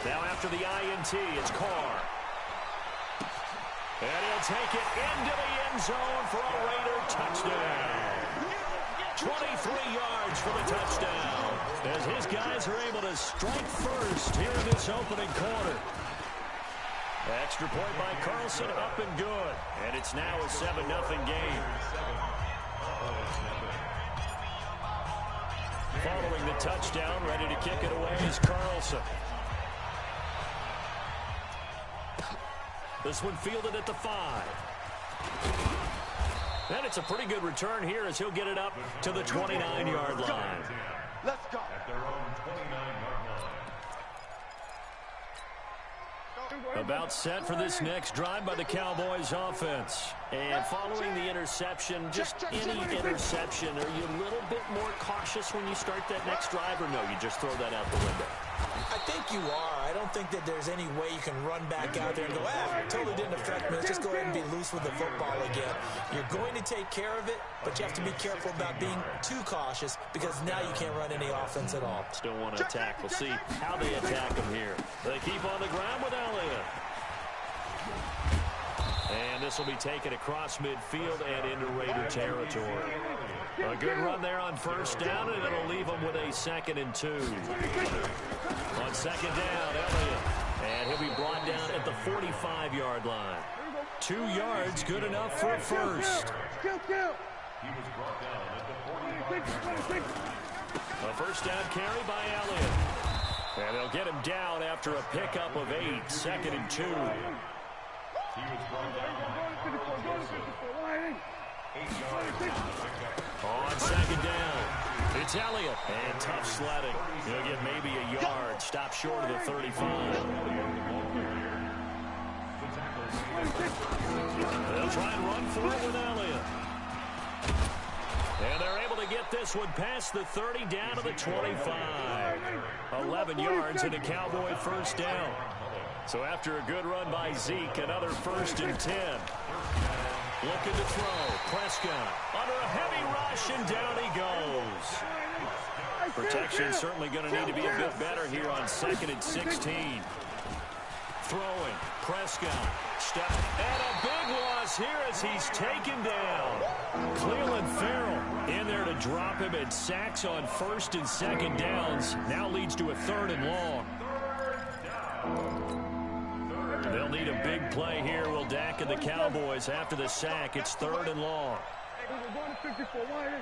Now after the INT, it's Carr. And he'll take it into the end zone for a Raider touchdown. 23 yards for the touchdown. As his guys are able to strike first here in this opening quarter. Extra point by Carlson, up and good. And it's now a 7-0 game. Following the touchdown, ready to kick it away is Carlson. This one fielded at the 5. And it's a pretty good return here as he'll get it up to the 29-yard line. Let's go. At their own 29-yard line. About set for this next drive by the Cowboys offense. And following the interception, just any interception, are you a little bit more cautious when you start that next drive, or no, you just throw that out the window? I think you are. I don't think that there's any way you can run back out there and go, totally didn't affect me. Let's just go ahead and be loose with the football again. You're going to take care of it, but you have to be careful about being too cautious because now you can't run any offense at all. Still want to attack. We'll see how they attack him here. They keep on the ground with Elliott. And this will be taken across midfield and into Raider territory. A good run there on first down, and it'll leave them with a 2nd and 2. On 2nd down, Elliott. And he'll be brought down at the 45-yard line. 2 yards, good enough for a first. He was brought down at the 45-yard line. A first down carry by Elliott. And they'll get him down after a pickup of 8, 2nd and 2. He was brought down by 8 yards. On second down, it's Elliott. And tough sledding. He'll get maybe a yard. Stop short of the 35. They'll try and run for it with Elliott. And they're able to get this one past the 30 down to the 25. 11 yards and a Cowboy first down. So after a good run by Zeke, another 1st and 10. Looking to throw. Prescott under a heavy rush, and down he goes. Protection certainly going to need to be a bit better here on 2nd and 16. Throwing. Prescott. Step. And a big loss here as he's taken down. Cleveland Farrell in there to drop him, and sacks on 1st and 2nd downs. Now leads to a 3rd and long. They'll need a big play here, will Dak and the Cowboys. After the sack, it's 3rd and long. We're going to 54. Why?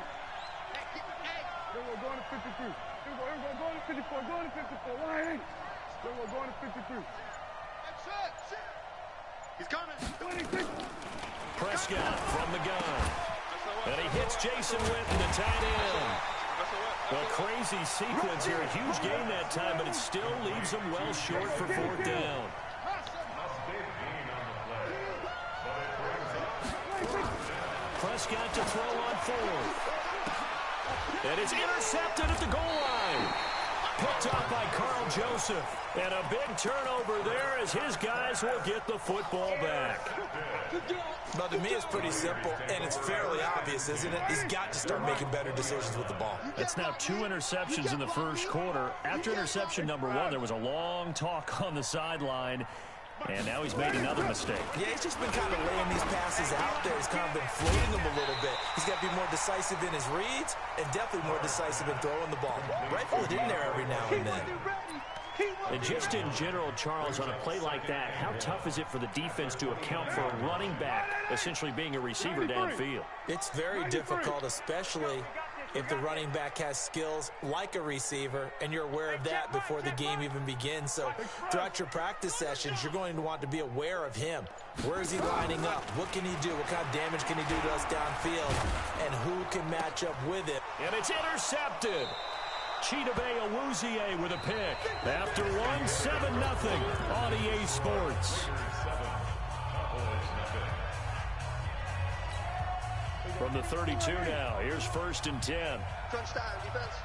We're going to 53. We're going to 54. Going to 54. Why? We're going to 53. He's coming. 26. Prescott from the gun. And he hits Jason Witten, the tight end. A crazy sequence here. A huge gain that time, but it still leaves them well short for 4th down. Prescott to throw on 4th. And it's intercepted at the goal line. Picked up by Carl Joseph. And a big turnover there as his guys will get the football back. Well, to me, it's pretty simple, and it's fairly obvious, isn't it? He's got to start making better decisions with the ball. It's now 2 interceptions in the first quarter. After interception number 1, there was a long talk on the sideline. And now he's made another mistake. Yeah, he's just been kind of laying these passes out there. He's kind of been floating them a little bit. He's got to be more decisive in his reads and definitely more decisive in throwing the ball. Rifle it in there every now and then. And just in general, Charles, on a play like that, how tough is it for the defense to account for a running back essentially being a receiver downfield? It's very difficult, especially if the running back has skills like a receiver, and you're aware of that before the game even begins. So throughout your practice sessions, you're going to want to be aware of him. Where is he lining up? What can he do? What kind of damage can he do to us downfield? And who can match up with it? And it's intercepted. Chidobe Awuzie with a pick. After 1-7-0 on EA Sports. From the 32 now, here's 1st and 10. Crunch time, defense.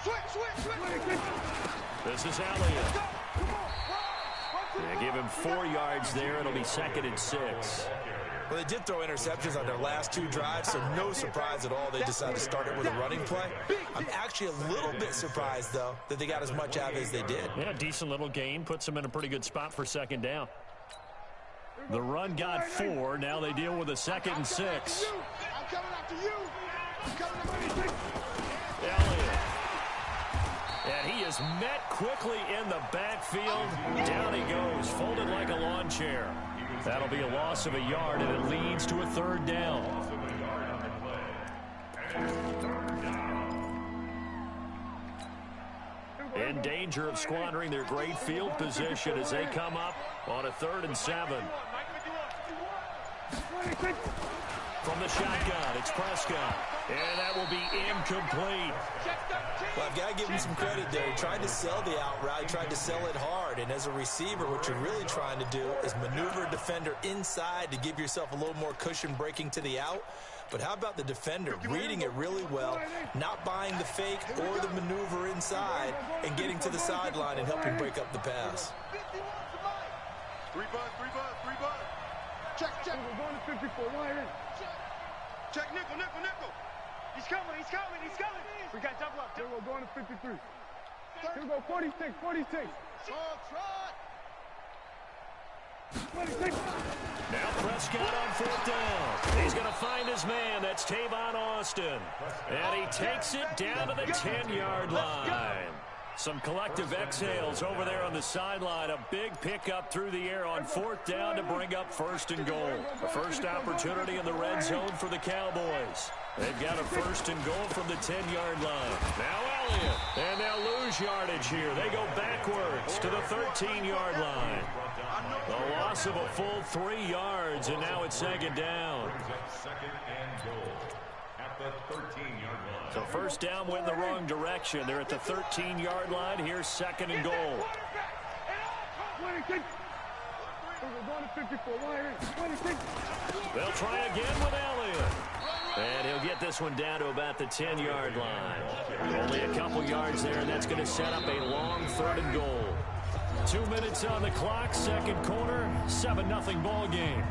Switch. This is Elliott. They give him 4 yards there. It'll be 2nd and 6. Well, they did throw interceptions on their last 2 drives, so no surprise at all they decided to start it with a running play. I'm actually a little bit surprised, though, that they got as much out of it as they did. Yeah, decent little gain. Puts them in a pretty good spot for 2nd down. The run got 4. Now they deal with a 2nd and 6. I'm coming after you. I'm coming after you. Elliott. And he is met quickly in the backfield. Down he goes, folded like a lawn chair. That'll be a loss of a yard, and it leads to a 3rd down. In danger of squandering their great field position as they come up on a 3rd and 7. From the shotgun, it's Prescott. And that will be incomplete. Well, I've got to give him some credit there. He tried to sell the out route, tried to sell it hard. And as a receiver, what you're really trying to do is maneuver a defender inside to give yourself a little more cushion breaking to the out. But how about the defender reading it really well, not buying the fake or the maneuver inside, and getting to the sideline and helping break up the pass? 3 bud. Check. We're going to 54. Why? Check nickel. He's coming. We got double up. We're going to 53. Here we go, 46. Trot. 26. Now Prescott on 4th down. He's going to find his man. That's Tavon Austin. And he takes it down to the 10-yard line. Some collective exhales over there on the sideline. A big pickup through the air on 4th down to bring up 1st and goal. A first opportunity in the red zone for the Cowboys. They've got a 1st and goal from the 10-yard line. Now Elliott. And they'll lose yardage here. They go backwards to the 13-yard line. The loss of a full 3 yards, and now it's second down. Second and goal at the 13-yard line. So first down went the wrong direction. They're at the 13-yard line. Here's second and goal. They'll try again with Elliott. And he'll get this one down to about the 10-yard line. Only a couple yards there, and that's going to set up a long third and goal. 2 minutes on the clock, second quarter, 7-0 ball game.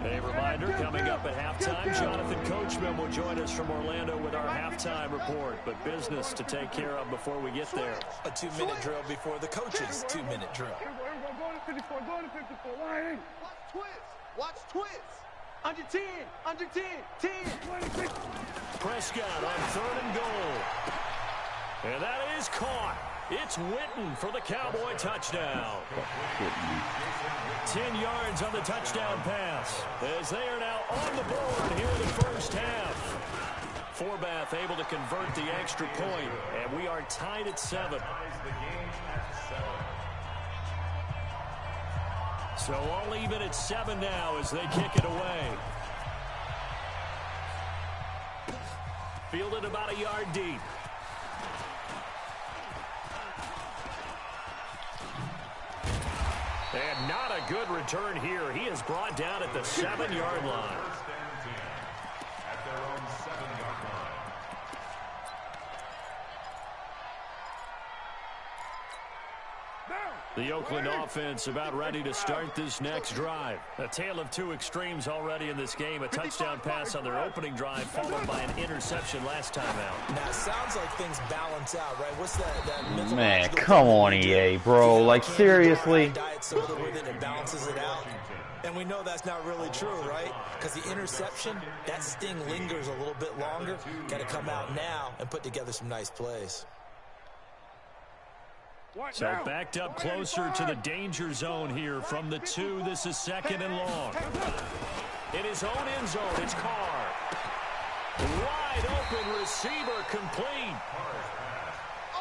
A reminder, coming up at halftime, Jonathan Coachman will join us from Orlando with our halftime report. But business to take care of before we get there. A 2-minute drill before the coach's 2-minute drill. Watch twist. Watch twist. Under 10. Under 10. 10. Prescott on third and goal. And that is caught. It's Witten for the Cowboy touchdown. 10 yards on the touchdown pass as they are now on the board here in the first half. Forbath able to convert the extra point, and we are tied at 7. So all even at 7 now as they kick it away. Fielded about a yard deep. And not a good return here. He is brought down at the 7-yard line. At their own 7-yard line. The Oakland offense about ready to start this next drive. A tale of two extremes already in this game. A touchdown pass on their opening drive followed by an interception last time out. Now, it sounds like things balance out, right? What's that Man, come on, EA, bro. Like, seriously? Diet soda with it and balances it out. And we know that's not really true, right? Because the interception, that sting lingers a little bit longer. Got to come out now and put together some nice plays. So backed up closer to the danger zone here from the 2. This is second and long. In his own end zone, it's Carr. Wide open receiver complete.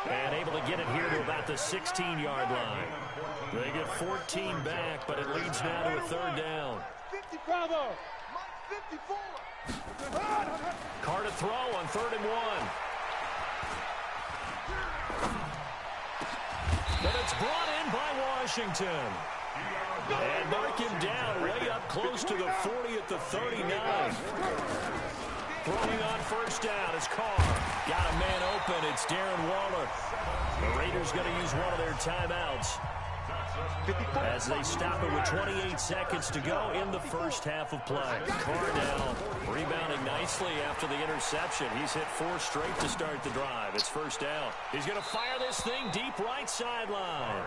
And able to get it here to about the 16-yard line. They get 14 back, but it leads now to a third down. 50, bravo. 54. Carr to throw on 3rd and 1. But it's brought in by Washington. And mark him down way up close to the 40 at the 39. Throwing on first down is Carr. Got a man open. It's Darren Waller. The Raiders going to use one of their timeouts as they stop it with 28 seconds to go in the first half of play. Carr now rebounding nicely after the interception. He's hit 4 straight to start the drive. It's first down. He's going to fire this thing deep right sideline.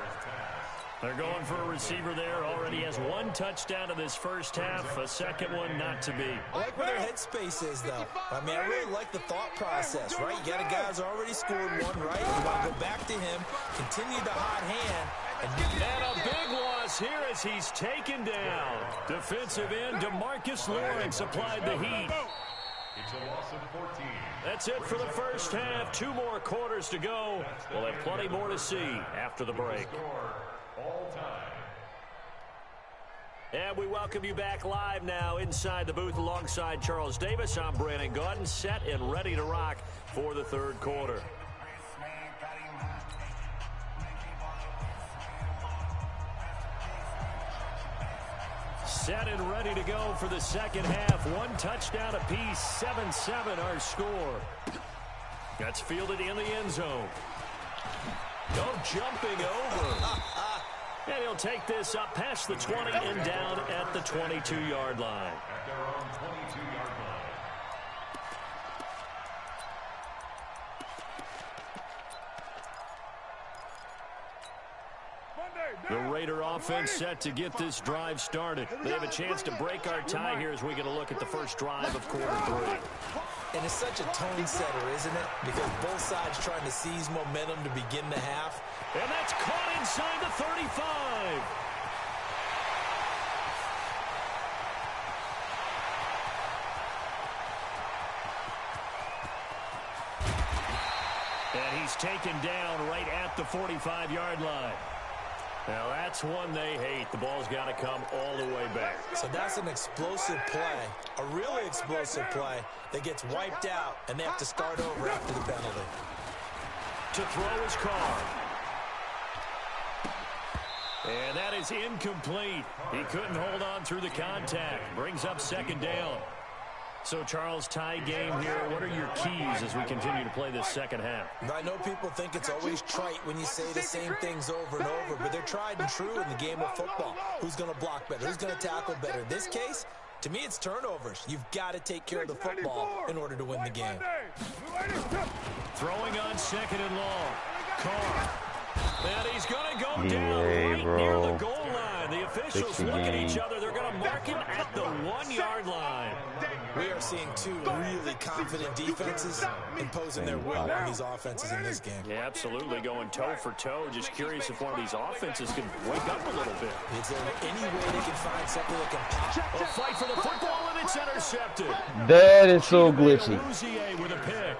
They're going for a receiver there. Already has 1 touchdown in this first half. A second one not to be. I like where their headspace is, though. I mean, I really like the thought process, right? You got a guy who's already scored 1, right? You want to go back to him, continue the hot hand. And a big loss here as he's taken down. Defensive end DeMarcus Lawrence applied the heat. It's a loss of 14. That's it for the first half. 2 more quarters to go. We'll have plenty more to see after the break. All time. And we welcome you back live now inside the booth alongside Charles Davis. I'm Brandon Gaudin, set and ready to rock for the third quarter. Set and ready to go for the second half. 1 touchdown apiece, 7-7 our score. That's fielded in the end zone. No jumping over. And he'll take this up past the 20 and down at the 22-yard line. At their own 22-yard line. The Raider offense set to get this drive started. They have a chance to break our tie here as we get a look at the first drive of quarter 3. And it's such a tone setter, isn't it? Because both sides trying to seize momentum to begin the half. And that's caught inside the 35. He's taken down right at the 45-yard line. Now, that's one they hate. The ball's got to come all the way back. So that's an explosive play, a really explosive play that gets wiped out, and they have to start over after the penalty. To throw his car. And that is incomplete. He couldn't hold on through the contact. Brings up second down. So, Charles, tie game here. What are your keys as we continue to play this second half? I know people think it's always trite when you say the same things over and over, but they're tried and true in the game of football. Who's going to block better? Who's going to tackle better? In this case, to me, it's turnovers. You've got to take care of the football in order to win the game. Throwing on second and long. Carr. And he's going to go down right near the goal line. The officials look at each other. They're going to mark him at the 1-yard line. We are seeing two really confident defenses imposing their will on these offenses in this game. Yeah, absolutely. Going toe for toe. Just curious if one of these offenses can wake up a little bit. Is there any way they can find something that can pop? A fight for the football, and it's intercepted. That is so glitchy. With a pick.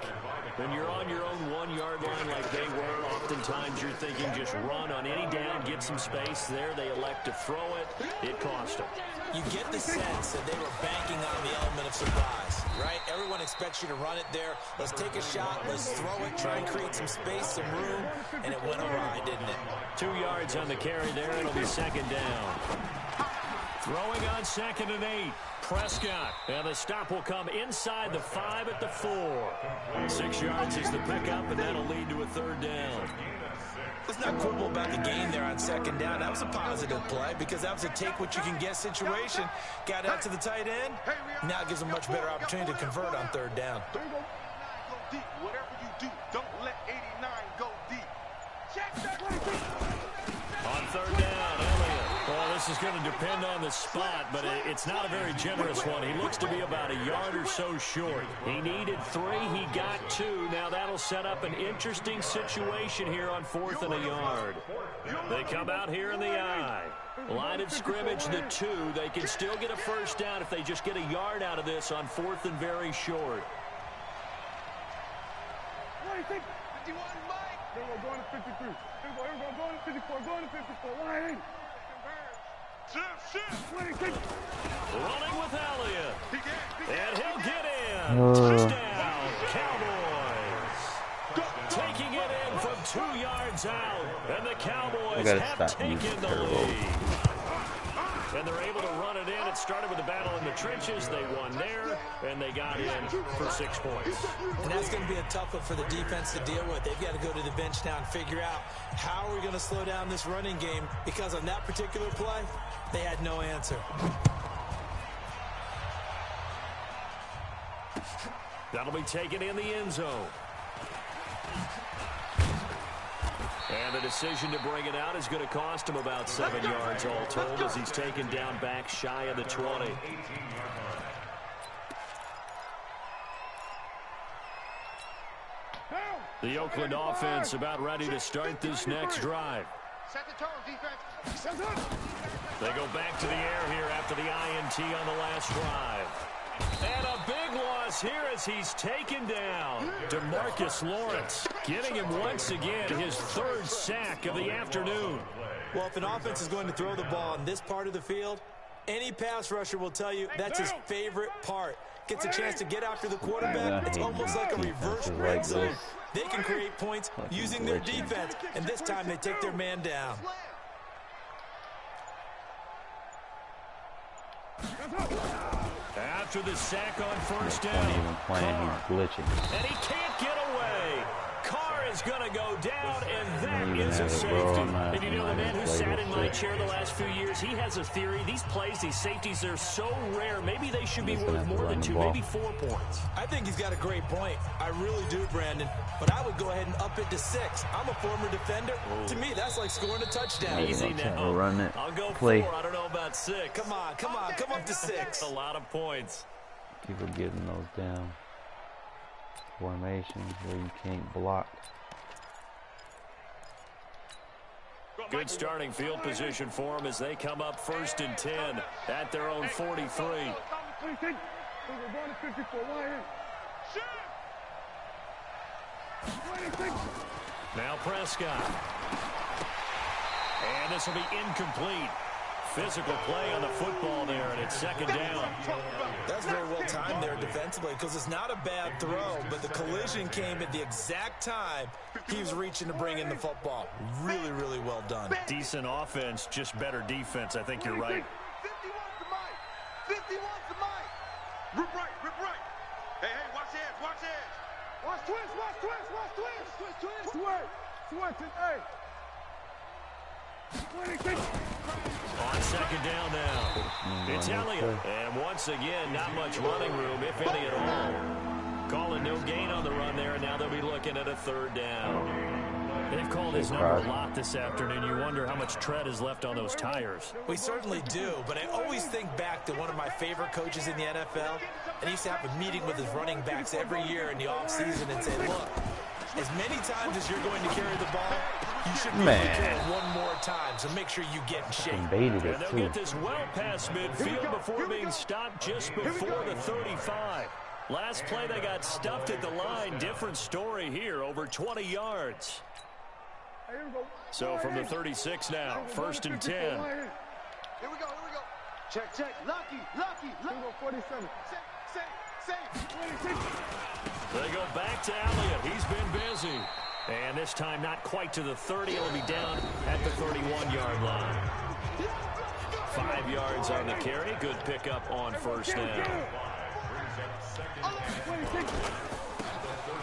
When you're on your own 1-yard line like they were, oftentimes you're thinking just run on any down, get some space there. They elect to throw it. It cost them. You get the sense that they were banking on the element of surprise, right? Everyone expects you to run it there. Let's take a shot. Let's throw it. Try and create some space, some room. And it went awry, didn't it? 2 yards on the carry there. It'll be second down. Throwing on second and 8. Prescott. And the stop will come inside the 5 at the 4. 6 yards is the pickup, and that'll lead to a third down. Let's not quibble about the gain there on second down. That was a positive play because that was a take-what-you-can-get situation. Got out to the tight end. Now it gives them a much better opportunity to convert on third down. Go deep. Whatever you do, don't let 89 go deep. Check that. On third down, Elliott. Well, this is going to depend on the spot, but it's not a very generous one. He looks to be about a yard or so short. He needed 3. He got 2. Now that'll set up an interesting situation here on 4th and a yard. They come out here in the I. Line of scrimmage, the 2. They can still get a first down if they just get a yard out of this on 4th and very short. 51, Mike. We're going to 53. We're going to 54. Going to 54. Why? Running with Elliott. And he'll get in. Touchdown, Cowboys. Taking it in from 2 yards out. And the Cowboys have taken the lead. And they're able to run it in. It started with a battle in the trenches. They won there, and they got in for 6 points. And that's going to be a tough one for the defense to deal with. They've got to go to the bench now and figure out how are we going to slow down this running game, because on that particular play, they had no answer. That'll be taken in the end zone. And the decision to bring it out is going to cost him about 7 yards all told as he's taken down back shy of the 20. The Oakland offense about ready to start this next drive. Set the tone, defense. They go back to the air here after the INT on the last drive. And a big loss here as he's taken down. DeMarcus Lawrence getting him once again his 3rd sack of the afternoon. Well, if an offense is going to throw the ball in this part of the field, any pass rusher will tell you that's his favorite part. Gets a chance to get after the quarterback. It's almost like a reverse red zone. They can create points using their defense, and this time they take their man down. After the sack on first down, glitching. and he can't get away. Carr is going to go down, and that is a safety. And you know, the man who sat in my chair the last few years, he has a theory. These plays, these safeties, they're so rare. Maybe they should be worth more than 2, maybe 4 points. I think he's got a great point. I really do, Brandon. But I would go ahead and up it to 6. I'm a former defender. To me, that's like scoring a touchdown. Easy now. Run it. I'll go Play. 4. I don't know about 6. Come on, come up to 6. A lot of points. People getting those down. Formations where you can't block. Good starting field position for them as they come up 1st and 10 at their own 43. We're going to 54. Why? 26. Now Prescott. And this will be incomplete. Physical play on the football there, and it's second down. That's very well timed there defensively because it's not a bad throw, but the collision came at the exact time he was reaching to bring in the football. Really, really well done. Decent offense, just better defense. I think you're right. 51's the mic. 51's the mic. Rip right, rip right. Hey, watch the edge, watch the edge. Watch twist, watch twist, watch twist. Twist. Switch, hey. 26. On second down now. It's Elliott. And once again, not much running room, if any at all. Calling no gain on the run there, and now they'll be looking at a third down. They've called his number a lot this afternoon. You wonder how much tread is left on those tires. We certainly do, but I always think back to one of my favorite coaches in the NFL. And he used to have a meeting with his running backs every year in the offseason and say, look, as many times as you're going to carry the ball, you should be able to carry it one more time, so make sure you get in shape. And they'll get this well past midfield before being stopped just before the 35. Last play, they got stuffed at the line. Different story here, over 20 yards. So from the 36 now, first and 10. Here we go. Check. Lucky. 47. Safe. 26. They go back to Elliott. He's been busy. And this time not quite to the 30. It'll be down at the 31-yard line. 5 yards on the carry. Good pickup on first down.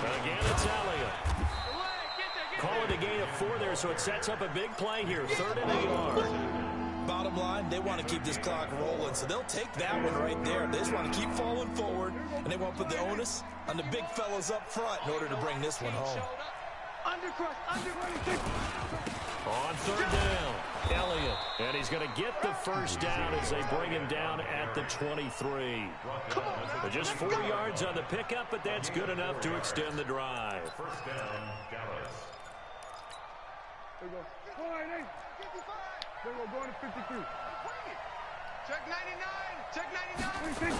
Again, it's Elliott. Call it a gain of 4 there, so it sets up a big play here. 3rd and a yard. Bottom line, they want to keep this clock rolling, so they'll take that one right there. They just want to keep falling forward, and they want to put the onus on the big fellas up front in order to bring this one home. On 3rd down, Elliott. And he's going to get the first down as they bring him down at the 23. But just 4 yards on the pickup, but that's good enough to extend the drive. First down, Dallas. There we go. 488. There we go, going to 53. Check 99. Check 99. 26.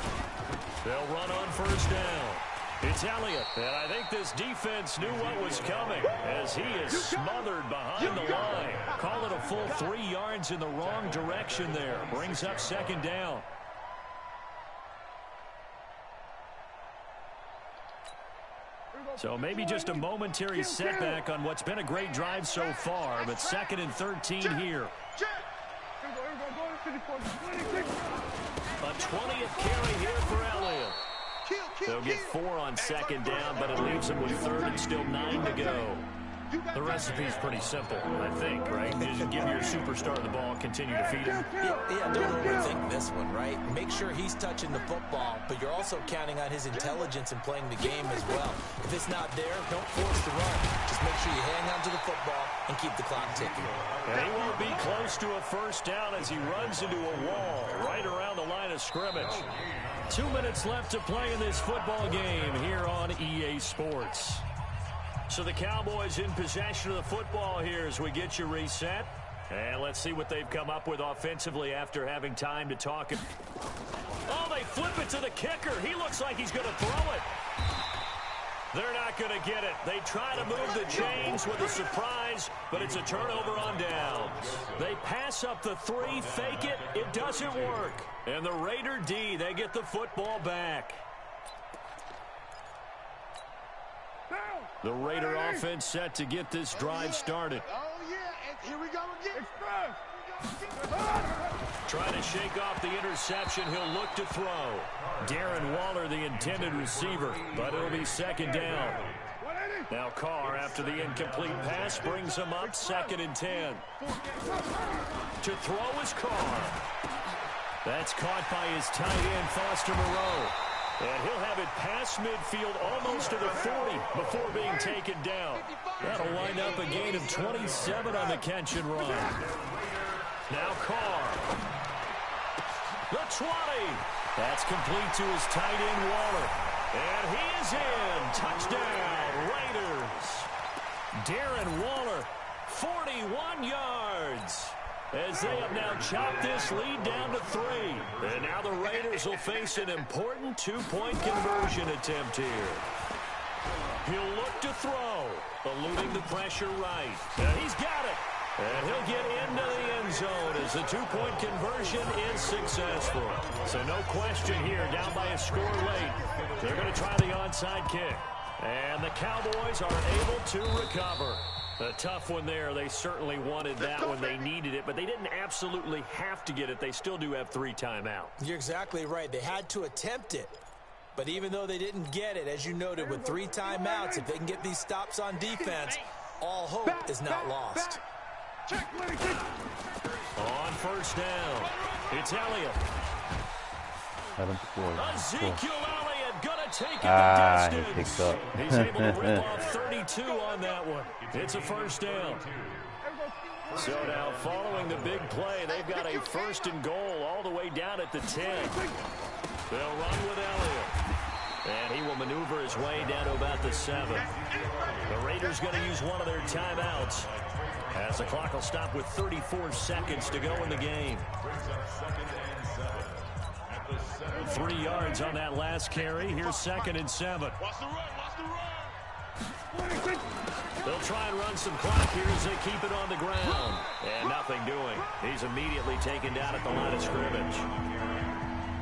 They'll run on first down. It's Elliott, and I think this defense knew what was coming as he is smothered behind the line. Call it a full 3 yards in the wrong direction there. Brings up second down. So maybe just a momentary setback on what's been a great drive so far, but 2nd and 13 here. A 20th carry here for Elliott. They'll get 4 on second down, but it leaves them with 3rd and still 9 to go. The recipe's pretty simple, I think, right? You just give your superstar the ball, continue to feed him. Yeah, don't overthink this one, right? Make sure he's touching the football, but you're also counting on his intelligence in playing the game as well. If it's not there, don't force the run. Just make sure you hang on to the football and keep the clock ticking. And he won't be close to a first down as he runs into a wall right around the line of scrimmage. 2 minutes left to play in this football game here on EA Sports. So the Cowboys in possession of the football here as we get you reset. And let's see what they've come up with offensively after having time to talk. Oh, they flip it to the kicker. He looks like he's going to throw it. They're not going to get it. They try to move the chains with a surprise, but it's a turnover on downs. They pass up the 3, fake it. It doesn't work. And the Raider D, they get the football back. The Raider offense set to get this drive started. Oh, yeah, and here we go again. Trying to shake off the interception. He'll look to throw. Darren Waller, the intended receiver, but it'll be second down. Now Carr, after the incomplete pass, brings him up 2nd and 10. To throw is Carr. That's caught by his tight end, Foster Moreau. And he'll have it past midfield almost to the 40 before being taken down. That'll wind up a gain of 27 on the catch and run. Now Carr. The 20. That's complete to his tight end, Waller. And he is in. Touchdown, Raiders. Darren Waller, 41 yards. As they have now chopped this lead down to 3. And now the Raiders will face an important 2-point conversion attempt here. He'll look to throw, eluding the pressure right. And he's got it. And he'll get into the end zone as the two-point conversion is successful. So no question here, down by a score late. They're going to try the onside kick. And the Cowboys are able to recover. A tough one there. They certainly wanted that when they needed it, but they didn't absolutely have to get it. They still do have 3 timeouts. You're exactly right. They had to attempt it. But even though they didn't get it, as you noted, with 3 timeouts, if they can get these stops on defense, all hope is not lost. On first down, it's Elliott. Let him score. Ezekiel Elliott gonna take it the distance. He picks up. He's able to rip off 32 on that one. It's a first down. So now, following the big play, they've got a first and goal all the way down at the 10. They'll run with Elliott. And he will maneuver his way down to about the 7. The Raiders going to use one of their timeouts, as the clock will stop with 34 seconds to go in the game. 3 yards on that last carry. Here's 2nd and 7. Watch the run, watch the run. They'll try and run some clock here as they keep it on the ground. And nothing doing. He's immediately taken down at the line of scrimmage.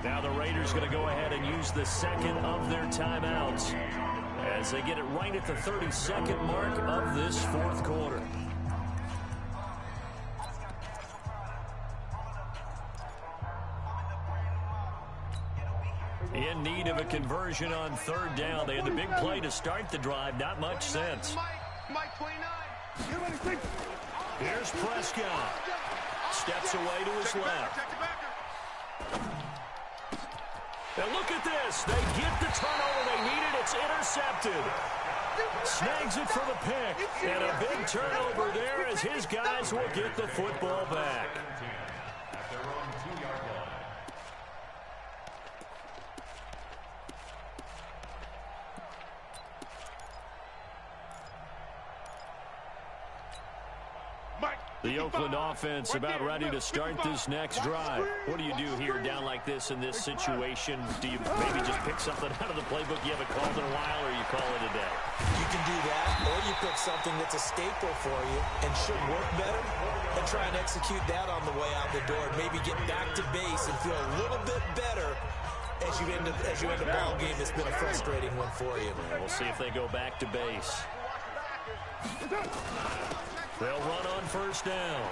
Now the Raiders going to go ahead and use the 2nd of their timeouts as they get it right at the 32nd mark of this 4th quarter. In need of a conversion on 3rd down. They had the big play to start the drive. Not much sense. Mike 29. Here's Prescott. Steps away to his left. And look at this. They get the turnover they needed. It's intercepted. Snags it for the pick. And a big turnover there as his guys will get the football back. At their own 2-yard line. The Oakland offense about ready to start this next drive. What do you do here down like this in this situation? Do you maybe just pick something out of the playbook you haven't called in a while, or you call it a day? You can do that, or you pick something that's a staple for you and should work better and try and execute that on the way out the door. Maybe get back to base and feel a little bit better as you end a ball game that's been a frustrating one for you. Yeah, we'll see if they go back to base. They'll run on first down.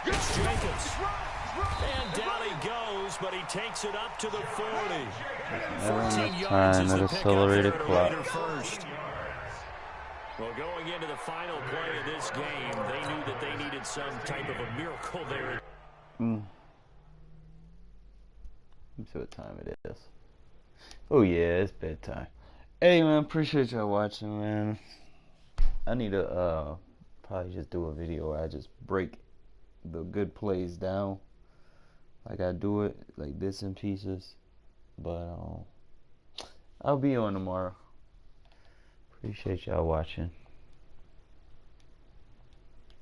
It's Jacobs. And down he goes, but he takes it up to the 40. 14 yards is the pickup there to Raider first. Well, going into the final play of this game, they knew that they needed some type of a miracle there. Let me see what time it is. Oh yeah, it's bedtime. Hey man, appreciate y'all watching, man. I need to probably just do a video where I just break the good plays down, like I do it like this in pieces. But I'll be on tomorrow. Appreciate y'all watching.